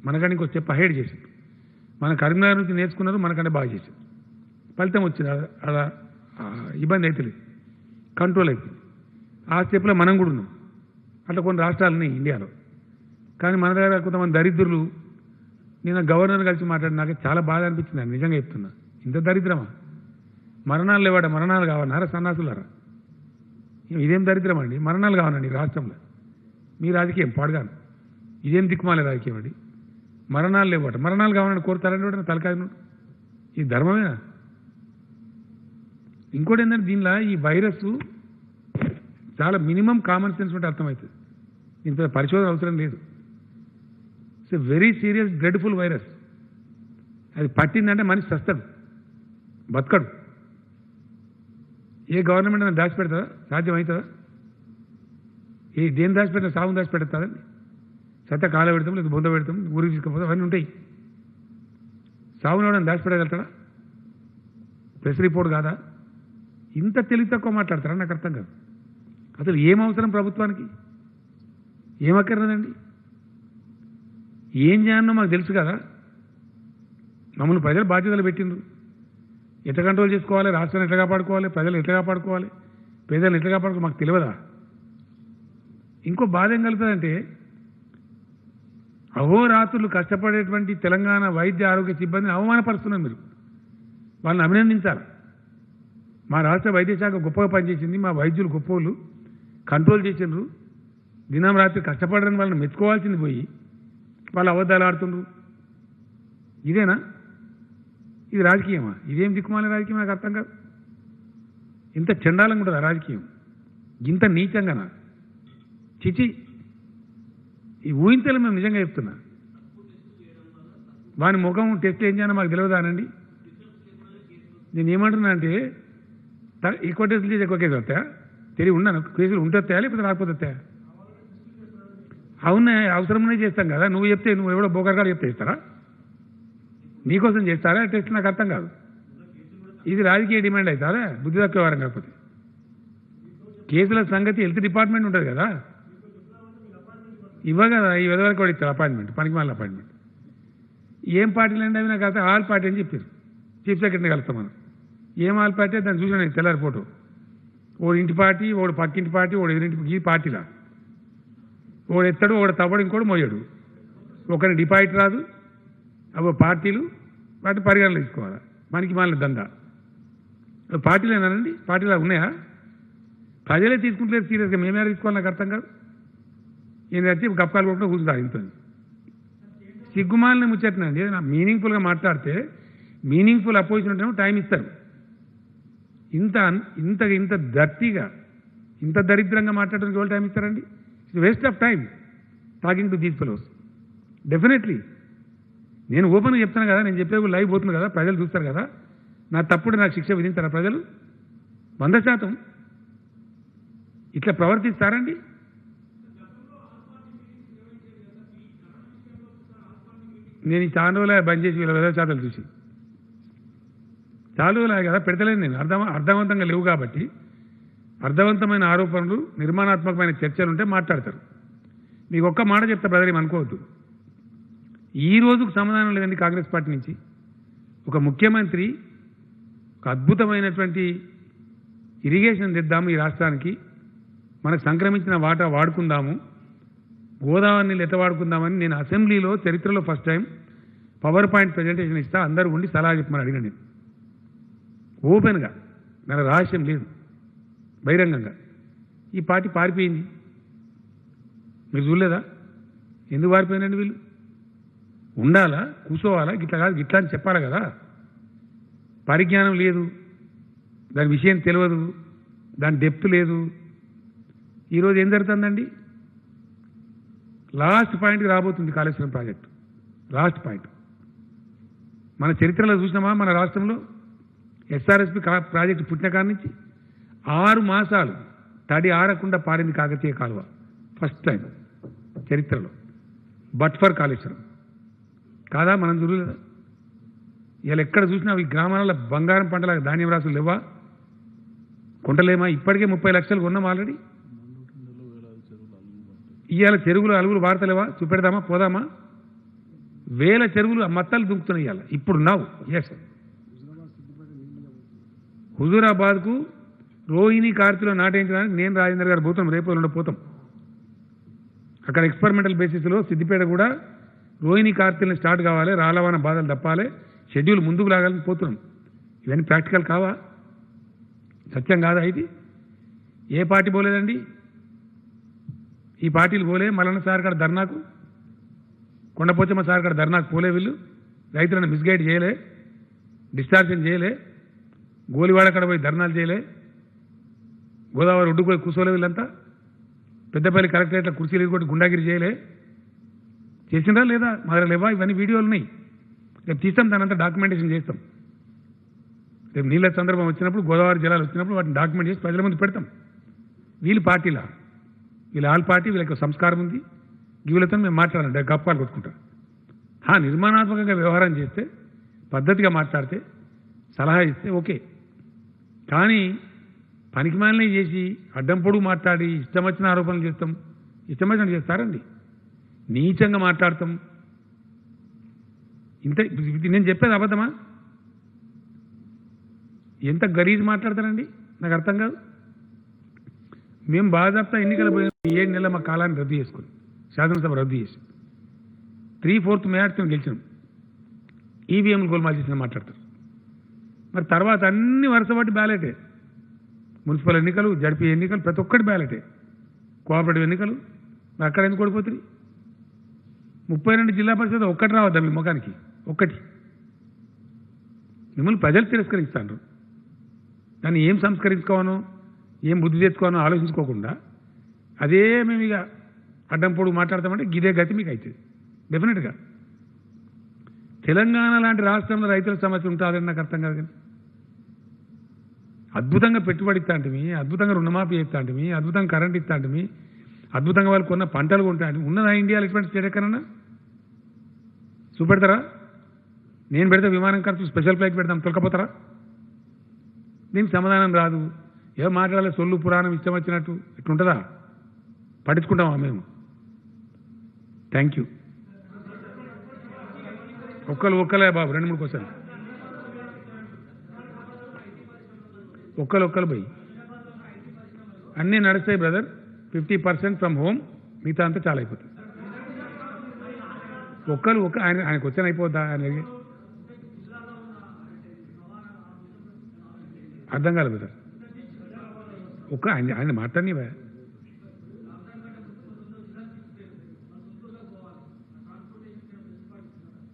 మనకన్నా ఇంకో స్టెప్ అహెడ్ చేశారు. మన కరీంనగర్ నుంచి నేర్చుకున్నారు, మనకంటే బాగా చేశారు. ఫలితం వచ్చింది, అలా ఇబ్బంది అవుతుంది, కంట్రోల్ అయిపోయింది. ఆ స్టెప్లో మనం కూడా ఉన్నాం. అట్లా కొన్ని రాష్ట్రాలని ఇండియాలో. కానీ మన దగ్గర కొంతమంది దరిద్రులు, నేను గవర్నర్ కలిసి మాట్లాడి నాకు చాలా బాధ అనిపించింది. నేను నిజంగా చెప్తున్నా, ఇంత దరిద్రమా? మరణాలు లేవాడ, మరణాలు కావన్నారా సన్నాసులారా? ఇదేం దరిద్రం అండి, మరణాలు కావనండి రాష్ట్రంలో. మీ రాజకీయం పాడుగాను, ఇదేం దిక్కుమాలే రాజకీయం అండి. మరణాలు లేవట, మరణాలు కావాలని కోరుతారంటే తలకాయ. ఈ ధర్మమేనా? ఇంకోటి ఏంటంటే దీనిలో ఈ వైరస్ చాలా మినిమం కామన్ సెన్స్ ఉంటే అర్థమవుతుంది. ఇంత పరిశోధన అవసరం లేదు. It's a very serious dreadful virus. అది పట్టిందంటే మనిషి చస్తాడు, బతకడు. ఏ గవర్నమెంట్ అయినా దాచిపెడతా? సాధ్యమవుతుందా? దేని దాచిపెట్టినా సాగుని దాచిపెడతాదండి. చెత్త కాల పెడతాం, లేదా బొంద పెడతాం, ఊరికి తీసుకుపోతాం, అవన్నీ ఉంటాయి. సాగుని ఎవడని దాచిపెట్టగలుగుతాడా? ప్రెస్ రిపోర్ట్ కాదా? ఇంత తెలివి తక్కువ మాట్లాడతారా? నాకు అర్థం కాదు. అసలు ఏం అవసరం ప్రభుత్వానికి? ఏమక్కర్లేదండి. ఏం చేయాలనో మాకు తెలుసు కదా. మమ్మల్ని ప్రజలు బాధ్యతలు పెట్టిండ్రు. ఎట్లా కంట్రోల్ చేసుకోవాలి, రాష్ట్రాన్ని ఎట్లా కాపాడుకోవాలి, ప్రజలు ఎట్లా కాపాడుకోవాలి, పేదలను ఎట్లా కాపాడుకోవాలి మాకు తెలియదా? ఇంకో బాధ ఏం కలుగుతుందంటే, అహోరాత్రులు కష్టపడేటువంటి తెలంగాణ వైద్య ఆరోగ్య సిబ్బందిని అవమానపరుస్తున్నారు మీరు. వాళ్ళని అభినందించాలి. మా రాష్ట్ర వైద్య శాఖ గొప్పగా పనిచేసింది, మా వైద్యులు గొప్పోళ్ళు కంట్రోల్ చేసిండ్రు, దినం రాత్రి కష్టపడని వాళ్ళని మెచ్చుకోవాల్సింది పోయి వాళ్ళు అబద్ధాలు ఆడుతుండ్రు. ఇదేనా? ఇది రాజకీయమా? ఇదేం దిక్కుమాల రాజకీయం? నాకు అర్థం కాదు. ఇంత చండాలంగా ఉంటుంది ఆ రాజకీయం, ఇంత నీచంగానా? చిచి, ఈ ఊహించలే. మేము నిజంగా చెప్తున్నా, వాని ముఖం టెస్ట్ ఏం చేయాలో మాకు తెలియదా అనండి. నేను ఏమంటున్నా అంటే, ఎక్కువ టెస్టులు చేసి ఎక్కువ కేసులు వస్తాయా? తెలివి ఉన్నాను, కేసులు ఉంటే వస్తాయా లేకపోతే రాకపోతే వస్తాయా? అవునా, అవసరమనే చేస్తాం కదా. నువ్వు చెప్తే, నువ్వు ఎవడో బోకర్గాడు చెప్తే ఇస్తారా? నీకోసం చేస్తారా టెస్ట్? నాకు అర్థం కాదు. ఇది రాజకీయ డిమాండ్ అవుతారా? బుద్ధి తక్కువ వారం కాకపోతే. కేసుల సంగతి హెల్త్ డిపార్ట్మెంట్ ఉంటుంది కదా, ఇవ్వగదా? ఈ విధవరకు కూడా ఇస్తారు అపాయింట్మెంట్, పనికి మళ్ళీ అపాయింట్మెంట్. ఏం పార్టీలు అండి అవి? నాకు ఆల్ పార్టీ అని చెప్పారు. చీఫ్ సెక్రటరీని కలుస్తాం మనం. ఏం ఆల్ పార్టీ? దాన్ని చూసాను నేను తెల్లారి ఫోటో. ఓడి ఇంటి పార్టీ, ఓడి పక్కింటి పార్టీ, ఓడి ఎదురింటి, ఈ పార్టీలా ఓడు ఎత్తాడు, ఓడి తవ్వడు, ఇంకోటి మోయాడు. ఒకరిని డిపాజిట్ రాదు. అవి పార్టీలు వాటి పరిగణలు తీసుకోవాలి. మనకి మళ్ళీ దందా పార్టీలేనానండి? పార్టీలా ఉన్నాయా? ప్రజలే తీసుకుంటలేదు సీరియస్గా, మేమే తీసుకోవాలి? నాకు అర్థం కాదు. ఏంటంటే గప్పాలు కొట్టుకుంటూ కూర్చుంటారు ఇంత సిగ్గుమాలని ముచ్చట్నండి. మీనింగ్ఫుల్గా మాట్లాడితే మీనింగ్ఫుల్ అపోజిషన్ ఉంటేమో టైం ఇస్తారు. ఇంత ఇంత ఇంత దర్తిగా ఇంత దరిద్రంగా మాట్లాడడానికి ఎవరు టైం ఇస్తారండి? It's waste of time talking to these fellows. Definitely నేను ఓపెన్గా చెప్తాను కదా, నేను చెప్పే లైవ్ పోతుంది కదా, ప్రజలు చూస్తారు కదా, నా తప్పుడు నాకు శిక్ష విధించారా ప్రజలు? 100% ఇట్లా ప్రవర్తిస్తారండి? నేను ఈ చాలా రోజులు బంద్ చేసి వీళ్ళ వెదచాతలు చూసి చాలా రోజులు కదా పెడతలేదు. నేను అర్థవంతంగా లేవు కాబట్టి అర్థవంతమైన ఆరోపణలు నిర్మాణాత్మకమైన చర్చలు ఉంటే మాట్లాడతారు. మీకు ఒక్క మాట చెప్తా బ్రదర్, ఏమి అనుకోవద్దు. ఈ రోజుకు సమాధానం లేదండి కాంగ్రెస్ పార్టీ నుంచి. ఒక ముఖ్యమంత్రి ఒక అద్భుతమైనటువంటి ఇరిగేషన్ తెద్దాము ఈ రాష్ట్రానికి, మనకు సంక్రమించిన వాటా వాడుకుందాము, గోదావరి నీళ్ళు ఎట్లా వాడుకుందామని నేను అసెంబ్లీలో చరిత్రలో first time power point presentation ఇస్తా, అందరూ ఉండి సలహా చెప్పమని అడిగిన నేను ఓపెన్గా, నాకు రహస్యం లేదు, బహిరంగంగా. ఈ పార్టీ పారిపోయింది. మీరు చూడలేదా? ఎందుకు పారిపోయినండి వీళ్ళు? ఉండాలా, కూర్చోవాలా, గిట్లా కాదు గిట్లా అని చెప్పాలి కదా. పరిజ్ఞానం లేదు, దాని విషయం తెలియదు, దాని డెప్త్ లేదు. ఈరోజు ఏం జరుగుతుందండి? లాస్ట్ పాయింట్కి రాబోతుంది కాళేశ్వరం ప్రాజెక్టు. లాస్ట్ పాయింట్ మన చరిత్రలో చూసినామా? మన రాష్ట్రంలో ఎస్ఆర్ఎస్పి ప్రాజెక్టు పుట్టిన కాడి నుంచి 6 మాసాలు తడి ఆరకుండా పారింది కాకతీయ కాలువ. ఫస్ట్ టైం చరిత్రలో. బట్ ఫర్ కాళేశ్వరం కాదా? మనం చూడలేదా? ఇలా ఎక్కడ చూసినా ఈ గ్రామాలలో బంగారం పంటల ధాన్యం రాసులు లేవా? కొంటలేమా? ఇప్పటికే 30 లక్షలు కొన్నాం ఆల్రెడీ. ఇవాళ చెరువులు అలుగులు వాడతలేవా? చూపెడదామా, పోదామా? వేల చెరువులు మత్తలు దుంకుతున్నాయి ఇవాళ. ఇప్పుడు నావు ఎస్ హుజూరాబాద్కు రోహిణి కార్తీలో నాటేయించడానికి నేను రాజేంద్ర గారు పోతాం, రేపు పోతాం. అక్కడ ఎక్స్పెరిమెంటల్ బేసిస్లో సిద్దిపేట కూడా రోహిణి కార్తీలను స్టార్ట్ కావాలి, రాలవాన బాధలు తప్పాలి, షెడ్యూల్ ముందుకు లాగాలని పోతున్నాం. ఇవన్నీ ప్రాక్టికల్ కావా? సత్యం కాదా ఇది? ఏ పార్టీ పోలేదండి? ఈ పార్టీలు పోలే. మల్లన్న సార్ కాడ ధర్నాకు, కొండపోచమ్మ సార్ కాడ ధర్నాకు పోలే. వీళ్ళు రైతులను మిస్గైడ్ చేయలే, డిస్టార్షన్ చేయలే, గోలివాడ కాడ పోయి ధర్నాలు చేయలే, గోదావరి ఒడ్డుకు పోయి కూర్చోలే. వీళ్ళంతా పెద్దపల్లి కలెక్టరేట్లో కుర్చీలు ఎదుర్కొట్టి గుండాగిరి చేయలే. చేసిందా లేదా? మా దగ్గర లేవా? ఇవన్నీ వీడియోలు ఉన్నాయి. రేపు తీస్తాం, దానంతా డాక్యుమెంటేషన్ చేస్తాం. రేపు నీళ్ళ సందర్భం వచ్చినప్పుడు, గోదావరి జలాలు వచ్చినప్పుడు వాటిని డాక్యుమెంట్ చేసి ప్రజల ముందు పెడతాం. వీళ్ళు పార్టీలా? వీళ్ళ ఆల్ పార్టీ, వీళ్ళకి సంస్కారం ఉంది. వీళ్ళతో మేము మాట్లాడాలంటే గప్పాలు కొట్టుకుంటాం. నిర్మాణాత్మకంగా వ్యవహారం చేస్తే, పద్ధతిగా మాట్లాడితే, సలహా ఇస్తే ఓకే. కానీ పనికిమాలినవి చేసి అడ్డం పొడుగు మాట్లాడి ఇష్టం వచ్చిన ఆరోపణలు చేస్తాం. ఇష్టం వచ్చినట్టు చేస్తారండి. నీచంగా మాట్లాడతాం. ఇంత నేను చెప్పేది అబద్ధమా? ఎంత గరీజ్ మాట్లాడతారండి, నాకు అర్థం కాదు. మేము బాధాప్తా ఎన్నికలు పోయిన 7 నెలల మా కాలాన్ని రద్దు చేసుకుని, శాసనసభ రద్దు చేసి 3/4 మెజార్టీతో గెలిచినాం. ఈవీఎంలు గోల్మాల్ చేసిన మాట్లాడతారు. మరి తర్వాత అన్ని వరుసబట్టి బ్యాలెటే. మున్సిపల్ ఎన్నికలు, జడ్పీ ఎన్నికలు, ప్రతి ఒక్కటి బ్యాలెటే. కోఆపరేటివ్ ఎన్నికలు మరి అక్కడ ఎందుకు ఓడిపోతుంది? 32 జిల్లా పరిషత్ ఒక్కటి రావద్దా మీ ముఖానికి? ఒక్కటి. మిమ్మల్ని ప్రజలు తిరస్కరిస్తాను. దాన్ని ఏం సంస్కరించుకోవానో, ఏం బుద్ధి తెచ్చుకోవానో ఆలోచించుకోకుండా అదే మేము ఇక అడ్డం పొడుగు మాట్లాడతామంటే ఇదే గతి మీకు అవుతుంది డెఫినెట్గా. తెలంగాణ లాంటి రాష్ట్రంలో రైతుల సమస్య ఉంటుందని నాకు అర్థం కాదు. కానీ అద్భుతంగా పెట్టుబడి ఇస్తాంటిమి, అద్భుతంగా రుణమాఫీ ఇస్తాంటిమి, అద్భుతంగా కరెంట్ ఇస్తాంటిమి, అద్భుతంగా వాళ్ళు కొన్న పంటలు కొంటాంటిమి. ఉన్నదా ఇండియాలో ఇటువంటి స్టేట్ ఎక్కడన్నా? చూపెడతారా? నేను పెడితే విమానం ఖర్చు స్పెషల్ ఫ్లైట్ పెడతాం, తొలకపోతారా? దీనికి సమాధానం రాదు. ఏం మాట్లాడాలి? సొల్లు పురాణం ఇష్టం వచ్చినట్టు ఇట్లుంటుందా? పట్టించుకుంటామా మేము? Thank you. ఒక్కలే బాబు, 2-3 క్వశ్చన్. ఒక్కలు పోయి అన్నీ నడుస్తాయి బ్రదర్. 50% ఫ్రమ్ హోమ్, మిగతా అంతా చాలా అయిపోతుంది. ఆయన క్వశ్చన్ అయిపోద్దా? ఆయన అర్థం కాలేదు బ్రదర్. ఆయన మాట్లాడినవా?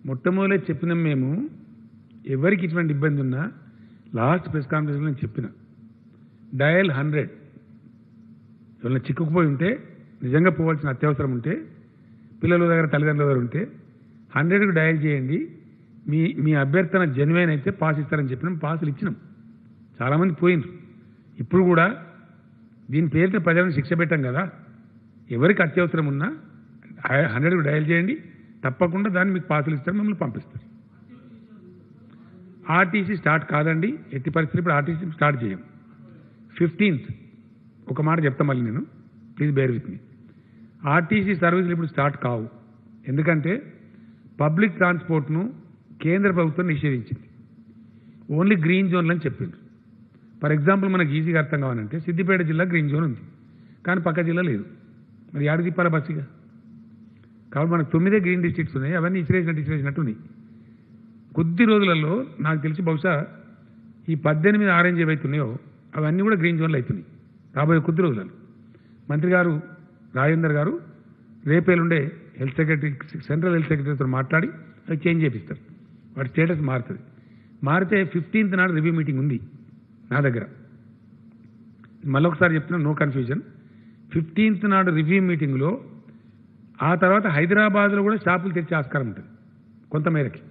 మొట్టమొదటి చెప్పినాం మేము, ఎవరికి ఇటువంటి ఇబ్బంది ఉన్నా లాస్ట్ ప్రెస్ కాన్ఫరెన్స్లో నేను చెప్పిన డయల్ 100. ఎవరైనా చిక్కుకుపోయి ఉంటే, నిజంగా పోవాల్సిన అత్యవసరం ఉంటే, పిల్లల దగ్గర తల్లిదండ్రుల దగ్గర ఉంటే 100కు డయల్ చేయండి. మీ అభ్యర్థన జెన్యున్ అయితే పాస్ ఇస్తారని చెప్పినాం. పాసులు ఇచ్చినాం. చాలామంది పోయినారు. ఇప్పుడు కూడా దీని పేరుతో ప్రజలను శిక్ష పెట్టాం కదా. ఎవరికి అత్యవసరం ఉన్నా 100కు డయల్ చేయండి. తప్పకుండా దాన్ని మీకు పాసులు ఇస్తారు, మిమ్మల్ని పంపిస్తారు. ఆర్టీసీ స్టార్ట్ కాదండి. ఎట్టి పరిస్థితులు ఇప్పుడు ఆర్టీసీ స్టార్ట్ చేయం. 15th ఒక మాట చెప్తా మళ్ళీ నేను, please bear with me. RTC సర్వీసులు ఇప్పుడు స్టార్ట్ కావు. ఎందుకంటే పబ్లిక్ ట్రాన్స్పోర్ట్ను కేంద్ర ప్రభుత్వం నిషేధించింది. ఓన్లీ గ్రీన్ జోన్లు అని చెప్పింది. ఫర్ ఎగ్జాంపుల్ మనకు ఈజీగా అర్థం కావాలంటే సిద్దిపేట జిల్లా గ్రీన్ జోన్ ఉంది, కానీ పక్క జిల్లా లేదు. మరి ఏడు తిప్పాల బస్సుగా. కాబట్టి మనకు 9 గ్రీన్ డిస్ట్రిక్ట్స్ ఉన్నాయి. అవన్నీ ఇసిరేసినట్టు ఉన్నాయి. కొద్ది రోజులలో నాకు తెలిసి బహుశా ఈ 18 ఆరెంజ్ ఏవైతున్నాయో అవన్నీ కూడా గ్రీన్ జోన్లు అవుతున్నాయి రాబోయే కొద్ది రోజులలో. మంత్రి గారు రాజేందర్ గారు రేపేలుండే హెల్త్ సెక్రటరీ, సెంట్రల్ హెల్త్ సెక్రటరీతో మాట్లాడి అవి చేంజ్ చేపిస్తారు. వాటి స్టేటస్ మారుతుంది. మారితే 15th నాడు రివ్యూ మీటింగ్ ఉంది నా దగ్గర. మళ్ళొకసారి చెప్తున్నా, నో కన్ఫ్యూజన్. 15th నాడు రివ్యూ మీటింగ్లో ఆ తర్వాత హైదరాబాద్లో కూడా షాపులు తెరిచే ఆస్కారం ఉంటుంది కొంతమేరకి,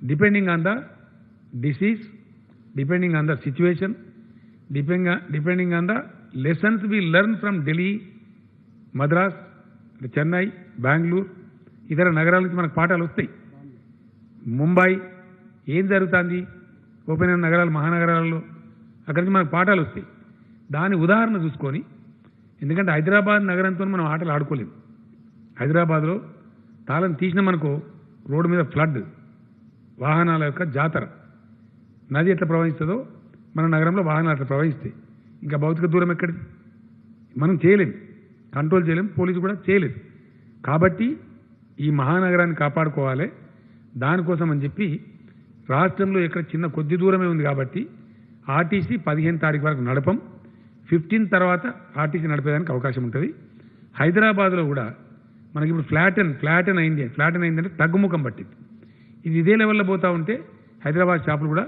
depending on the disease, depending on the situation, depending on the lessons we learn from Delhi, Madras, Chennai, Bengaluru, ఇతర నగరాల నుంచి మనకు పాఠాలు వస్తాయి. ముంబై ఏం జరుగుతుంది ఓపెన్ అయిన నగరాలు, మహానగరాల్లో, అక్కడి నుంచి మనకు పాఠాలు వస్తాయి. దాని ఉదాహరణ చూసుకొని, ఎందుకంటే హైదరాబాద్ నగరంతో మనం ఆటలు ఆడుకోలేము. హైదరాబాద్లో తాళం తీసినామనుకో రోడ్డు మీద ఫ్లడ్, వాహనాల యొక్క జాతర. నది ఎట్లా ప్రవహిస్తుందో మన నగరంలో వాహనాలు అట్లా ప్రవహిస్తాయి. ఇంకా భౌతిక దూరం ఎక్కడిది? మనం చేయలేము, కంట్రోల్ చేయలేము, పోలీసు కూడా చేయలేదు. కాబట్టి ఈ మహానగరాన్ని కాపాడుకోవాలి. దానికోసం అని చెప్పి రాష్ట్రంలో ఎక్కడ చిన్న కొద్ది దూరమే ఉంది కాబట్టి ఆర్టీసీ 15 తారీఖు వరకు నడపం. 15 తర్వాత ఆర్టీసీ నడిపేదానికి అవకాశం ఉంటుంది. హైదరాబాద్లో కూడా మనకి ఇప్పుడు ఫ్లాటన్ అయింది. ఫ్లాటన్ అయిందంటే తగ్గుముఖం పట్టింది. ఇది ఇదే లెవెల్లో పోతూ ఉంటే హైదరాబాద్ షాపులు కూడా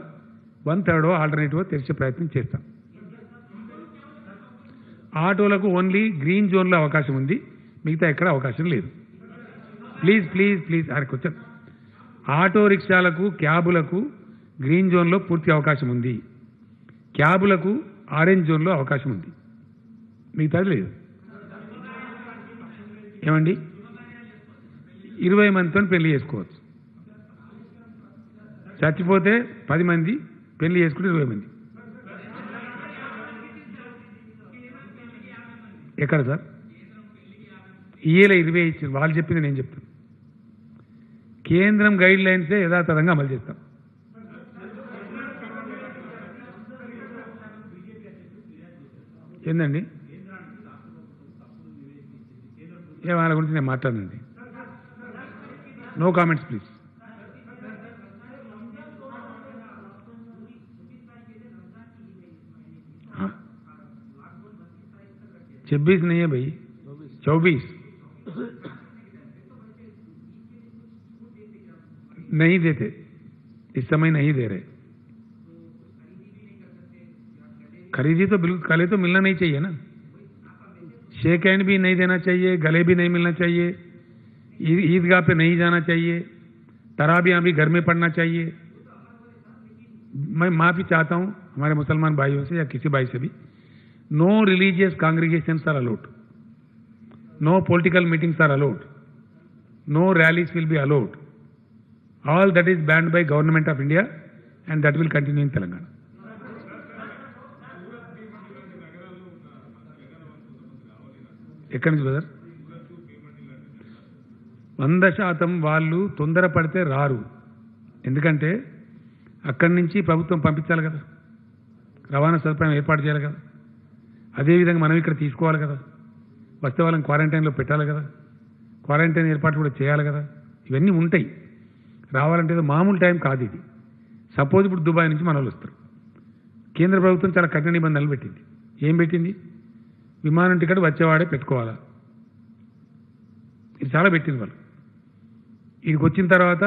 1/3 ఆల్టర్నేటివ్ తెరిచే ప్రయత్నం చేస్తాం. ఆటోలకు ఓన్లీ గ్రీన్ జోన్లో అవకాశం ఉంది, మిగతా ఎక్కడ అవకాశం లేదు. ప్లీజ్ ప్లీజ్ ప్లీజ్ కొంచెం. ఆటో రిక్షాలకు, క్యాబులకు గ్రీన్ జోన్లో పూర్తి అవకాశం ఉంది. క్యాబులకు ఆరెంజ్ జోన్లో అవకాశం ఉంది, మిగతాది లేదు. ఏమండి, 20 మందితో పెళ్లి చేసుకోవచ్చు. చచ్చిపోతే 10 మంది, పెళ్లి చేసుకుంటే 20 మంది. ఎక్కడ సార్? ఈఏలో 20 ఇచ్చారు. వాళ్ళు చెప్పింది నేను చెప్తాను. కేంద్రం గైడ్ లైన్సే యథాతథంగా అమలు చేస్తాం. ఏందండి వాళ్ళ గురించి నేను మాట్లాడండి. No comments please. छब्बीस नहीं है भाई, 24 नहीं देते, इस समय नहीं दे रहे. खरीदी तो बिल्कुल, गले तो मिलना नहीं चाहिए ना. शेक हैंड भी नहीं देना चाहिए, गले भी नहीं मिलना चाहिए, ईदगाह पे नहीं जाना चाहिए, तराबियां भी घर में पढ़ना चाहिए. मैं माफी चाहता हूं हमारे मुसलमान भाइयों से या किसी भाई से भी. No religious congregations are allowed. No political meetings are allowed. No rallies will be allowed. All that is banned by Government of India and that will continue in Telangana. ఎక్కడి నుంచి బ్రదర్? 100% వాళ్ళు తొందరపడితే రారు. ఎందుకంటే అక్కడి నుంచి ప్రభుత్వం పంపించాలి కదా, రవాణా సదుపాయం ఏర్పాటు చేయాలి కదా. అదేవిధంగా మనం ఇక్కడ తీసుకోవాలి కదా, వస్తే వాళ్ళని క్వారంటైన్లో పెట్టాలి కదా, క్వారంటైన్ ఏర్పాట్లు కూడా చేయాలి కదా. ఇవన్నీ ఉంటాయి. రావాలంటే ఏదో మామూలు టైం కాదు ఇది. సపోజ్ ఇప్పుడు దుబాయ్ నుంచి మన వాళ్ళు వస్తారు. కేంద్ర ప్రభుత్వం చాలా కఠిన నిబంధనలు పెట్టింది. ఏం పెట్టింది? విమానం టికెట్ వచ్చేవాడే పెట్టుకోవాలా. ఇది చాలా పెట్టింది వాళ్ళు. ఇదికి వచ్చిన తర్వాత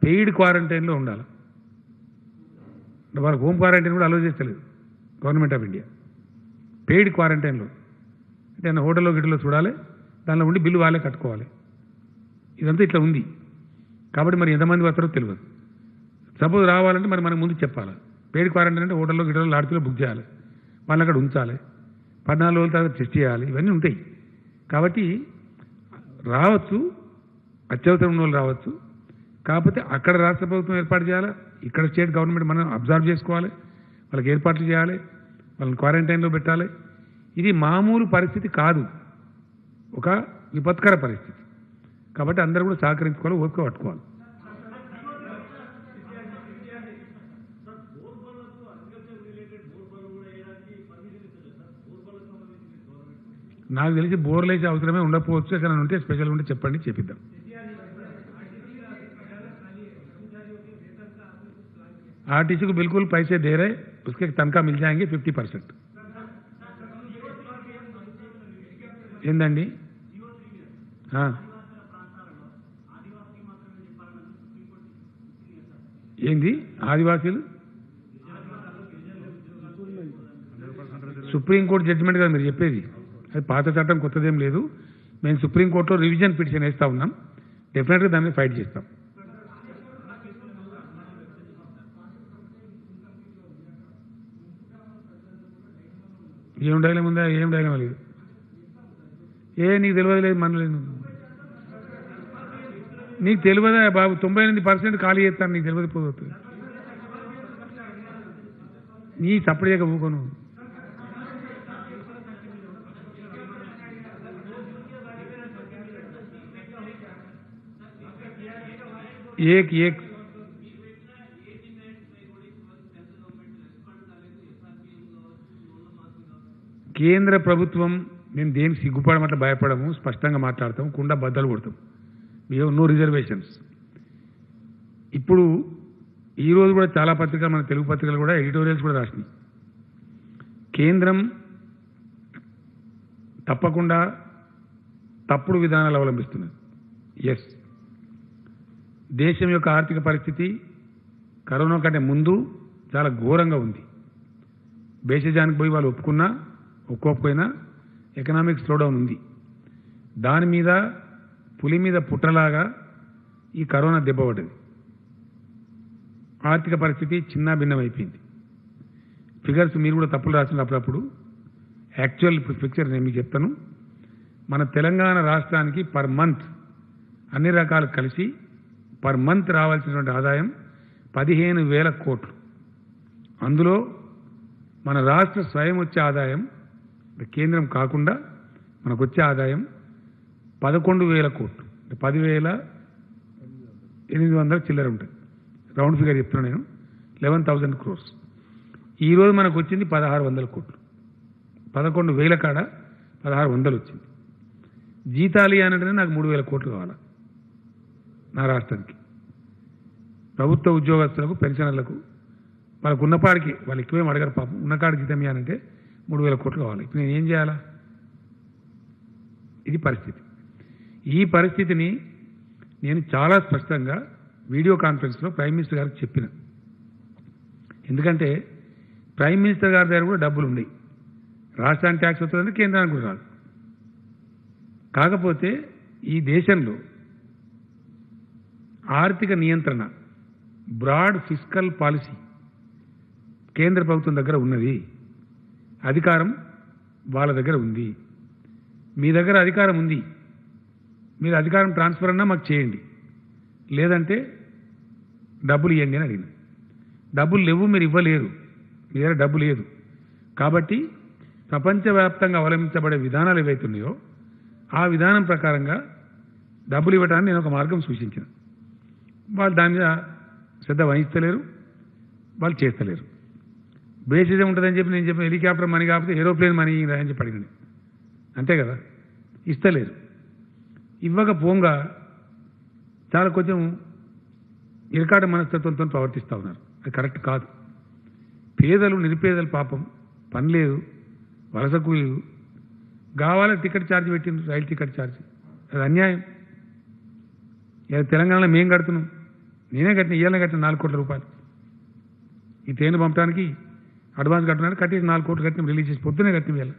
పెయిడ్ క్వారంటైన్లో ఉండాలి. వాళ్ళకి హోమ్ క్వారంటైన్ కూడా అలో చేస్తలేదు. గవర్నమెంట్ ఆఫ్ ఇండియా పెయిడ్ క్వారంటైన్లో. అంటే హోటల్లో గిటల్లో చూడాలి, దానిలో ఉండి బిల్లు వాళ్ళే కట్టుకోవాలి. ఇదంతా ఇట్లా ఉంది. కాబట్టి మరి ఎంతమంది వస్తారో తెలియదు. సపోజ్ రావాలంటే మరి మనకు ముందు చెప్పాలి. పెయిడ్ క్వారంటైన్ అంటే హోటల్లో గిటల్లో లాడ్జ్లో బుక్ చేయాలి, వాళ్ళని అక్కడ ఉంచాలి, 14 రోజుల తర్వాత టెస్ట్ చేయాలి, ఇవన్నీ ఉంటాయి. కాబట్టి రావచ్చు, అత్యవసరం ఉన్న వాళ్ళు రావచ్చు. కాకపోతే అక్కడ రాష్ట్ర ప్రభుత్వం ఏర్పాటు చేయాలి, ఇక్కడ స్టేట్ గవర్నమెంట్ మనం అబ్జర్వ్ చేసుకోవాలి, వాళ్ళకి ఏర్పాట్లు చేయాలి, వాళ్ళని క్వారంటైన్లో పెట్టాలి. ఇది మామూలు పరిస్థితి కాదు, ఒక విపత్కర పరిస్థితి. కాబట్టి అందరూ కూడా సహకరించుకోవాలి, ఓపిక పట్టుకోవాలి. నాకు తెలిసి బోర్లు వేసే అవసరమే ఉండకపోవచ్చు. ఎక్కడ ఉంటే స్పెషల్ ఉంటే చెప్పండి, చేపిద్దాం. आरटीसी को बिल्कुल पैसे दे रहे, उसके तनख्वाह मिल जाएंगे 50%. ఏందండి? ఏంది ఆదివాసీలు? సుప్రీంకోర్టు జడ్జిమెంట్ కదా మీరు చెప్పేది, అది పాత చట్టం, కొత్తదేం లేదు. మేము సుప్రీంకోర్టులో రివిజన్ పిటిషన్ వేస్తా ఉన్నాం, డెఫినెట్గా దాన్ని ఫైట్ చేస్తాం. ఏం డైలం ఉందా? ఏం డైలం లేదు. నీకు తెలియదు లేదు, మనలేదు. నీకు తెలియదా బాబు? 98% ఖాళీ చేస్తాను, నీకు తెలియదు పోతుంది. నీ సప్పుడు చేయక ఊకోను. ఏక్ ఏక్ కేంద్ర ప్రభుత్వం, మేము దేనికి సిగ్గుపడమట్ల భయపడము, స్పష్టంగా మాట్లాడతాం, కుండా బద్దలు కొడతాం. మేము నో రిజర్వేషన్స్. ఇప్పుడు ఈరోజు కూడా చాలా పత్రికలు, మన తెలుగు పత్రికలు కూడా ఎడిటోరియల్స్ కూడా రాసినాయి. కేంద్రం తప్పకుండా తప్పుడు విధానాలు అవలంబిస్తున్నది. ఎస్, దేశం యొక్క ఆర్థిక పరిస్థితి కరోనా కంటే ముందు చాలా ఘోరంగా ఉంది. భేషజానికి పోయి వాళ్ళు ఒప్పుకోకపోయినా ఎకనామిక్ స్లోడౌన్ ఉంది. దాని మీద పులి మీద పుట్టలాగా ఈ కరోనా దెబ్బపడ్డది. ఆర్థిక పరిస్థితి చిన్న భిన్నమైపోయింది. ఫిగర్స్ మీరు కూడా తప్పులు రాసిన అప్పుడప్పుడు. యాక్చువల్ పిక్చర్ నేను మీకు చెప్తాను. మన తెలంగాణ రాష్ట్రానికి పర్ మంత్ అన్ని రకాలు కలిసి పర్ మంత్ రావాల్సినటువంటి ఆదాయం 15,000 కోట్లు. అందులో మన రాష్ట్ర స్వయం వచ్చే ఆదాయం, కేంద్రం కాకుండా మనకు వచ్చే ఆదాయం 11,000 కోట్లు. 10,800 చిల్లర ఉంటుంది. రౌండ్ ఫిగర్ చెప్తున్నా నేను, 11,000 crores. ఈరోజు మనకు వచ్చింది 1,600 కోట్లు. 11,000 కాడ 1,600 వచ్చింది. జీతాలు అంటే నాకు 3,000 కోట్లు కావాలి నా రాష్ట్రానికి. ప్రభుత్వ ఉద్యోగస్తులకు, పెన్షనర్లకు, వాళ్ళకు ఉన్నపాడికి, వాళ్ళు ఎక్కువేం అడగరు పాపం, ఉన్నకాడికి జీతం ఇవ్వాలంటే 3,000 కోట్లు కావాలి. ఇప్పుడు నేను ఏం చేయాలా? ఇది పరిస్థితి. ఈ పరిస్థితిని నేను చాలా స్పష్టంగా వీడియో కాన్ఫరెన్స్లో ప్రైమ్ మినిస్టర్ గారికి చెప్పిన. ఎందుకంటే ప్రైమ్ మినిస్టర్ గారి దగ్గర కూడా డబ్బులు ఉన్నాయి. రాష్ట్రానికి ట్యాక్స్ వస్తుందంటే కేంద్రానికి కూడా రాదు. కాకపోతే ఈ దేశంలో ఆర్థిక నియంత్రణ, బ్రాడ్ ఫిస్కల్ పాలసీ కేంద్ర ప్రభుత్వం దగ్గర ఉన్నది. అధికారం వాళ్ళ దగ్గర ఉంది. మీ దగ్గర అధికారం ఉంది. మీరు అధికారం ట్రాన్స్ఫర్ అన్నా మాకు చేయండి, లేదంటే డబ్బులు ఇవ్వండి అని అడిగిన. డబ్బులు లేవు, మీరు ఇవ్వలేరు, మీ దగ్గర డబ్బు లేదు. కాబట్టి ప్రపంచవ్యాప్తంగా అవలంబించబడే విధానాలు ఏవైతున్నాయో ఆ విధానం ప్రకారంగా డబ్బులు ఇవ్వడానికి నేను ఒక మార్గం సూచించిన. వాళ్ళు దాని మీద శ్రద్ధ వహిస్తలేరు, వాళ్ళు చేస్తలేరు. బేసిజం ఉంటుందని చెప్పి నేను చెప్పిన హెలికాప్టర్ మనీ కాకపోతే ఏరోప్లేన్ మనీ అని చెప్పి అడిగింది. అంతే కదా, ఇస్తలేరు. ఇవ్వకపోగా చాలా కొంచెం ఇరకాట మనస్తత్వంతో ప్రవర్తిస్తూ ఉన్నారు. అది కరెక్ట్ కాదు. పేదలు, నిరుపేదలు పాపం పని లేదు, వలస కూలీలు కావాలి, టికెట్ ఛార్జ్ పెట్టిండ్రు, రైలు టికెట్ ఛార్జ్. అది అన్యాయం. తెలంగాణలో మేము కడుతున్నాం, నేనే కట్టిన, ఇయ్యాలనే కట్టిన 4 కోట్ల రూపాయలు. ఈ ట్రైన్ పంపడానికి అడ్వాన్స్ కట్టున్నారు, కట్టేసి 4 కోట్లు కట్టిన రిలీజ్ చేసి పొద్దునే కట్టిన వేళ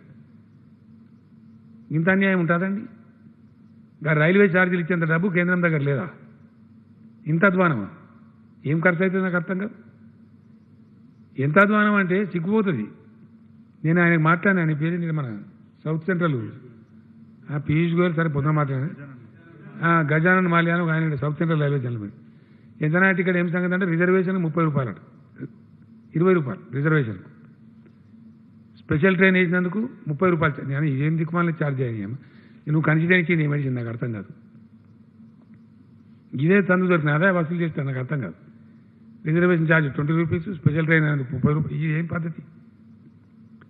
ఇంత అన్యాయం ఉంటుందండి? రైల్వే ఛార్జీలు ఇచ్చేంత డబ్బు కేంద్రం దగ్గర లేదా? ఇంత అధ్వానమా? ఏం ఖర్చు అవుతుంది నాకు అర్థం కాదు. ఎంత అధ్వానం అంటే సిగ్గుపోతుంది. నేను ఆయనకు మాట్లాడిన, ఆయన పేరు మన సౌత్ సెంట్రల్ పీయూష్ గోయల్, సరే పొద్దున మాట్లాడాను. గజానన్ మాల్యాను ఆయన సౌత్ సెంట్రల్ రైల్వే జనరల్. ఎంతనా టికెట్ ఏం సంగతి అంటే రిజర్వేషన్ 30 రూపాయలు అట, 20 రూపాయలు రిజర్వేషన్. స్పెషల్ ట్రైన్ వేసినందుకు 30 రూపాయలు. నేను ఏం దిక్కుమాలని ఛార్జ్ అయ్యాను. నువ్వు కన్సిడెన్సీ ఏం మెడిసిన్ నాకు అర్థం కాదు. ఇదే తందు దొరికిన అదే వసూలు చేస్తాను, నాకు అర్థం కాదు. Reservation charge 20 rupees, special train అనేది 30 రూపాయలు. ఇది ఏం పద్ధతి?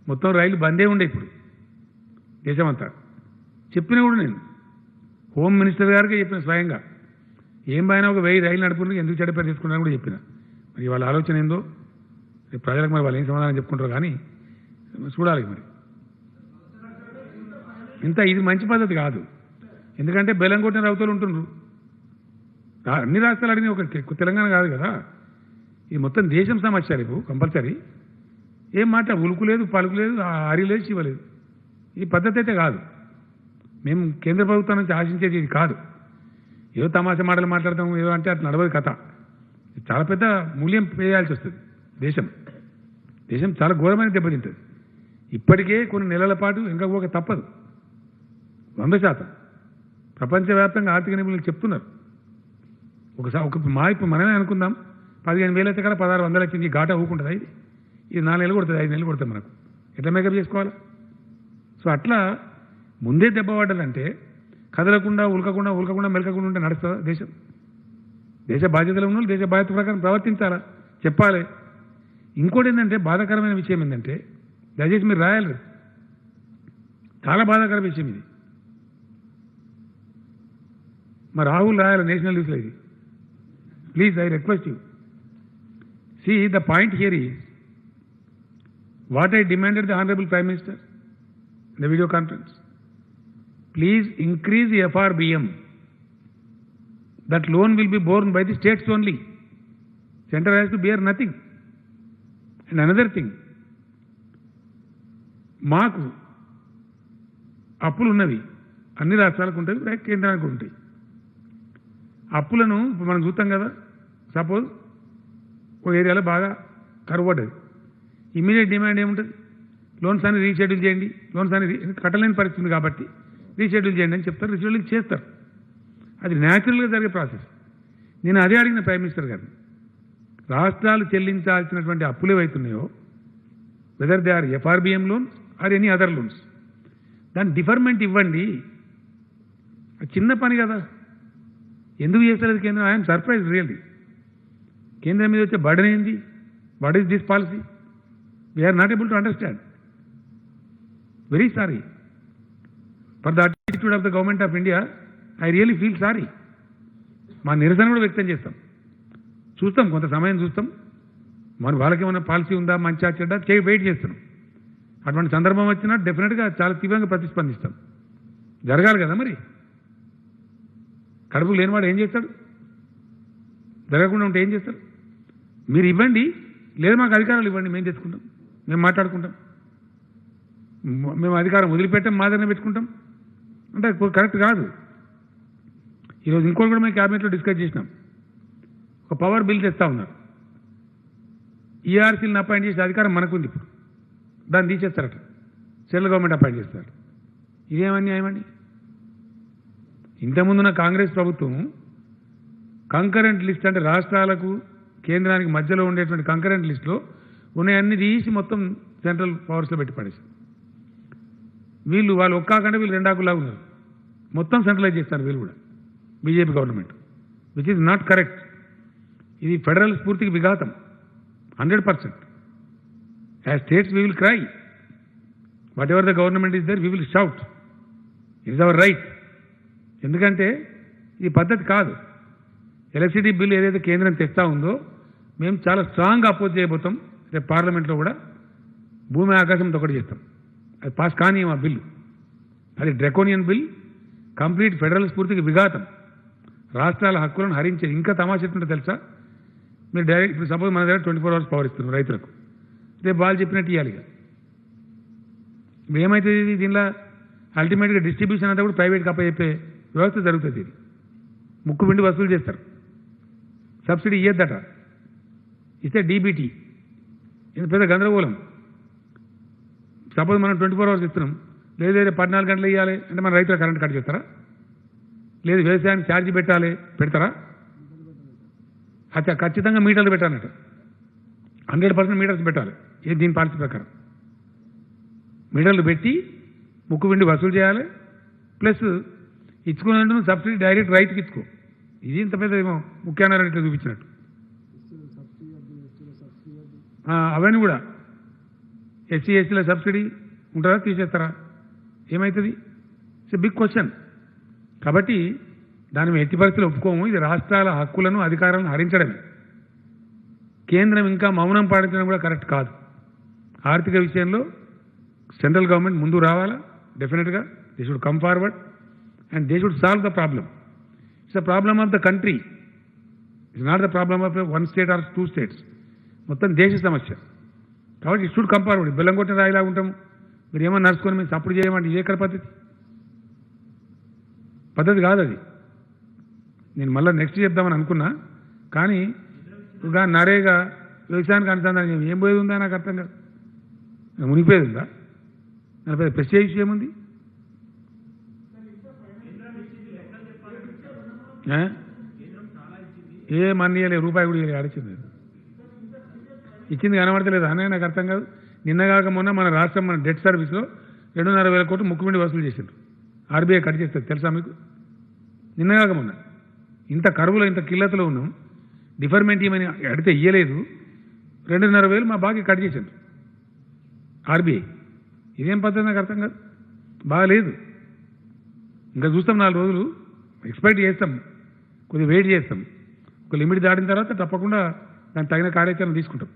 మొత్తం రైలు బందే ఉండే ఇప్పుడు దేశమంతా. చెప్పినా కూడా నేను హోమ్ మినిస్టర్ గారికి చెప్పిన స్వయంగా, ఏం పైన ఒక 1000 రైలు నడుపుకుంటే ఎందుకు చెడ్డ పేరు తీసుకున్నారని కూడా చెప్పిన. మరి వాళ్ళ ఆలోచన ఏందో ప్రజలకు మరి వాళ్ళు ఏం సమాధానం చెప్పుకుంటారు కానీ చూడాలి. మరి ఇది మంచి పద్ధతి కాదు. ఎందుకంటే బెల్లం కొట్టిన రౌతులు ఉంటుండ్రు. అన్ని రాష్ట్రాలు అడిగిన ఒక తెలంగాణ కాదు కదా, ఇది మొత్తం దేశం సమస్య. రేపు కంపల్సరీ ఏం మాట ఉలుకు లేదు, పలుకు లేదు, అరి లేదు, శివ లేదు. ఈ పద్ధతి అయితే కాదు. మేము కేంద్ర ప్రభుత్వం నుంచి ఆశించేది ఇది కాదు. ఏదో తమాషా మాటలు మాట్లాడతాం ఏదో అంటే అట్లా నడవదు కథ. చాలా పెద్ద మూల్యం వేయాల్సి వస్తుంది. దేశం చాలా ఘోరమైన దెబ్బతింటుంది. ఇప్పటికే కొన్ని నెలల పాటు ఇంకా ఒక తప్పదు. 100% ప్రపంచవ్యాప్తంగా ఆర్థిక నిపుణులు చెప్తున్నారు. ఇప్పుడు మనమే అనుకుందాం 15,000 అయితే కదా 1600 వచ్చింది, ఈ ఘాట ఊకుంటుంది. ఇది 4 నెలలు కొడుతుంది, 5 నెలలు కొడుతుంది. మనకు ఎట్లా మేకప్ చేసుకోవాలి? సో అట్లా ముందే దెబ్బ పడ్డదంటే కదలకుండా ఉలకకుండా మెలకకుండా ఉంటే నడుస్తుందా దేశం? దేశ బాధ్యతలు ఉన్న దేశ బాధ్యత ప్రకారం ప్రవర్తించాలా, చెప్పాలి. ఇంకోటి ఏంటంటే బాధాకరమైన విషయం ఏంటంటే, దయచేసి మీరు రాయాలి, చాలా బాధాకర విషయం ఇది. మా రాహుల్ రాయాలి నేషనల్ న్యూస్లో ఇది. Please, I request you. See, the point here is what I demanded the Honorable Prime Minister in the video conference. Please increase the FRBM. That loan will be borne by the states only. Center has to bear nothing. And another thing, మాకు అప్పులు ఉన్నవి అన్ని రాష్ట్రాలకు ఉంటాయి, కేంద్రానికి ఉంటాయి. అప్పులను ఇప్పుడు మనం చూస్తాం కదా, సపోజ్ ఒక ఏరియాలో బాగా కరువు పడ్డది, ఇమీడియట్ డిమాండ్ ఏముంటుంది? లోన్స్ అన్ని రీషెడ్యూల్ చేయండి, లోన్స్ అన్ని కట్టలేని పరిస్థితి కాబట్టి రీషెడ్యూల్ చేయండి అని చెప్తారు, రీషెడ్యూల్ చేస్తారు. అది న్యాచురల్గా జరిగే ప్రాసెస్. నేను అదే అడిగిన ప్రైమ్ మినిస్టర్ గారిని, రాష్ట్రాలు చెల్లించాల్సినటువంటి అప్పులు ఏవైతున్నాయో, whether they are FRBM loans or any other loans, దాని డిఫర్మెంట్ ఇవ్వండి. చిన్న పని కదా, ఎందుకు చేస్తలేదు కేంద్రం? I'm surprise really. కేంద్రం మీద వచ్చే బర్డెన్ ఏంది? What is this policy? We are not able to understand. Very sorry for the attitude of the government of India. I really feel sorry. మా నిరసన కూడా వ్యక్తం చేస్తాం, చూస్తాం, కొంత సమయం చూస్తాం. మరి వాళ్ళకి ఏమైనా పాలసీ ఉందా, మంచిగా చెడ్డా వెయిట్ చేస్తున్నాం. అటువంటి సందర్భం వచ్చినా డెఫినెట్గా చాలా తీవ్రంగా ప్రతిస్పందిస్తాం. జరగాలి కదా మరి. కడుపుకు లేనివాడు ఏం చేస్తాడు? జరగకుండా ఉంటే ఏం చేస్తాడు? మీరు ఇవ్వండి, లేదా మాకు అధికారాలు ఇవ్వండి, మేము తెచ్చుకుంటాం, మేము మాట్లాడుకుంటాం. మేము అధికారం వదిలిపెట్టాం, మా దగ్గర పెట్టుకుంటాం అంటే కరెక్ట్ కాదు. ఈరోజు ఇంకోటి కూడా మేము క్యాబినెట్లో డిస్కస్ చేసినాం. ఒక పవర్ బిల్ తెస్తా ఉన్నారు. ERCలను అపాయింట్ చేసే అధికారం మనకుంది. ఇప్పుడు దాన్ని తీసేస్తారట, సెంట్రల్ గవర్నమెంట్ అపాయింట్ చేస్తారు. ఇదేమని ఏమండి? ఇంతకుముందున్న కాంగ్రెస్ ప్రభుత్వం కంకరెంట్ లిస్ట్, అంటే రాష్ట్రాలకు కేంద్రానికి మధ్యలో ఉండేటువంటి కంకరెంట్ లిస్టులో ఉన్నాయన్నీ తీసి మొత్తం సెంట్రల్ పవర్స్లో పెట్టి పడేశారు. వాళ్ళు ఒక్కాకంటే వీళ్ళు 2 ఆకులాగా ఉన్నారు. మొత్తం సెంట్రలైజ్ చేస్తారు వీళ్ళు కూడా, BJP government, which is not correct. ఇది ఫెడరల్ స్ఫూర్తికి విఘాతం 100%. As states we will cry, whatever the government is there we will shout, it is our right. ఎందుకంటే ఈ పద్ధతి కాదు. ఎలక్ట్రిసిటీ బిల్ ఏదైతే కేంద్రం తెస్తా ఉందో మేము చాలా స్ట్రాంగ్గా అపోజ్ చేయబోతాం. రేపు పార్లమెంట్లో కూడా భూమి ఆకాశంతో ఒకటి చేస్తాం. అది పాస్ కానీ ఆ బిల్లు, అది డ్రాకోనియన్ బిల్, కంప్లీట్ ఫెడరల్ స్ఫూర్తికి విఘాతం, రాష్ట్రాల హక్కులను హరించేది. ఇంకా తమాషా ఎట్లుంటే తెలుసా? మీరు డైరెక్ట్ ఇప్పుడు సపోజ్ మన దగ్గర 24 hours పవర్ ఇస్తున్నారు రైతులకు, రేపు వాళ్ళు చెప్పినట్టు ఇవ్వాలి ఇక. ఏమవుతుంది దీనిలో అల్టిమేట్గా డిస్ట్రిబ్యూషన్ అంతా కూడా ప్రైవేట్కి అప్పచెప్పే వ్యవస్థ జరుగుతుంది. ఇది ముక్కు పిండి వసూలు చేస్తారు. సబ్సిడీ ఇవ్వద్దట, ఇస్తే డీబీటీ. ఇది పెద్ద గందరగోళం. సపోజ్ మనం 24 hours ఇస్తున్నాం, లేదు 14 గంటలు ఇవ్వాలి అంటే మన రైతుల కరెంట్ కట్ చేస్తారా? లేదు వ్యవసాయానికి ఛార్జీ పెడతారా? అచ్చా, ఖచ్చితంగా మీటర్లు పెట్టాలన్నట. 100% మీటర్స్ పెట్టాలి. ఇది దీని పాలసీ ప్రకారం మీటర్లు పెట్టి ముక్కు పిండి వసూలు చేయాలి. ప్లస్ ఇచ్చుకున్నట్టు సబ్సిడీ డైరెక్ట్ రైతుకి ఇచ్చుకో. ఇది ఇంత పెద్ద ఏమో ముఖ్యాన్ని ఇట్లా చూపించినట్టు. అవన్నీ కూడా ఎస్సీ ఎస్టీల సబ్సిడీ ఉంటుందా, తీసేస్తారా? ఏమవుతుంది? It's big question. కాబట్టి దాని ఎట్టి పరిస్థితులు ఒప్పుకోము. ఇది రాష్ట్రాల హక్కులను అధికారాలను హరించడమే. కేంద్రం ఇంకా మౌనం పాటించడం కూడా కరెక్ట్ కాదు. ఆర్థిక విషయంలో సెంట్రల్ గవర్నమెంట్ ముందు రావాలా. డెఫినెట్గా they should come forward and they should solve the problem. It's the problem of the country, it's not the problem of 1 state or 2 states. మొత్తం దేశ సమస్య. కాబట్టి ఇట్ షుడ్ కమ్ ఫార్వర్డ్. బెల్లం కొట్టిన రాయిలా ఉంటాము. మీరు ఏమన్నా నడుచుకొని మేము సపోర్ట్ చేయమంటే ఇది ఎక్కడ పద్ధతి కాదు అది. నేను మళ్ళీ నెక్స్ట్ చెప్దామని అనుకున్నా, కానీ ఇంకా నరేగా వ్యవసాయానికి అనుసంధానం ఏం పోయేది ఉందా నాకు అర్థం కాదు. మునిగిపోయేది ఉందా? దానిపై ప్రత్యేక విషయం ఏముంది? ఏ మన్నీయలే, రూపాయి కూడా ఇవ్వలే. అడిచింది ఇచ్చింది కనబడతలేదు అనే నాకు అర్థం కాదు. నిన్నగాక మొన్న మన రాష్ట్రం మన డెట్ సర్వీస్లో 2,500 కోట్లు ముక్కుపిండి వసూలు చేసిండ్రు. ఆర్బీఐ కట్ చేస్తుంది తెలుసా మీకు? నిన్నగాక మొన్న ఇంత కరువులో ఇంత కిల్లతలో ఉన్నాం. డిఫర్మెంట్ ఏమని అడిగితే ఇయ్యలేదు. 2,500,000 మా బాగా కట్ చేసిండ్రు ఆర్బీఐ. ఇదేం పద్ధతి నాకు అర్థం కాదు. బాగాలేదు. ఇంకా చూస్తాం 4 రోజులు ఎక్స్పెక్ట్ చేస్తాం, కొద్దిగా వెయిట్ చేస్తాం. ఒక లిమిట్ దాటిన తర్వాత తప్పకుండా దానికి తగిన కార్యాచరణ తీసుకుంటాం.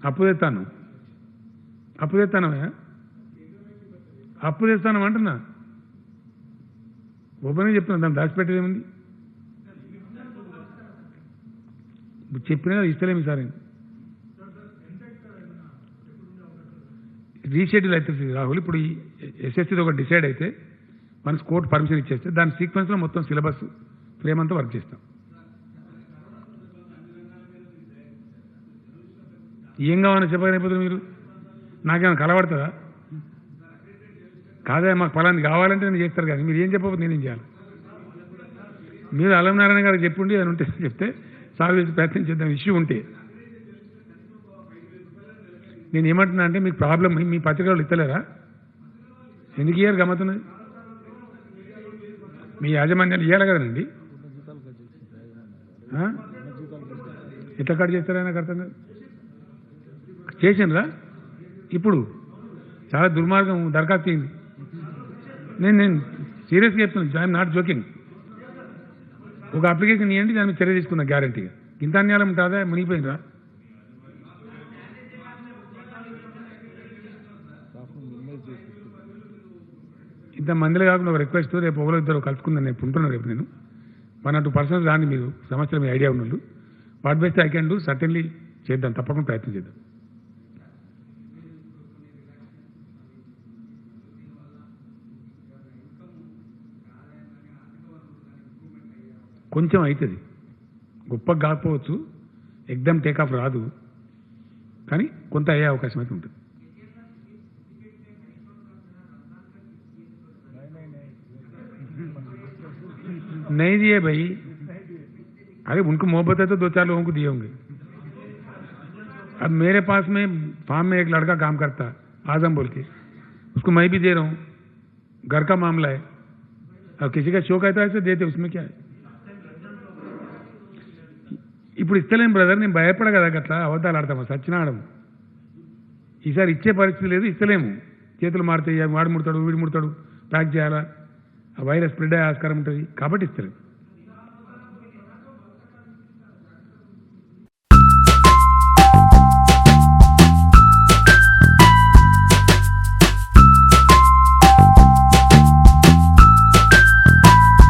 అప్పు తెస్తాను అంటున్నా. ఓపెన్గా చెప్తున్నా, దాన్ని దాచిపెట్టేది ఏముంది? చెప్పినా ఇస్తలేము సార్. రీషెడ్యూల్ అవుతుంది రాహుల్. ఇప్పుడు ఈ ఎస్ఎస్సీది ఒక డిసైడ్ అయితే మనకు కోర్టు పర్మిషన్ ఇచ్చేస్తే దాని సీక్వెన్స్లో మొత్తం సిలబస్ ఫ్రేమ్ అంతా వర్క్ చేస్తాం. ఏం కావాలని చెప్పకపోతే మీరు నాకేమైనా కలబడుతుందా? కాదా, మాకు ఫలాన్ని కావాలంటే నేను చేస్తారు కానీ మీరు ఏం చెప్పకపోతే నేనేం చేయాలి? మీరు అలంనారాయణ గారికి చెప్పుండి అని ఉంటే చెప్తే సాల్వ్ చేసి ప్రయత్నం చేద్దాం. ఇష్యూ ఉంటే నేను ఏమంటున్నా అంటే మీకు ప్రాబ్లం మీ పత్రికలు ఇస్తలేరా? ఎందుకు ఇయ్యారు? గమ్మతున్నది. మీ యాజమాన్యాలు ఇవ్వాలి కదండి. ఎట్లా కట్ చేస్తారా నాకు అర్థం కాదు. చేసిండ్రా? ఇప్పుడు చాలా దుర్మార్గం దరఖాస్తు అయింది. నేను సీరియస్గా చెప్తున్నాను, ఐఎమ్ నాట్ జోకింగ్. ఒక అప్లికేషన్ ఇవ్వండి, దాని మీద చర్య తీసుకున్నా గ్యారంటీగా. ఇంత అన్యాయం ఉంటుందా? మునిగిపోయినరా? ఇంతమందిలో కాకుండా ఒక రిక్వెస్ట్, రేపు ఒకరు ఇద్దరు కలుసుకుందని నేను ఉంటున్నాను. రేపు నేను 1 or 2 persons రాని, మీరు సమస్యలు మీ ఐడియా ఉన్నోళ్ళు what best I can do certainly చేద్దాం, తప్పకుండా ప్రయత్నం చేద్దాం. కొంచెం అవుతుంది, గొప్పగా కాకపోవచ్చు, ఎగ్దమ్ టేకాఫ్ రాదు, కానీ కొంత అయ్యే అవకాశం అయితే ఉంటుంది. नहीं दिए भाई, अरे उनको मोहब्बत है तो 2-4 लोगों को दिए होंगे. अब मेरे पास में फार्म में एक लड़का काम करता आजम बोल के, उसको मैं भी दे रहा हूँ. घर का मामला है. अब किसी का शौक है तो ऐसे देते, उसमें क्या है. ఇప్పుడు ఇస్తలేం బ్రదర్, నేను భయపడ కదా అట్లా అబద్ధాలు ఆడతాము, సచ్చినాడము. ఈసారి ఇచ్చే పరిస్థితి లేదు, ఇస్తలేము. చేతులు మారుతాయి, వాడు ముడతాడు వీడు ముడతాడు, ప్యాక్ చేయాలా, ఆ వైరస్ స్ప్రెడ్ అయ్యే ఆస్కారం ఉంటుంది, కాబట్టి ఇస్తలేము.